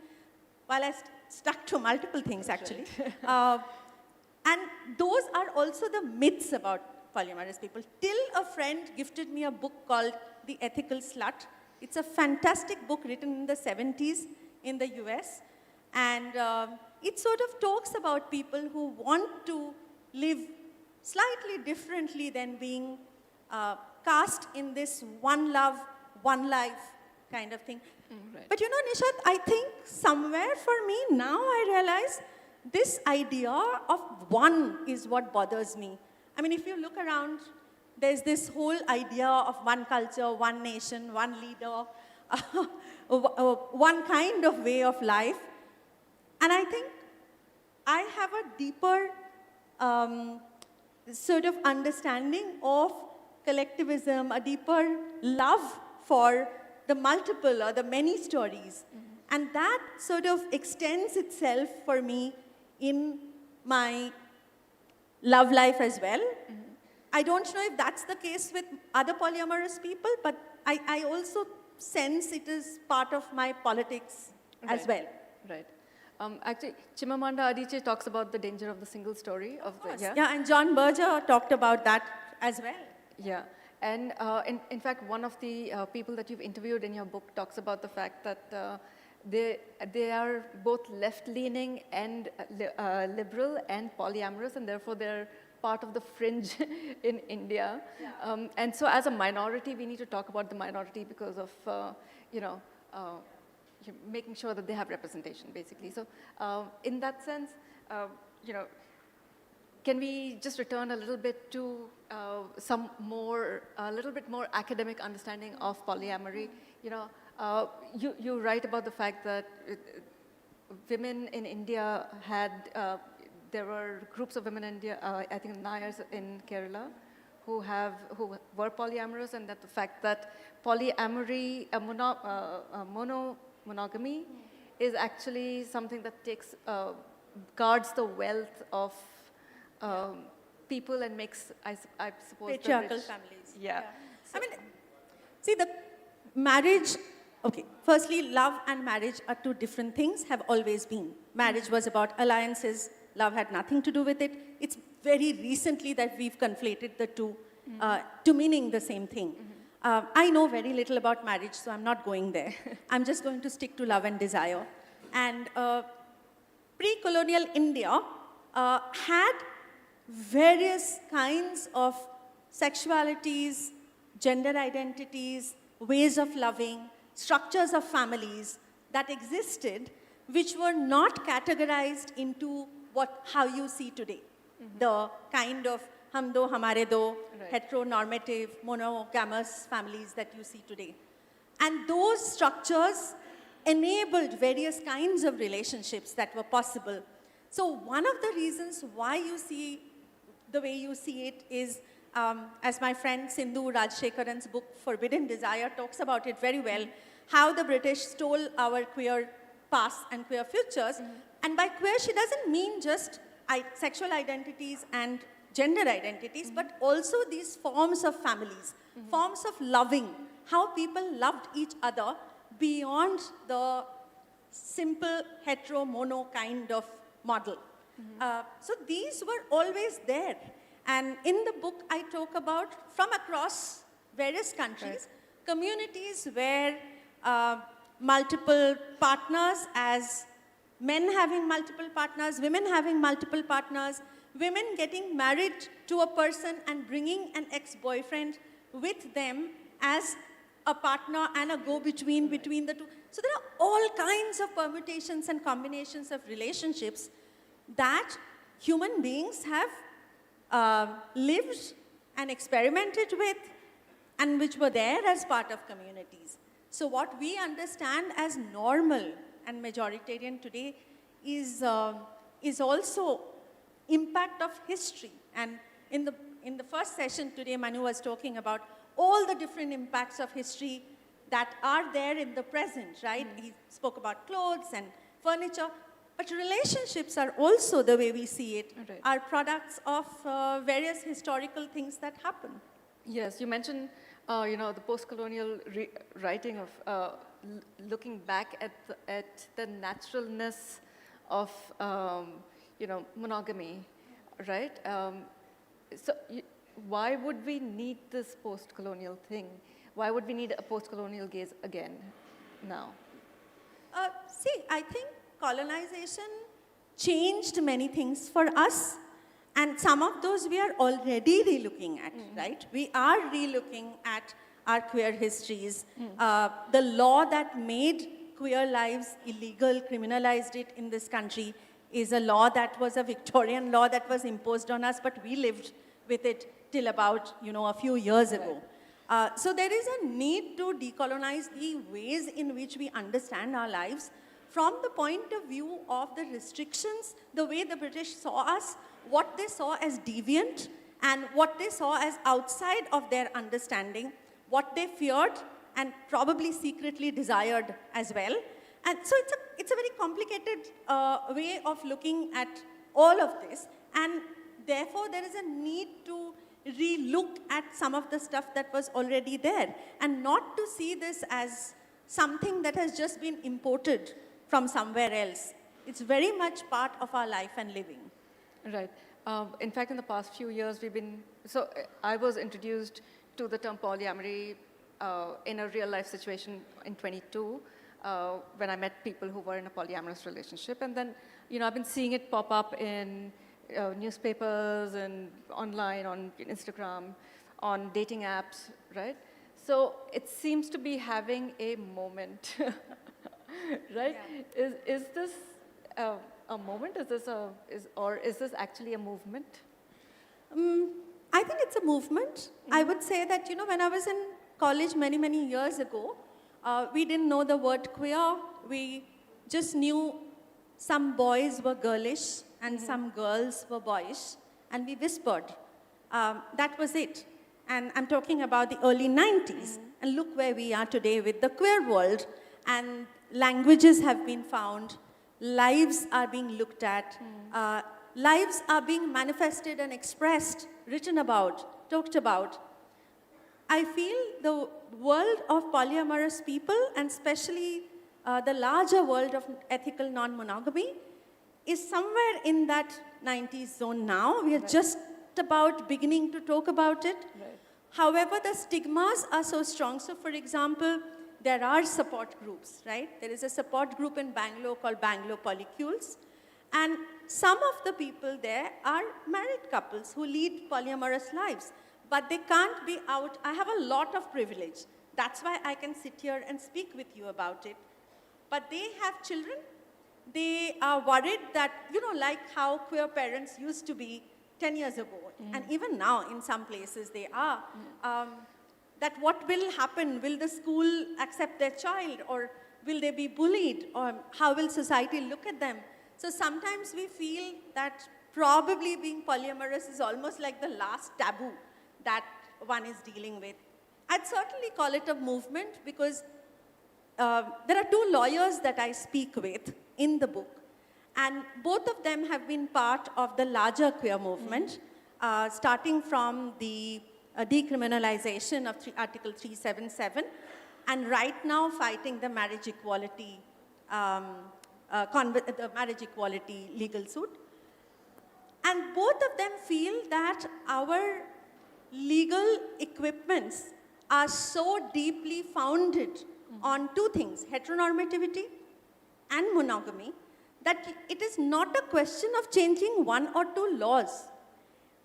while I stuck to multiple things, actually. And those are also the myths about polyamorous people. Till a friend gifted me a book called The Ethical Slut. It's a fantastic book written in the 70s in the US. And it sort of talks about people who want to live slightly differently than being cast in this one love, one life kind of thing. Right. But Nishat, I think somewhere for me now I realize this idea of one is what bothers me. I mean, if you look around, there's this whole idea of one culture, one nation, one leader, one kind of way of life. And I think I have a deeper sort of understanding of collectivism, a deeper love for the multiple or the many stories. And that sort of extends itself for me in my love life as well. I don't know if that's the case with other polyamorous people, but I also sense it is part of my politics as well. Right. Actually, Chimamanda Adichie talks about the danger of the single story. Yeah, and John Berger talked about that as well. Yeah, and in fact, one of the people that you've interviewed in your book talks about the fact that they are both left-leaning and liberal and polyamorous, and therefore they're part of the fringe in India. Yeah. And so as a minority, we need to talk about the minority because of, making sure that they have representation, basically. So in that sense, can we just return a little bit to a little bit more academic understanding of polyamory? You write about the fact that women in India there were groups of women in India, I think Nayars in Kerala, who were polyamorous, and that the fact that polyamory, monogamy, is actually something that guards the wealth of people and makes, I suppose, patriarchal families. Yeah. I mean, see, the marriage, okay, firstly, love and marriage are two different things, have always been. Marriage was about alliances, love had nothing to do with it. It's very recently that we've conflated the two to meaning the same thing. I know very little about marriage, so I'm not going there. I'm just going to stick to love and desire. And pre-colonial India had various kinds of sexualities, gender identities, ways of loving, structures of families that existed, which were not categorized into how you see today. The kind of hum do, hamare do, heteronormative, monogamous families that you see today. And those structures enabled various kinds of relationships that were possible. So one of the reasons why you see the way you see it is, as my friend Sindhu Rajshekharan's book Forbidden Desire talks about it very well, how the British stole our queer past and queer futures. And by queer, she doesn't mean just sexual identities and gender identities, but also these forms of families, forms of loving, how people loved each other beyond the simple hetero-mono kind of model. So these were always there. And in the book, I talk about, from across various countries, communities where multiple partners, as men having multiple partners, women having multiple partners, women getting married to a person and bringing an ex-boyfriend with them as a partner and a go-between between the two. So there are all kinds of permutations and combinations of relationships that human beings have lived and experimented with, and which were there as part of communities. So what we understand as normal and majoritarian today is also impact of history. And in the first session today, Manu was talking about all the different impacts of history that are there in the present, right? He spoke about clothes and furniture, but relationships are also, the way we see it, are products of various historical things that happen. Yes, you mentioned, the post-colonial writing of looking back at the naturalness of, monogamy, right? Why would we need this post-colonial thing? Why would we need a post-colonial gaze again now? I think colonization changed many things for us, and some of those we are already relooking at, right? We are relooking at our queer histories. The law that made queer lives illegal, criminalized it in this country, is a law that was a Victorian law that was imposed on us, but we lived with it till about, a few years ago. So there is a need to decolonize the ways in which we understand our lives from the point of view of the restrictions, the way the British saw us, what they saw as deviant, and what they saw as outside of their understanding, what they feared and probably secretly desired as well. And so it's a very complicated way of looking at all of this, and therefore there is a need to re-look at some of the stuff that was already there, and not to see this as something that has just been imported from somewhere else. It's very much part of our life and living. Right. In fact, in the past few years, I was introduced to the term polyamory in a real life situation in 22, when I met people who were in a polyamorous relationship. And then, I've been seeing it pop up in newspapers and online, on Instagram, on dating apps, right? So it seems to be having a moment, right? Yeah. Is this a moment? Or is this actually a movement? I think it's a movement. I would say that, when I was in college many, many years ago, we didn't know the word queer. We just knew some boys were girlish and some girls were boyish, and we whispered. That was it. And I'm talking about the early 90s. And look where we are today with the queer world. And languages have been found. Lives are being looked at. Lives are being manifested and expressed, written about, talked about. I feel the world of polyamorous people, and especially the larger world of ethical non-monogamy, is somewhere in that 90s zone now. We are just about beginning to talk about it. Right. However, the stigmas are so strong. So, for example, there are support groups, right? There is a support group in Bangalore called Bangalore Polycules. And some of the people there are married couples who lead polyamorous lives, but they can't be out. I have a lot of privilege. That's why I can sit here and speak with you about it. But they have children. They are worried that, like how queer parents used to be 10 years ago, and even now in some places they are, that what will happen? Will the school accept their child, or will they be bullied, or how will society look at them? So sometimes we feel that probably being polyamorous is almost like the last taboo that one is dealing with. I'd certainly call it a movement because there are two lawyers that I speak with in the book, and both of them have been part of the larger queer movement, starting from the decriminalization of Article 377, and right now fighting the marriage equality, the marriage equality legal suit. And both of them feel that our legal equipments are so deeply founded on two things, heteronormativity and monogamy, that it is not a question of changing one or two laws.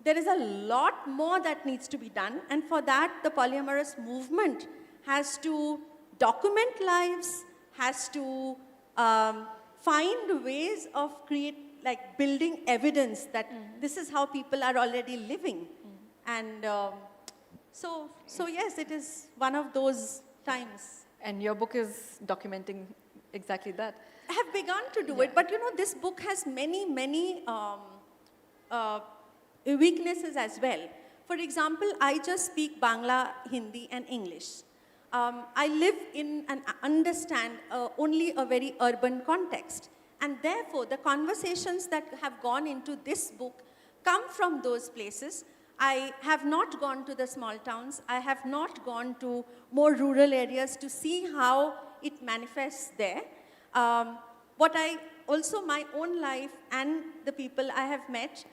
There is a lot more that needs to be done, and for that, the polyamorous movement has to document lives, has to find ways of building evidence that this is how people are already living. And so yes, it is one of those times. And your book is documenting exactly that. I have begun to do it, but this book has many weaknesses as well. For example, I just speak Bangla, Hindi, and English. I live in and understand only a very urban context. And therefore, the conversations that have gone into this book come from those places. I have not gone to the small towns. I have not gone to more rural areas to see how it manifests there. My own life and the people I have met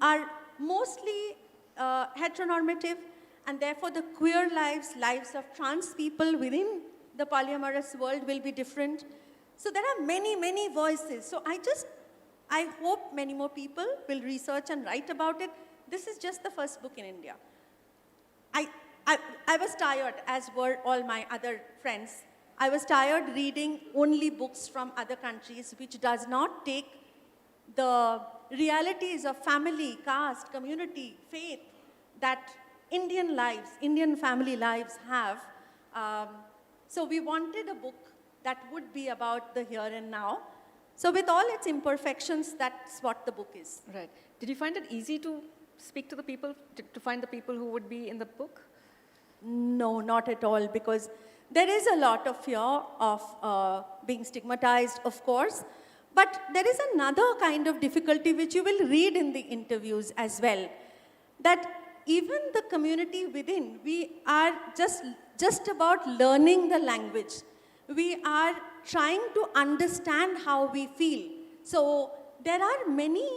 are mostly heteronormative, and therefore the queer lives of trans people within the polyamorous world will be different. So there are many voices. So I hope many more people will research and write about it. This is just the first book in India. I was tired, as were all my other friends. I was tired reading only books from other countries, which does not take the realities of family, caste, community, faith that Indian family lives have. So we wanted a book that would be about the here and now. So with all its imperfections, that's what the book is. Right. Did you find it easy to speak to the people, to find the people who would be in the book? No, not at all, because there is a lot of fear of being stigmatized, of course, but there is another kind of difficulty which you will read in the interviews as well, that even the community within, we are just about learning the language. We are trying to understand how we feel. So there are many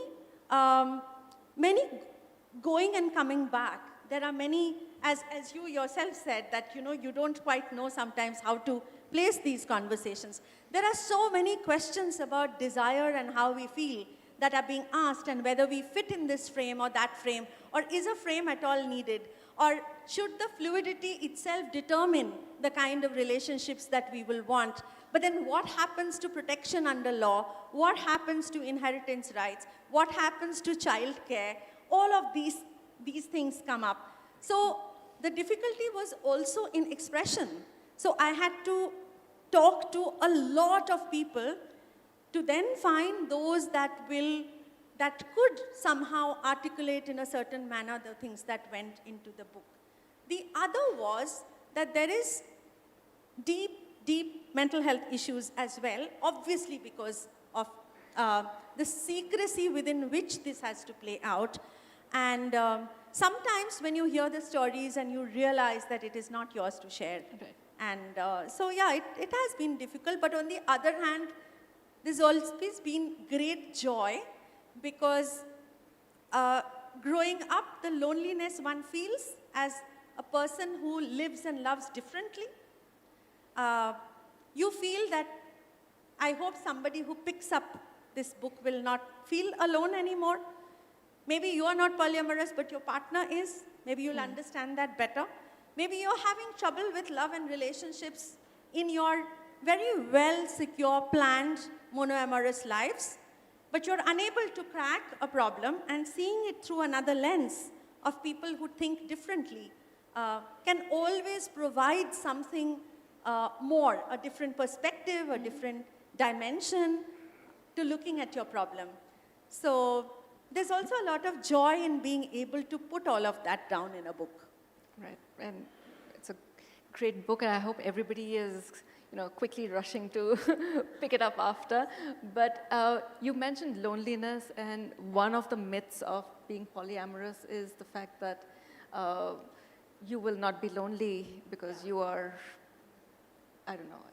going and coming back. There are many, as you yourself said, that you don't quite know sometimes how to place these conversations. There are so many questions about desire and how we feel that are being asked, and whether we fit in this frame or that frame, or is a frame at all needed, or should the fluidity itself determine the kind of relationships that we will want. But then what happens to protection under law? What happens to inheritance rights? What happens to child care? All of these things come up. So the difficulty was also in expression. So I had to talk to a lot of people to then find those that could somehow articulate in a certain manner the things that went into the book. The other was that there is deep mental health issues as well, obviously because of the secrecy within which this has to play out. And sometimes when you hear the stories and you realize that it is not yours to share. Right. And so yeah, it has been difficult, but on the other hand, there's always been great joy, because growing up, the loneliness one feels as a person who lives and loves differently, you feel that I hope somebody who picks up this book will not feel alone anymore. Maybe you are not polyamorous, but your partner is. Maybe you'll understand that better. maybe you're having trouble with love and relationships in your very well secure, planned, monoamorous lives, but you're unable to crack a problem and seeing it through another lens of people who think differently can always provide something more, a different perspective, a different dimension to looking at your problem. So there's also a lot of joy in being able to put all of that down in a book. Right, and it's a great book, and I hope everybody is, quickly rushing to pick it up after. But you mentioned loneliness, and one of the myths of being polyamorous is the fact that you will not be lonely because you are, I don't know.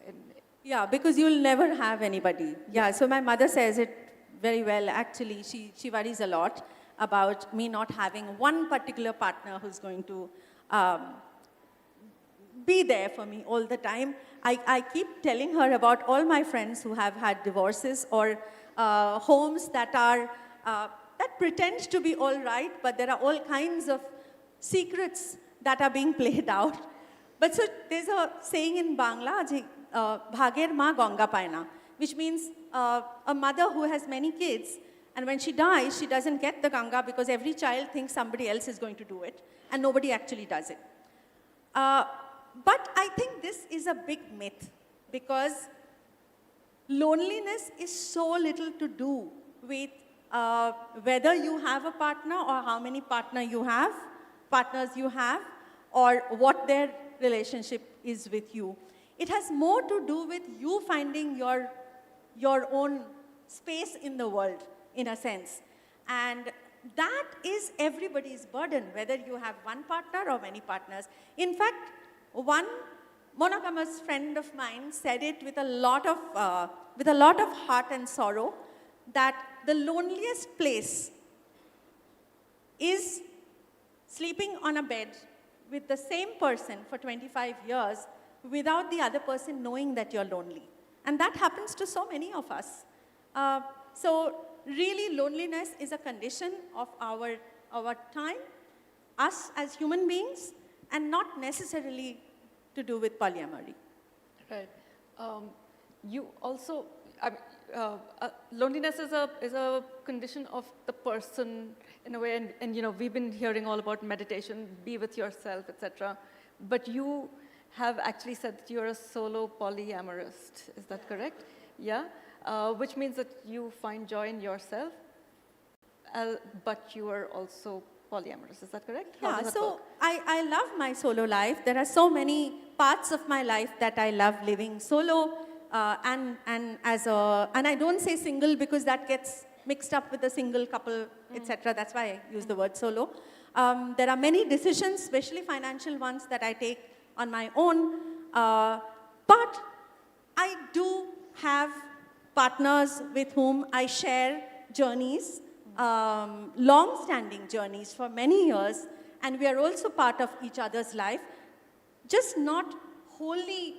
Yeah, because you'll never have anybody. Yeah, so my mother says it very well. Actually, she worries a lot about me not having one particular partner who's going to be there for me all the time. I keep telling her about all my friends who have had divorces or homes that are that pretend to be all right, but there are all kinds of secrets that are being played out. But so there's a saying in Bangla, Bhager ma Ganga paina, which means a mother who has many kids, and when she dies, she doesn't get the Ganga because every child thinks somebody else is going to do it, and nobody actually does it. But I think this is a big myth because loneliness is so little to do with whether you have a partner or how many partners you have, or what their relationship is with you. It has more to do with you finding your own space in the world, in a sense. And that is everybody's burden, whether you have one partner or many partners. In fact, one monogamous friend of mine said it with a lot of heart and sorrow, that the loneliest place is sleeping on a bed with the same person for 25 years without the other person knowing that you're lonely. And that happens to so many of us. So really, loneliness is a condition of our time, us as human beings, and not necessarily to do with polyamory. Right. You also, loneliness is a condition of the person in a way, and we've been hearing all about meditation, be with yourself, etc. But you have actually said that you're a solo polyamorist. Is that correct? Yeah. Which means that you find joy in yourself, but you are also polyamorous. Is that correct? Yeah, so I love my solo life. There are so many parts of my life that I love living solo, and I don't say single because that gets mixed up with the single couple, etc. That's why I use the word solo. There are many decisions, especially financial ones, that I take on my own, but I do have partners with whom I share journeys, long-standing journeys for many years, and we are also part of each other's life, just not wholly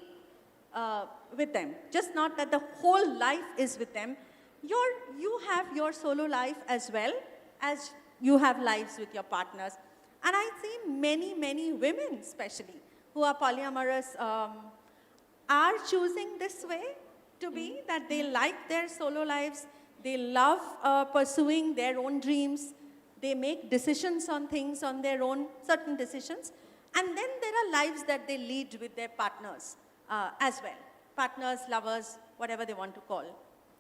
with them, just not that the whole life is with them. You have your solo life as well as you have lives with your partners. And I see many, many women especially who are polyamorous are choosing this way to be, that they like their solo lives, they love pursuing their own dreams, they make decisions on things on their own, certain decisions, and then there are lives that they lead with their partners as well. Partners, lovers, whatever they want to call.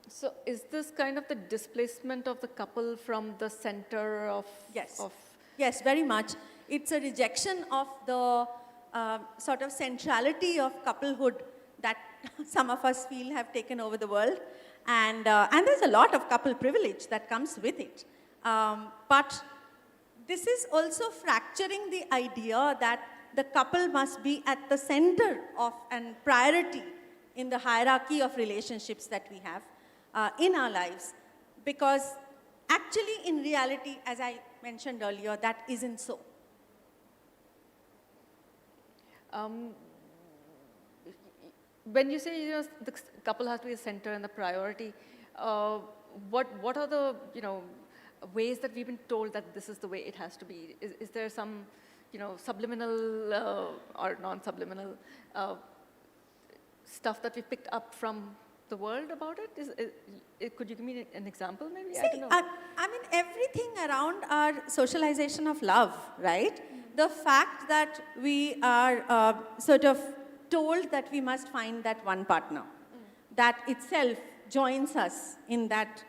So is this kind of the displacement of the couple from the center of... Yes, yes, very much. It's a rejection of the sort of centrality of couplehood that some of us feel have taken over the world. And there's a lot of couple privilege that comes with it. But this is also fracturing the idea that the couple must be at the center of and priority in the hierarchy of relationships that we have in our lives. Because actually, in reality, as I mentioned earlier, that isn't so. When you say the couple has to be the center and the priority, what are the ways that we've been told that this is the way it has to be? Is there some subliminal or non-subliminal stuff that we picked up from the world about it? Could you give me an example, maybe? See, I don't know. I mean, everything around our socialization of love, right? The fact that we are sort of told that we must find that one partner, that itself joins us in that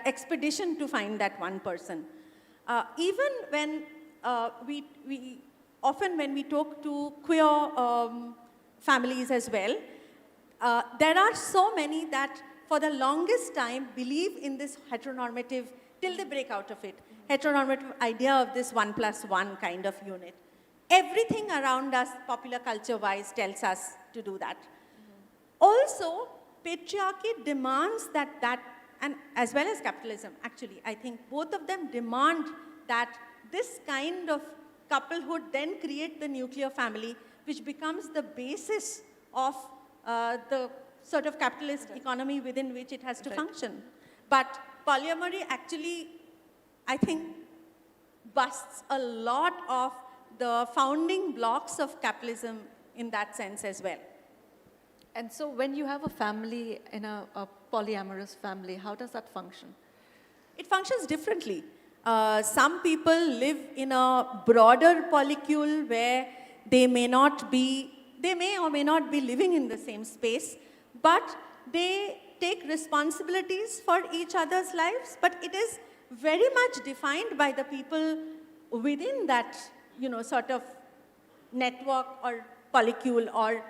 expedition to find that one person. Even when often when we talk to queer families as well, there are so many that for the longest time believe in this heteronormative, till they break out of it, heteronormative idea of this 1+1 kind of unit. Everything around us, popular culture-wise, tells us to do that. Also, patriarchy demands that, and as well as capitalism, actually, I think both of them demand that this kind of couplehood then create the nuclear family, which becomes the basis of the sort of capitalist economy within which it has to function. But polyamory actually, I think, busts a lot of the founding blocks of capitalism in that sense as well. And so when you have a family in a polyamorous family, how does that function? It functions differently. Some people live in a broader polycule where they may or may not be living in the same space, but they take responsibilities for each other's lives, but it is very much defined by the people within that, sort of network or polycule, or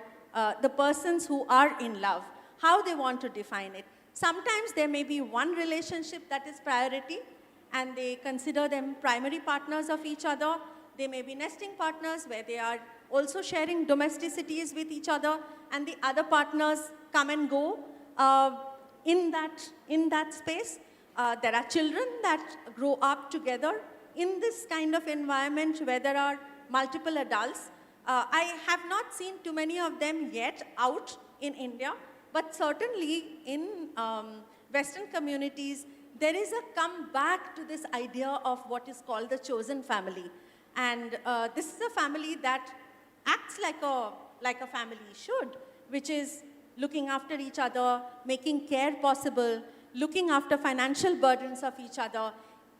the persons who are in love, how they want to define it. Sometimes there may be one relationship that is priority, and they consider them primary partners of each other. They may be nesting partners where they are also sharing domesticities with each other, and the other partners come and go in that space. There are children that grow up together in this kind of environment where there are multiple adults. I have not seen too many of them yet out in India, but certainly in Western communities, there is a comeback to this idea of what is called the chosen family. And this is a family that acts like a family should, which is looking after each other, making care possible, looking after financial burdens of each other.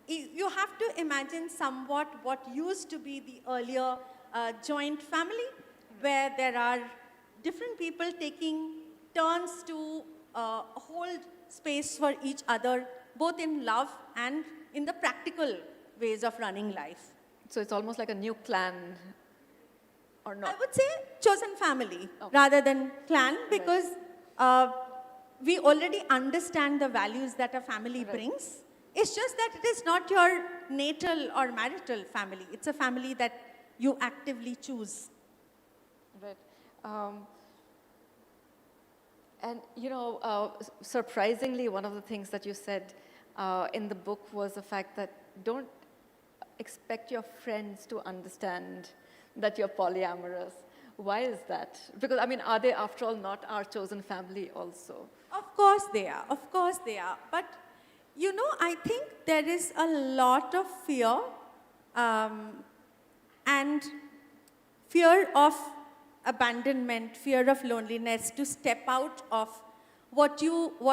You have to imagine somewhat what used to be the earlier joint family, where there are different people taking turns to hold space for each other, both in love and in the practical ways of running life. So it's almost like a new clan, or not? I would say chosen family rather than clan, because we already understand the values that a family brings. It's just that it is not your natal or marital family. It's a family that you actively choose. Right. And surprisingly, one of the things that you said in the book was the fact that don't expect your friends to understand that you're polyamorous. Why is that? Because, are they, after all, not our chosen family also? Of course they are. Of course they are. But, I think there is a lot of fear and fear of abandonment, fear of loneliness, to step out of what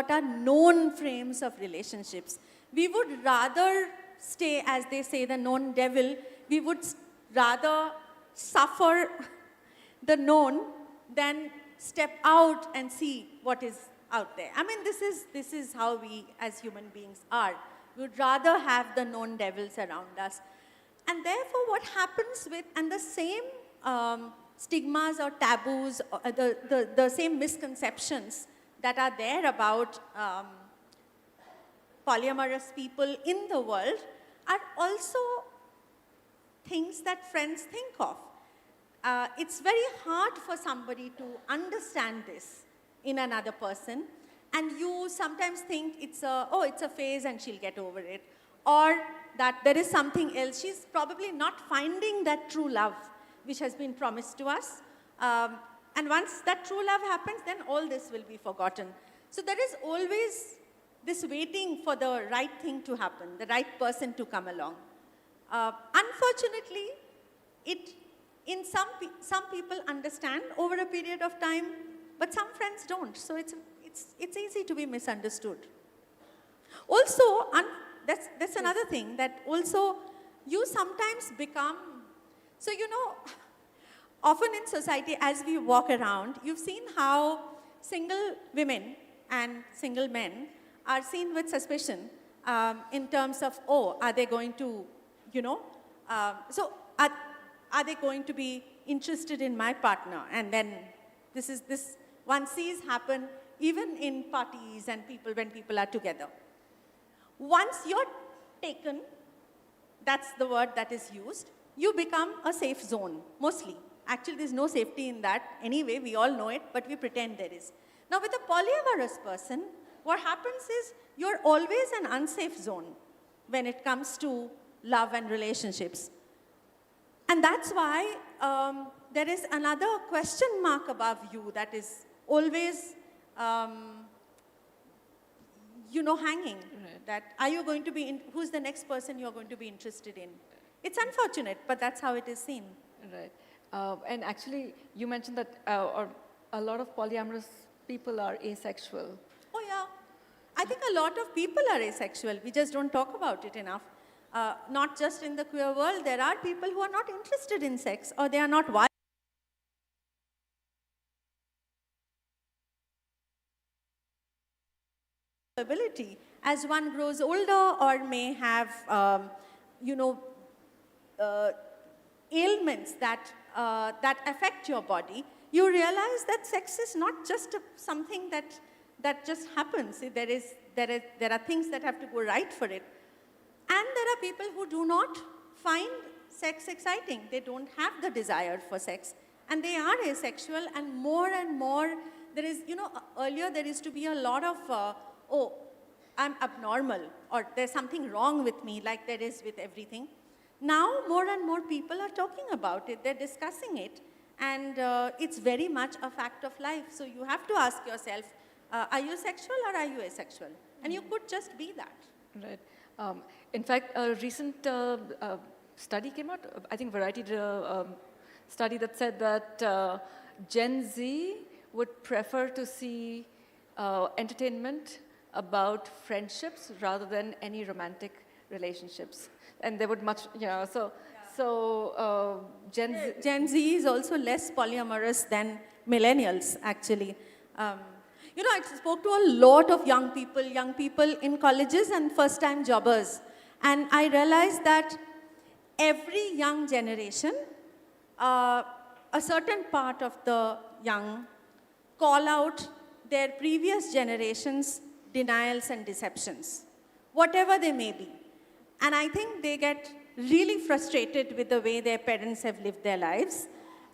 are known frames of relationships. We would rather stay, as they say, the known devil. We would rather suffer the known than step out and see what is out there. This is how we as human beings are. We would rather have the known devils around us. And therefore what happens with, and the same stigmas or taboos, or the same misconceptions that are there about polyamorous people in the world are also things that friends think of. It's very hard for somebody to understand this in another person, and you sometimes think it's a phase and she'll get over it, or that there is something else. She's probably not finding that true love which has been promised to us. And once that true love happens, then all this will be forgotten. So there is always this waiting for the right thing to happen, the right person to come along. Unfortunately, some people understand over a period of time, but some friends don't. So it's easy to be misunderstood. Also, that's another thing, that also you sometimes become, so often in society as we walk around, you've seen how single women and single men are seen with suspicion in terms of, oh, are they going to, are they going to be interested in my partner? And then this one sees happen even in parties and when people are together. Once you're taken, that's the word that is used, you become a safe zone, mostly. Actually, there's no safety in that anyway, we all know it, but we pretend there is. Now, with a polyamorous person, what happens is you're always an unsafe zone when it comes to love and relationships. And that's why there is another question mark above you that is always, hanging. Right. That are you going to be, who's the next person you're going to be interested in? It's unfortunate, but that's how it is seen. Right. And actually, you mentioned that or a lot of polyamorous people are asexual. Oh, yeah. I think a lot of people are asexual. We just don't talk about it enough. Not just in the queer world, there are people who are not interested in sex, or they are not wild. Ability. As one grows older or may have, ailments that affect your body, you realize that sex is not just something that just happens. There are things that have to go right for it. And there are people who do not find sex exciting. They don't have the desire for sex. And they are asexual, and more, there is, earlier there used to be a lot of, oh, I'm abnormal, or there's something wrong with me, like there is with everything. Now, more and more people are talking about it. They're discussing it. And it's very much a fact of life. So you have to ask yourself, are you sexual or are you asexual? And you could just be that. Right. In fact, a recent study came out, I think Variety did a study that said that Gen Z would prefer to see entertainment about friendships rather than any romantic relationships. And they would much, Gen Z is also less polyamorous than millennials, actually. I spoke to a lot of young people in colleges and first-time jobbers. And I realized that every young generation, a certain part of the young call out their previous generation's denials and deceptions, whatever they may be. And I think they get really frustrated with the way their parents have lived their lives.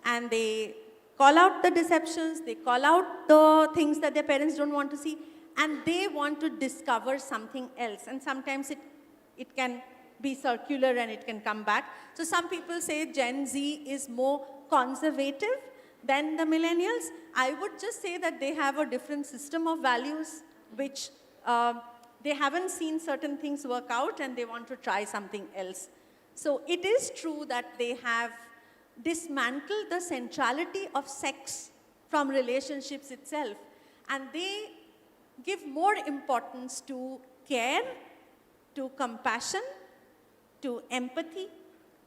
And they call out the deceptions, they call out the things that their parents don't want to see, and they want to discover something else. And sometimes it can be circular and it can come back. So some people say Gen Z is more conservative than the millennials. I would just say that they have a different system of values, which they haven't seen certain things work out and they want to try something else. So it is true that they have dismantled the centrality of sex from relationships itself. And they give more importance to care, to compassion, to empathy,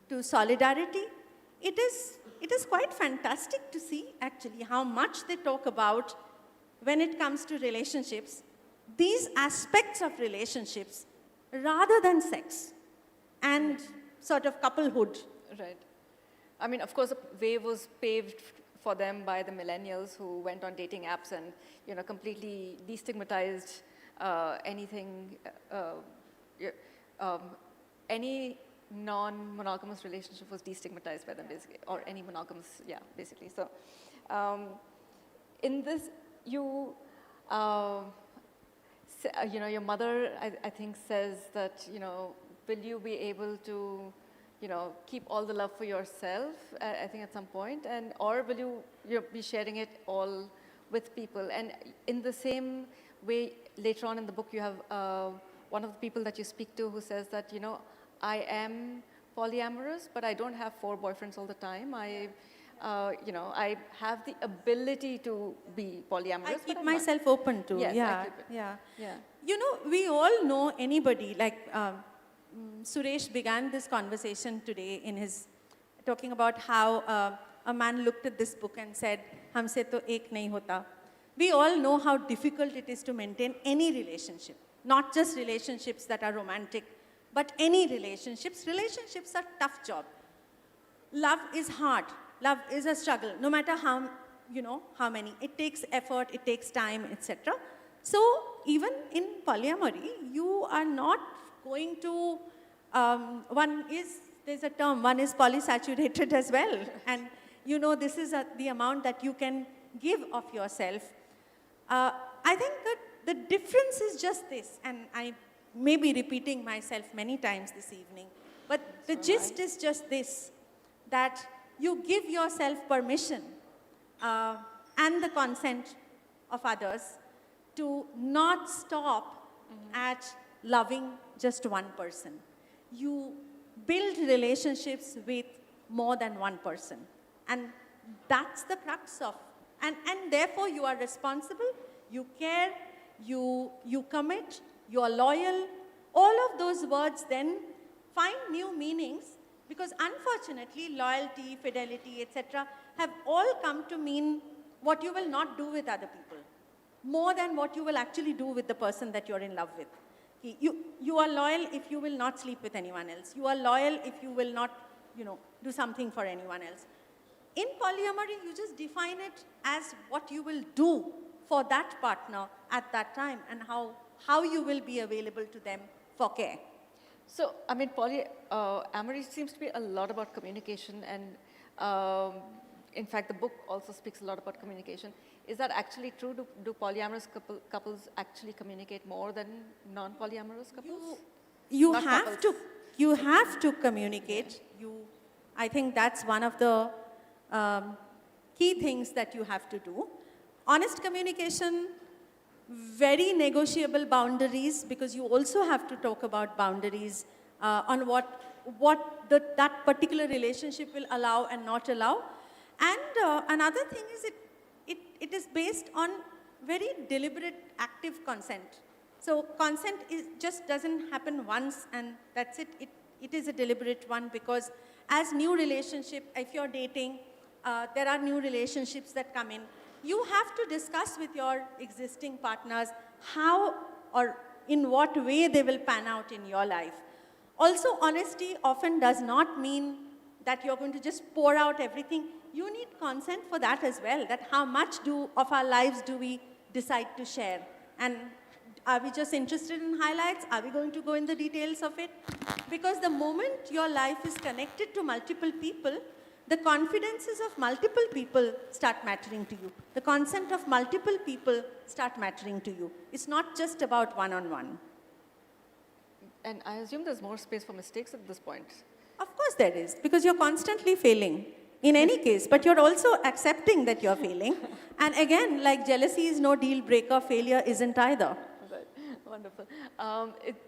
to solidarity. It is quite fantastic to see, actually, how much they talk about when it comes to relationships, these aspects of relationships, rather than sex and sort of couplehood. Right. I mean, of course, the way was paved for them by the millennials who went on dating apps and, completely destigmatized anything, any non-monogamous relationship was destigmatized by them, basically, or any monogamous, basically. So, in this, your mother, I think, says that, will you be able to, keep all the love for yourself, I think at some point, or will you be sharing it all with people? And in the same way, later on in the book, you have one of the people that you speak to who says that, I am polyamorous, but I don't have 4 boyfriends all the time. I have the ability to be polyamorous. I but keep I'm not. myself open to. Yes, I yeah, keep it. yeah. Yeah. You know, we all know anybody, like Suresh began this conversation today in his, talking about how a man looked at this book and said, "Humse to ek nahi hota." We all know how difficult it is to maintain any relationship, not just relationships that are romantic, but any relationships. Relationships are tough job. Love is hard. Love is a struggle, no matter how, how many. It takes effort, it takes time, etc. So even in polyamory, you are not going to, there's a term, one is polysaturated as well. And this is the amount that you can give of yourself. I think that the difference is just this, and I may be repeating myself many times this evening, but the gist is just this, that you give yourself permission and the consent of others to not stop at loving just one person. You build relationships with more than one person. And that's the crux of, and therefore you are responsible, you care, you commit, you are loyal. All of those words then find new meanings, because unfortunately, loyalty, fidelity, etc. have all come to mean what you will not do with other people, more than what you will actually do with the person that you're in love with. You are loyal if you will not sleep with anyone else. You are loyal if you will not, do something for anyone else. In polyamory, you just define it as what you will do for that partner at that time, and how you will be available to them for care. So, I mean, polyamory seems to be a lot about communication, and in fact, the book also speaks a lot about communication. Is that actually true? Do polyamorous couples actually communicate more than non-polyamorous couples? You have to communicate. I think that's one of the key things that you have to do. Honest communication, very negotiable boundaries, because you also have to talk about boundaries on what that particular relationship will allow and not allow. And another thing is it is based on very deliberate, active consent. So consent just doesn't happen once and that's it. It is a deliberate one, because as new relationship, if you're dating, there are new relationships that come in. You have to discuss with your existing partners how or in what way they will pan out in your life. Also, honesty often does not mean that you're going to just pour out everything. You need consent for that as well, that how much of our lives do we decide to share? And are we just interested in highlights? Are we going to go in the details of it? Because the moment your life is connected to multiple people, the confidences of multiple people start mattering to you. The consent of multiple people start mattering to you. It's not just about one-on-one. And I assume there's more space for mistakes at this point. Of course there is, because you're constantly failing in any case, but you're also accepting that you're failing. And again, like jealousy is no deal breaker, failure isn't either. Right. Wonderful.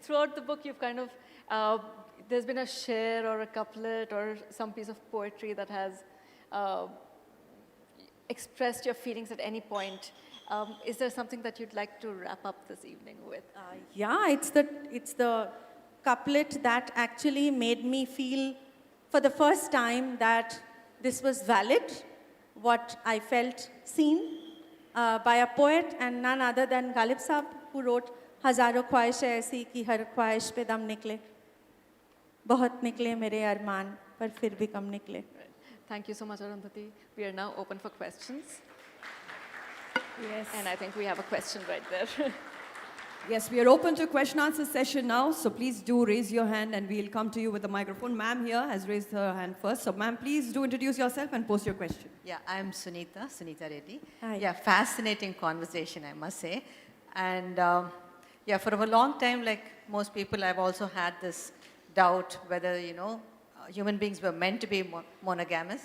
Throughout the book, you've kind of, there's been a share or a couplet or some piece of poetry that has expressed your feelings at any point. Is there something that you'd like to wrap up this evening with? Yeah, it's the couplet that actually made me feel for the first time that this was valid, what I felt seen by a poet and none other than Ghalib Saab, who wrote, "Hazaro ख्वाहिशें ऐसी कि हर ख्वाहिश पे दम निकले, बहुत निकले मेरे अरमान पर फिर भी कम निकले." Thank you so much, Arundhati. We are now open for questions. Yes. And I think we have a question right there. Yes, we are open to question answer session now, so please do raise your hand and we'll come to you with the microphone. Ma'am here has raised her hand first, so ma'am, please do introduce yourself and pose your question. Yeah, I'm Sunita Reddy. Hi. Yeah, fascinating conversation, I must say. And yeah, for a long time, like most people, I've also had this doubt whether, human beings were meant to be monogamous,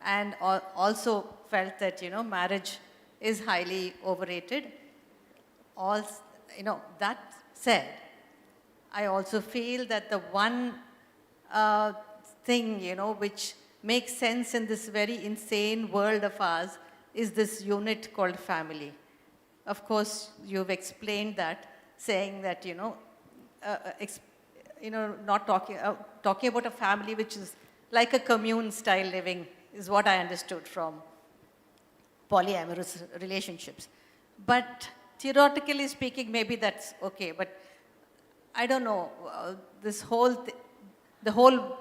and also felt that, marriage is highly overrated. That said, I also feel that the one thing, which makes sense in this very insane world of ours is this unit called family. Of course, you've explained that, saying that, not talking about a family which is like a commune-style living is what I understood from polyamorous relationships. But theoretically speaking, maybe that's okay. But I don't know, the whole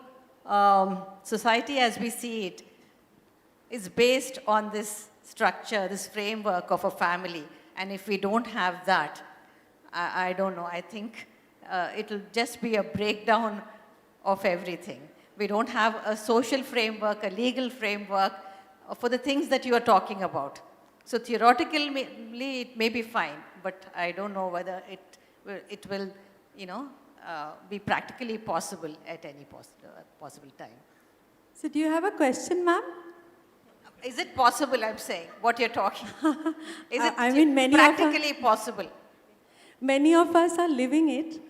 society as we see it is based on this structure, this framework of a family. And if we don't have that, I don't know, I think it'll just be a breakdown of everything. We don't have a social framework, a legal framework for the things that you are talking about. So theoretically, it may be fine, but I don't know whether it will, be practically possible at any possible time. So do you have a question, ma'am? Is it possible, I'm saying, what you're talking? Is it practically possible? Many of us are living it.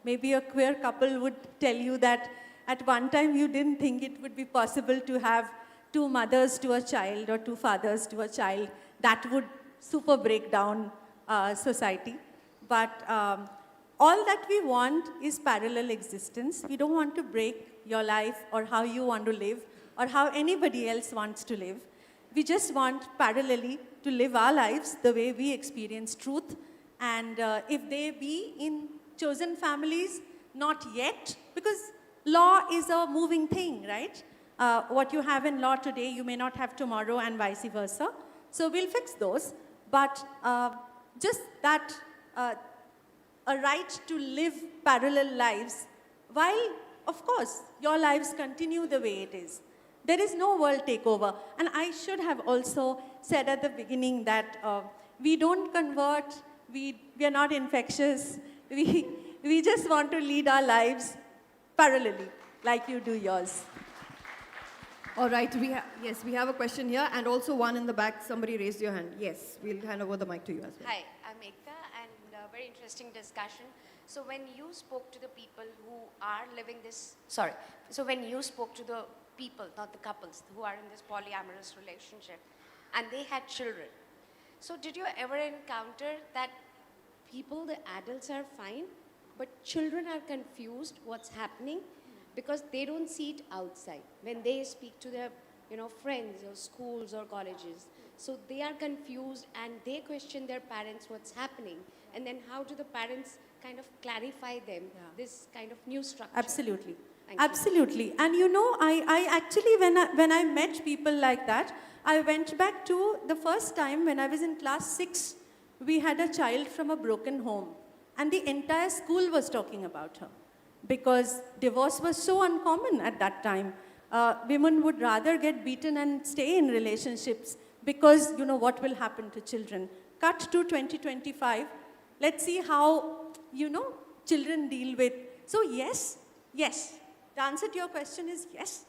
Maybe a queer couple would tell you that at one time you didn't think it would be possible to have two mothers to a child or two fathers to a child. That would super break down society. But all that we want is parallel existence. We don't want to break your life or how you want to live or how anybody else wants to live. We just want parallelly to live our lives the way we experience truth. And if they be in chosen families, not yet, because law is a moving thing, right? What you have in law today, you may not have tomorrow and vice versa. So we'll fix those. But just that a right to live parallel lives, while, of course, your lives continue the way it is. There is no world takeover. And I should have also said at the beginning that we don't convert, we are not infectious. We just want to lead our lives parallelly, like you do yours. All right, we have a question here and also one in the back. Somebody raised your hand. Yes, we'll hand over the mic to you as well. Hi, I'm Ekta, and very interesting discussion. So when you spoke to the people who are living this, so when you spoke to the people, not the couples, who are in this polyamorous relationship, and they had children, so did you ever encounter that people, the adults are fine, but children are confused what's happening because they don't see it outside when they speak to their friends or schools or colleges. So they are confused and they question their parents what's happening, and then how do the parents kind of clarify them this kind of new structure? Absolutely. Thank you. Absolutely. And I actually, when I met people like that, I went back to the first time when I was in class 6, we had a child from a broken home. And the entire school was talking about her. Because divorce was so uncommon at that time. Women would rather get beaten and stay in relationships because, what will happen to children. Cut to 2025. Let's see how, children deal with. So yes. The answer to your question is yes.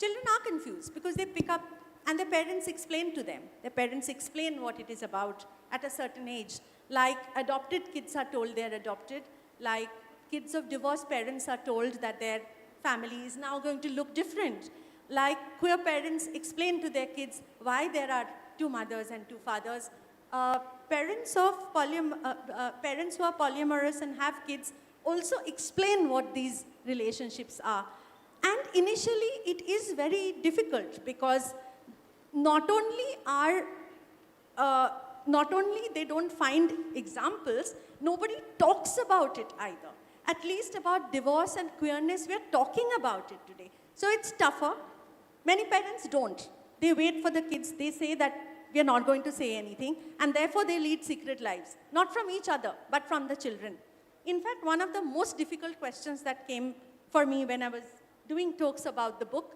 Children are confused because they pick up and their parents explain to them. Their parents explain what it is about at a certain age. Like adopted kids are told they're adopted. Like kids of divorced parents are told that their family is now going to look different. Like queer parents explain to their kids why there are two mothers and two fathers. Parents who are polyamorous and have kids also explain what these relationships are. And initially, it is very difficult because not only they don't find examples, nobody talks about it either. At least about divorce and queerness, we're talking about it today. So it's tougher. Many parents don't. They wait for the kids. They say that we are not going to say anything, and therefore they lead secret lives. Not from each other, but from the children. In fact, one of the most difficult questions that came for me when I was doing talks about the book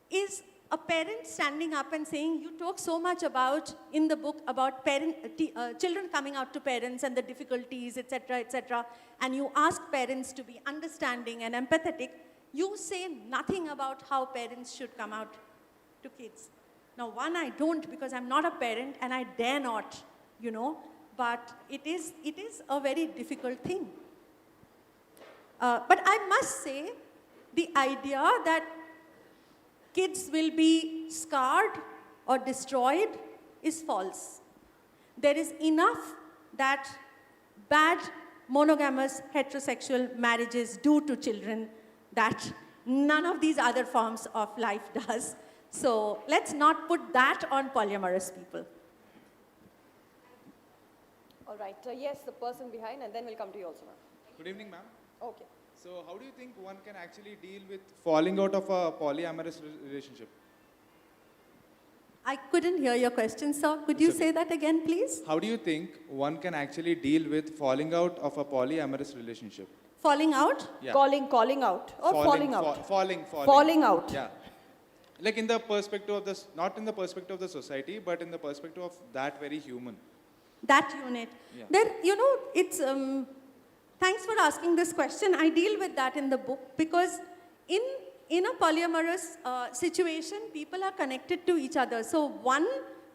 is a parent standing up and saying, you talk so much about, in the book, about children coming out to parents and the difficulties, etc., and you ask parents to be understanding and empathetic. You say nothing about how parents should come out to kids. Now, one, I don't because I'm not a parent and I dare not, but it is a very difficult thing. But I must say, the idea that kids will be scarred or destroyed is false. There is enough that bad monogamous heterosexual marriages do to children that none of these other forms of life does. So let's not put that on polyamorous people. All right. Yes, the person behind, and then we'll come to you also, ma'am. Good evening, ma'am. Okay. So how do you think one can actually deal with falling out of a polyamorous relationship? I couldn't hear your question, sir. Could you say that again, please? How do you think one can actually deal with falling out of a polyamorous relationship? Falling out? Yeah. Calling out, or falling out? Falling. Falling out. Yeah. Like in the perspective of this, not in the perspective of the society, but in the perspective of that very human. That unit. Yeah. Then, you know, it's, thanks for asking this question. I deal with that in the book because in a polyamorous situation, people are connected to each other. So one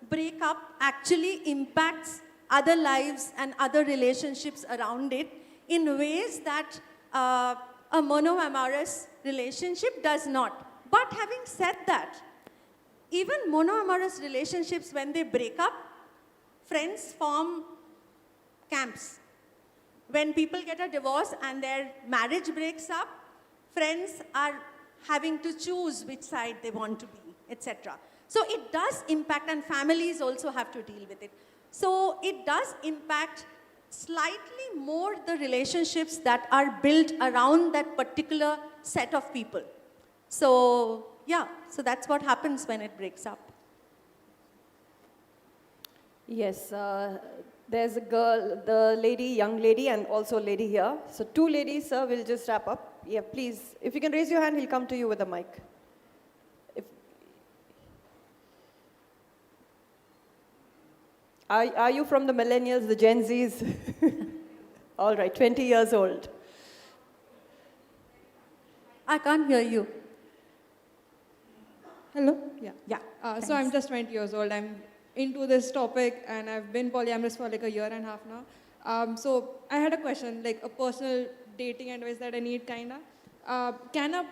breakup actually impacts other lives and other relationships around it in ways that a monoamorous relationship does not. But having said that, even monoamorous relationships, when they break up, friends form camps. When people get a divorce and their marriage breaks up, friends are having to choose which side they want to be, etc. So it does impact, and families also have to deal with it. So it does impact slightly more the relationships that are built around that particular set of people. So yeah, so that's what happens when it breaks up. Yes, there's a girl, the lady, young lady, and also a lady here. So two ladies, sir, we'll just wrap up. Yeah, please, if you can raise your hand, he'll come to you with a mic. Are you from the millennials, the Gen Zs? All right, 20 years old. I can't hear you. Hello? Yeah. Yeah. So I'm just 20 years old. I'm into this topic and I've been polyamorous for like a year and a half now. So I had a question, like a personal dating advice that I need kinda. Can a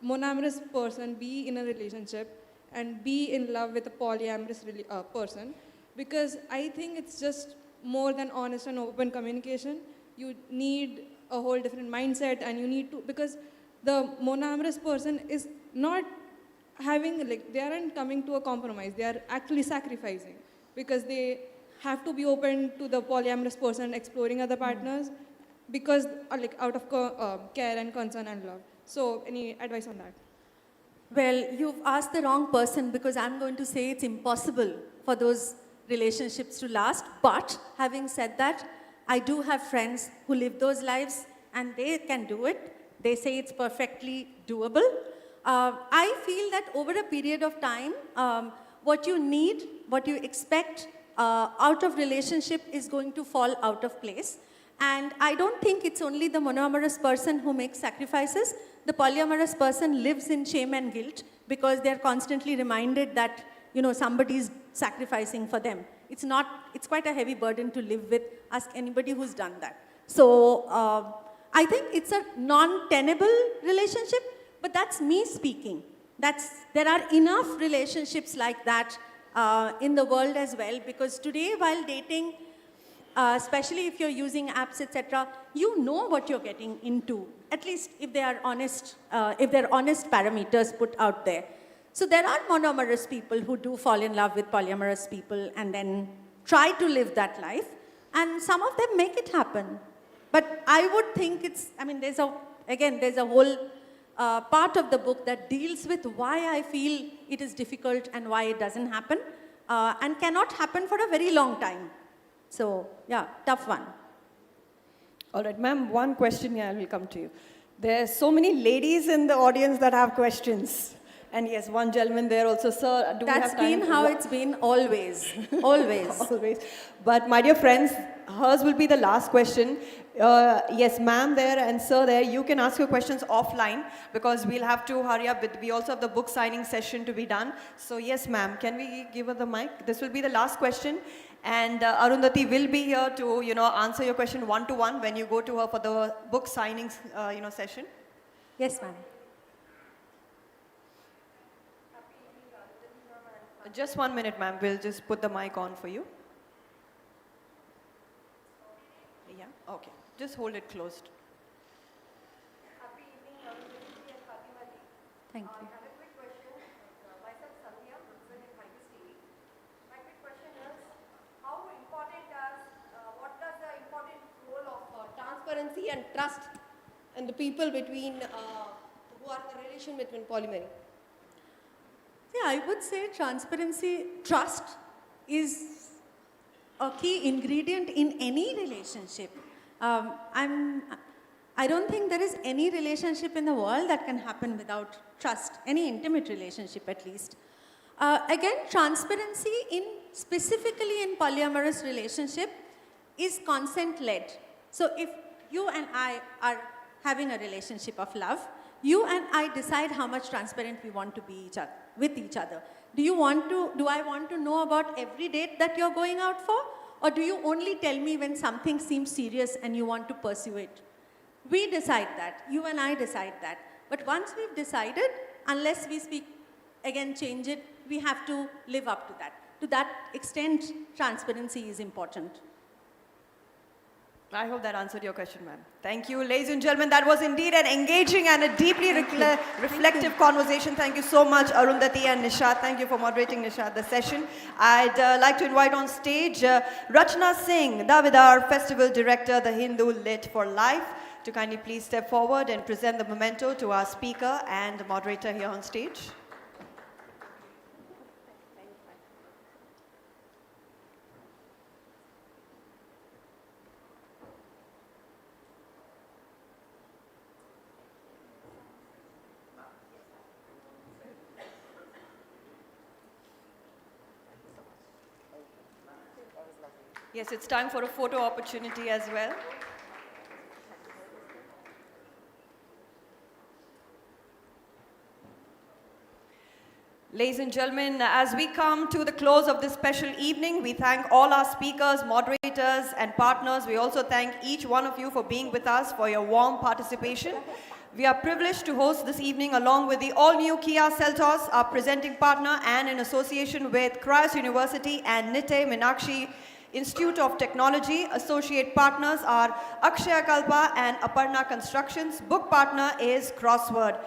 monoamorous person be in a relationship and be in love with a polyamorous person? Because I think it's just more than honest and open communication. You need a whole different mindset, and you need to, because the monoamorous person is not having, like, they aren't coming to a compromise. They are actually sacrificing because they have to be open to the polyamorous person exploring other partners because, like, out of care and concern and love. So any advice on that? Well, you've asked the wrong person, because I'm going to say it's impossible for those relationships to last. But having said that, I do have friends who live those lives and they can do it. They say it's perfectly doable. I feel that over a period of time, what you need, what you expect out of relationship is going to fall out of place. And I don't think it's only the monoamorous person who makes sacrifices. The polyamorous person lives in shame and guilt because they're constantly reminded that, you know, somebody's sacrificing for them. It's quite a heavy burden to live with. Ask anybody who's done that. So I think it's a non-tenable relationship, but that's me speaking. There are enough relationships like that in the world as well, because today while dating, especially if you're using apps, etc., you know what you're getting into, at least if they are honest, if they're honest parameters put out there. So there are monoamorous people who do fall in love with polyamorous people and then try to live that life, and some of them make it happen. But I would think there's a whole part of the book that deals with why I feel it is difficult and why it doesn't happen, and cannot happen for a very long time. So, yeah, tough one. All right, ma'am, one question here, I will come to you. There's so many ladies in the audience that have questions. And yes, one gentleman there also, sir. Do we have time? That's been how it's been always, always. Always. But my dear friends, hers will be the last question. Yes, ma'am there and sir there, you can ask your questions offline because we'll have to hurry up. We also have the book signing session to be done. So yes, ma'am, can we give her the mic? This will be the last question. And Arundhati will be here to, answer your question one-to-one when you go to her for the book signings, session. Yes, ma'am. Just 1 minute, ma'am. We'll just put the mic on for you. Yeah, okay. Just hold it closed. Thank you. Transparency and trust and the people between who are in the relation between polyamory? Yeah, I would say transparency, trust is a key ingredient in any relationship. I don't think there is any relationship in the world that can happen without trust, any intimate relationship at least. Again, transparency specifically in polyamorous relationship is consent-led. So if you and I are having a relationship of love, you and I decide how much transparent we want to be with each other. Do I want to know about every date that you're going out for? Or do you only tell me when something seems serious and you want to pursue it? We decide that. You and I decide that. But once we've decided, unless we change it, we have to live up to that. To that extent, transparency is important. I hope that answered your question, ma'am. Thank you. Ladies and gentlemen, that was indeed an engaging and a deeply reflective conversation. Thank you so much, Arundhati and Nishad. Thank you for moderating, Nishad, the session. I'd like to invite on stage Rachna Singh, Davidar Festival Director, The Hindu Lit for Life, to kindly please step forward and present the memento to our speaker and moderator here on stage. Yes, it's time for a photo opportunity as well. Ladies and gentlemen, as we come to the close of this special evening, we thank all our speakers, moderators, and partners. We also thank each one of you for being with us, for your warm participation. We are privileged to host this evening along with the all-new Kia Seltos, our presenting partner, and in association with Christ University and Nitte Meenakshi Institute of Technology. Associate partners are Akshaya Kalpa and Aparna Constructions. Book partner is Crossword.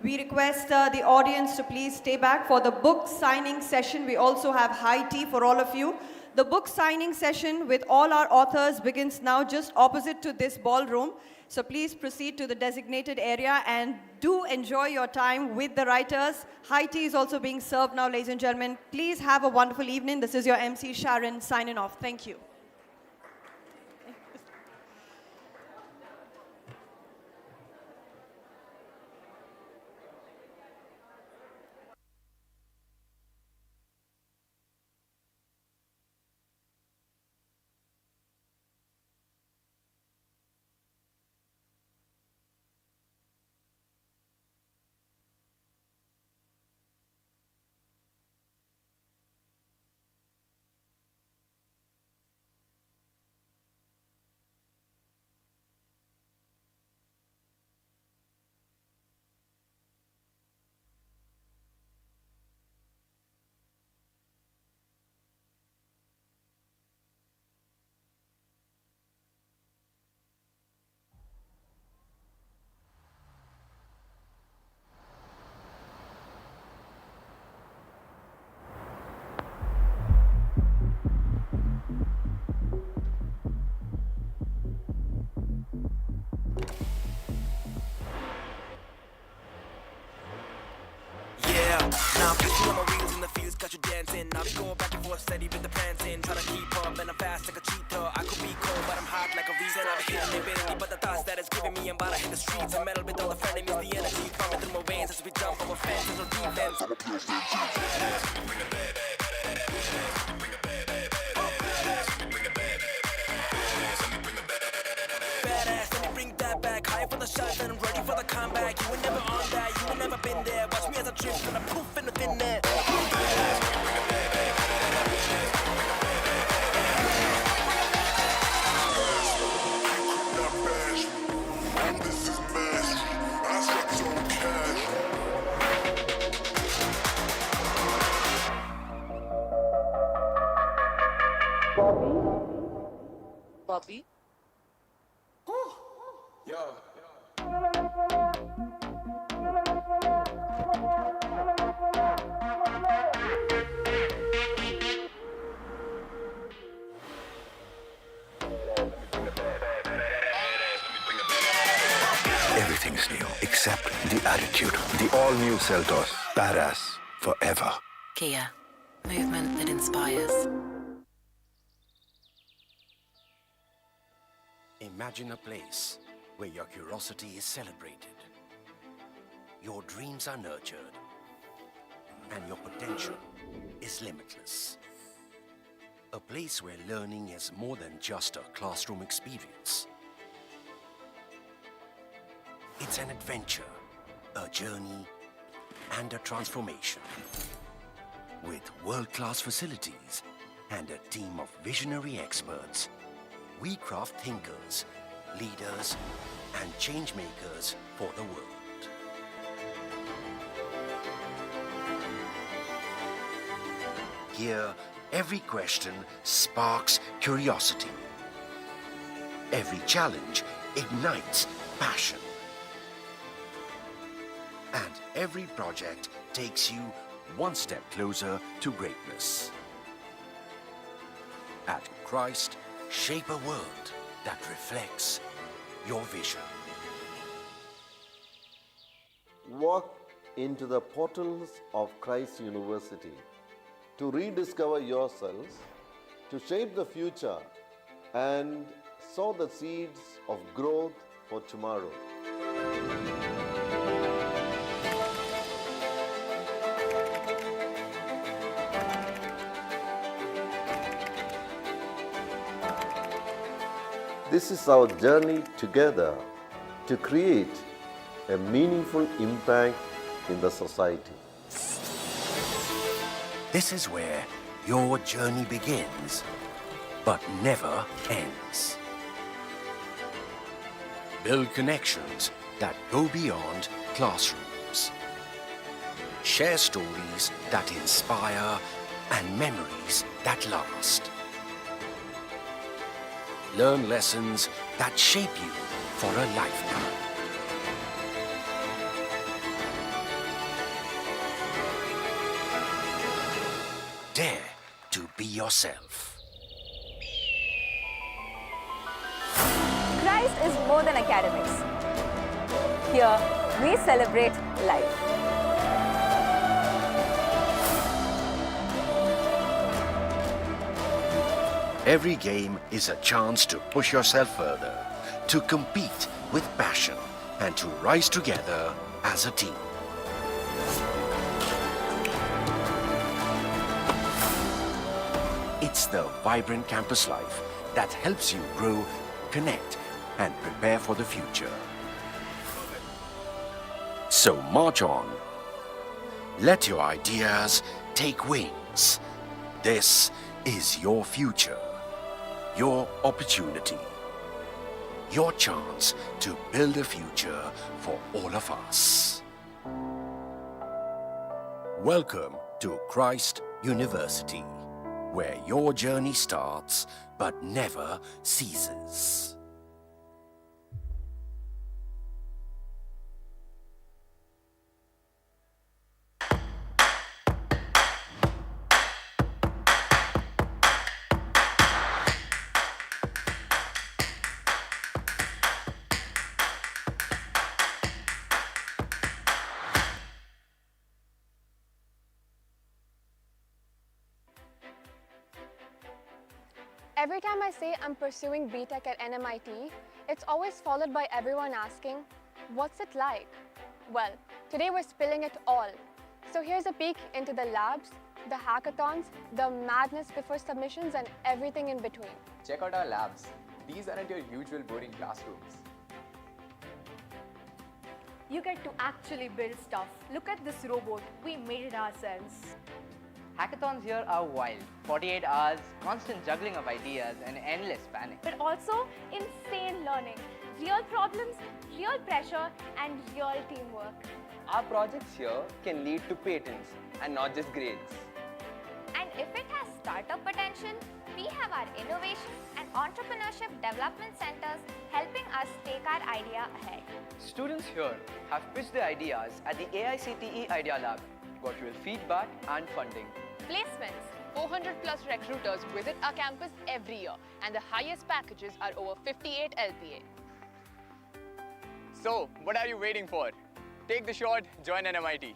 We request the audience to please stay back for the book signing session. We also have high tea for all of you. The book signing session with all our authors begins now just opposite to this ballroom. So please proceed to the designated area and do enjoy your time with the writers. High tea is also being served now, ladies and gentlemen. Please have a wonderful evening. This is your MC Sharon signing off. Thank you. Now I'm catching on my wheels in the fields, got you dancing. Now we going back and forth, steady with the pants in. Trying to keep up, and I'm fast like a cheetah. I could be cold, but I'm hot like a reason. I've been hitting it bitterly, but the thoughts that it's giving me, I'm about to hit the streets. I'm metal with all the frenemies, the energy pumping through my veins as we jump over fences or defense. Badass, let me bring that back. High for the shots and I'm ready for the comeback. You were never on that, you were never been there. Watch me as I drift and I poof in the thin net. This is massive. I struck your cash. Bobby? Everything's new except the attitude. The all-new Seltos. Badass forever. Kia. Movement that inspires. Imagine a place where your curiosity is celebrated, your dreams are nurtured, and your potential is limitless. A place where learning is more than just a classroom experience. It's an adventure, a journey, and a transformation. With world-class facilities and a team of visionary experts, we craft thinkers, leaders, and change makers for the world. Here, every question sparks curiosity. Every challenge ignites passion. And every project takes you one step closer to greatness. At Christ, shape a world that reflects your vision. Walk into the portals of Christ University to rediscover yourselves, to shape the future, and sow the seeds of growth for tomorrow. This is our journey together to create a meaningful impact in the society. This is where your journey begins, but never ends. Build connections that go beyond classrooms. Share stories that inspire and memories that last. Learn lessons that shape you for a lifetime. Dare to be yourself. Christ is more than academics. Here, we celebrate life. Every game is a chance to push yourself further, to compete with passion, and to rise together as a team. It's the vibrant campus life that helps you grow, connect, and prepare for the future. So march on. Let your ideas take wings. This is your future, your opportunity, your chance to build a future for all of us. Welcome to Christ University, where your journey starts but never ceases. Every time I say I'm pursuing BTech at NMIT, it's always followed by everyone asking, what's it like? Well, today we're spilling it all. So here's a peek into the labs, the hackathons, the madness before submissions, and everything in between. Check out our labs. These aren't your usual boring classrooms. You get to actually build stuff. Look at this robot. We made it ourselves. Hackathons here are wild. 48 hours, constant juggling of ideas, and endless panic. But also insane learning. real problems, real pressure, and real teamwork. Our projects here can lead to patents and not just grades. And if it has startup potential, we have our innovation and entrepreneurship development centers helping us take our idea ahead. Students here have pitched their ideas at the AICTE Idea Lab, got real feedback and funding. Placements. 400 plus recruiters visit our campus every year, and the highest packages are over 58 LPA. So, what are you waiting for? Take the shot, join an MIT.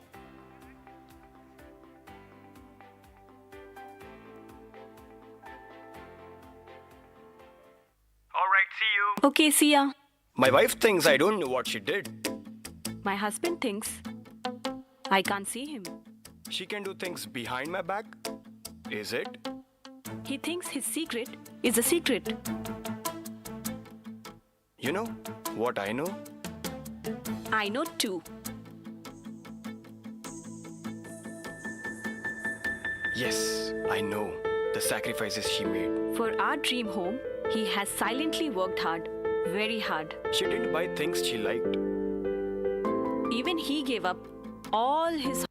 Alright, see you. Okay, see ya. My wife thinks I don't know what she did. My husband thinks I can't see him. She can do things behind my back. Is it? He thinks his secret is a secret. You know what I know? I know too. Yes, I know the sacrifices she made. For our dream home, he has silently worked hard, very hard. She didn't buy things she liked. Even he gave up all his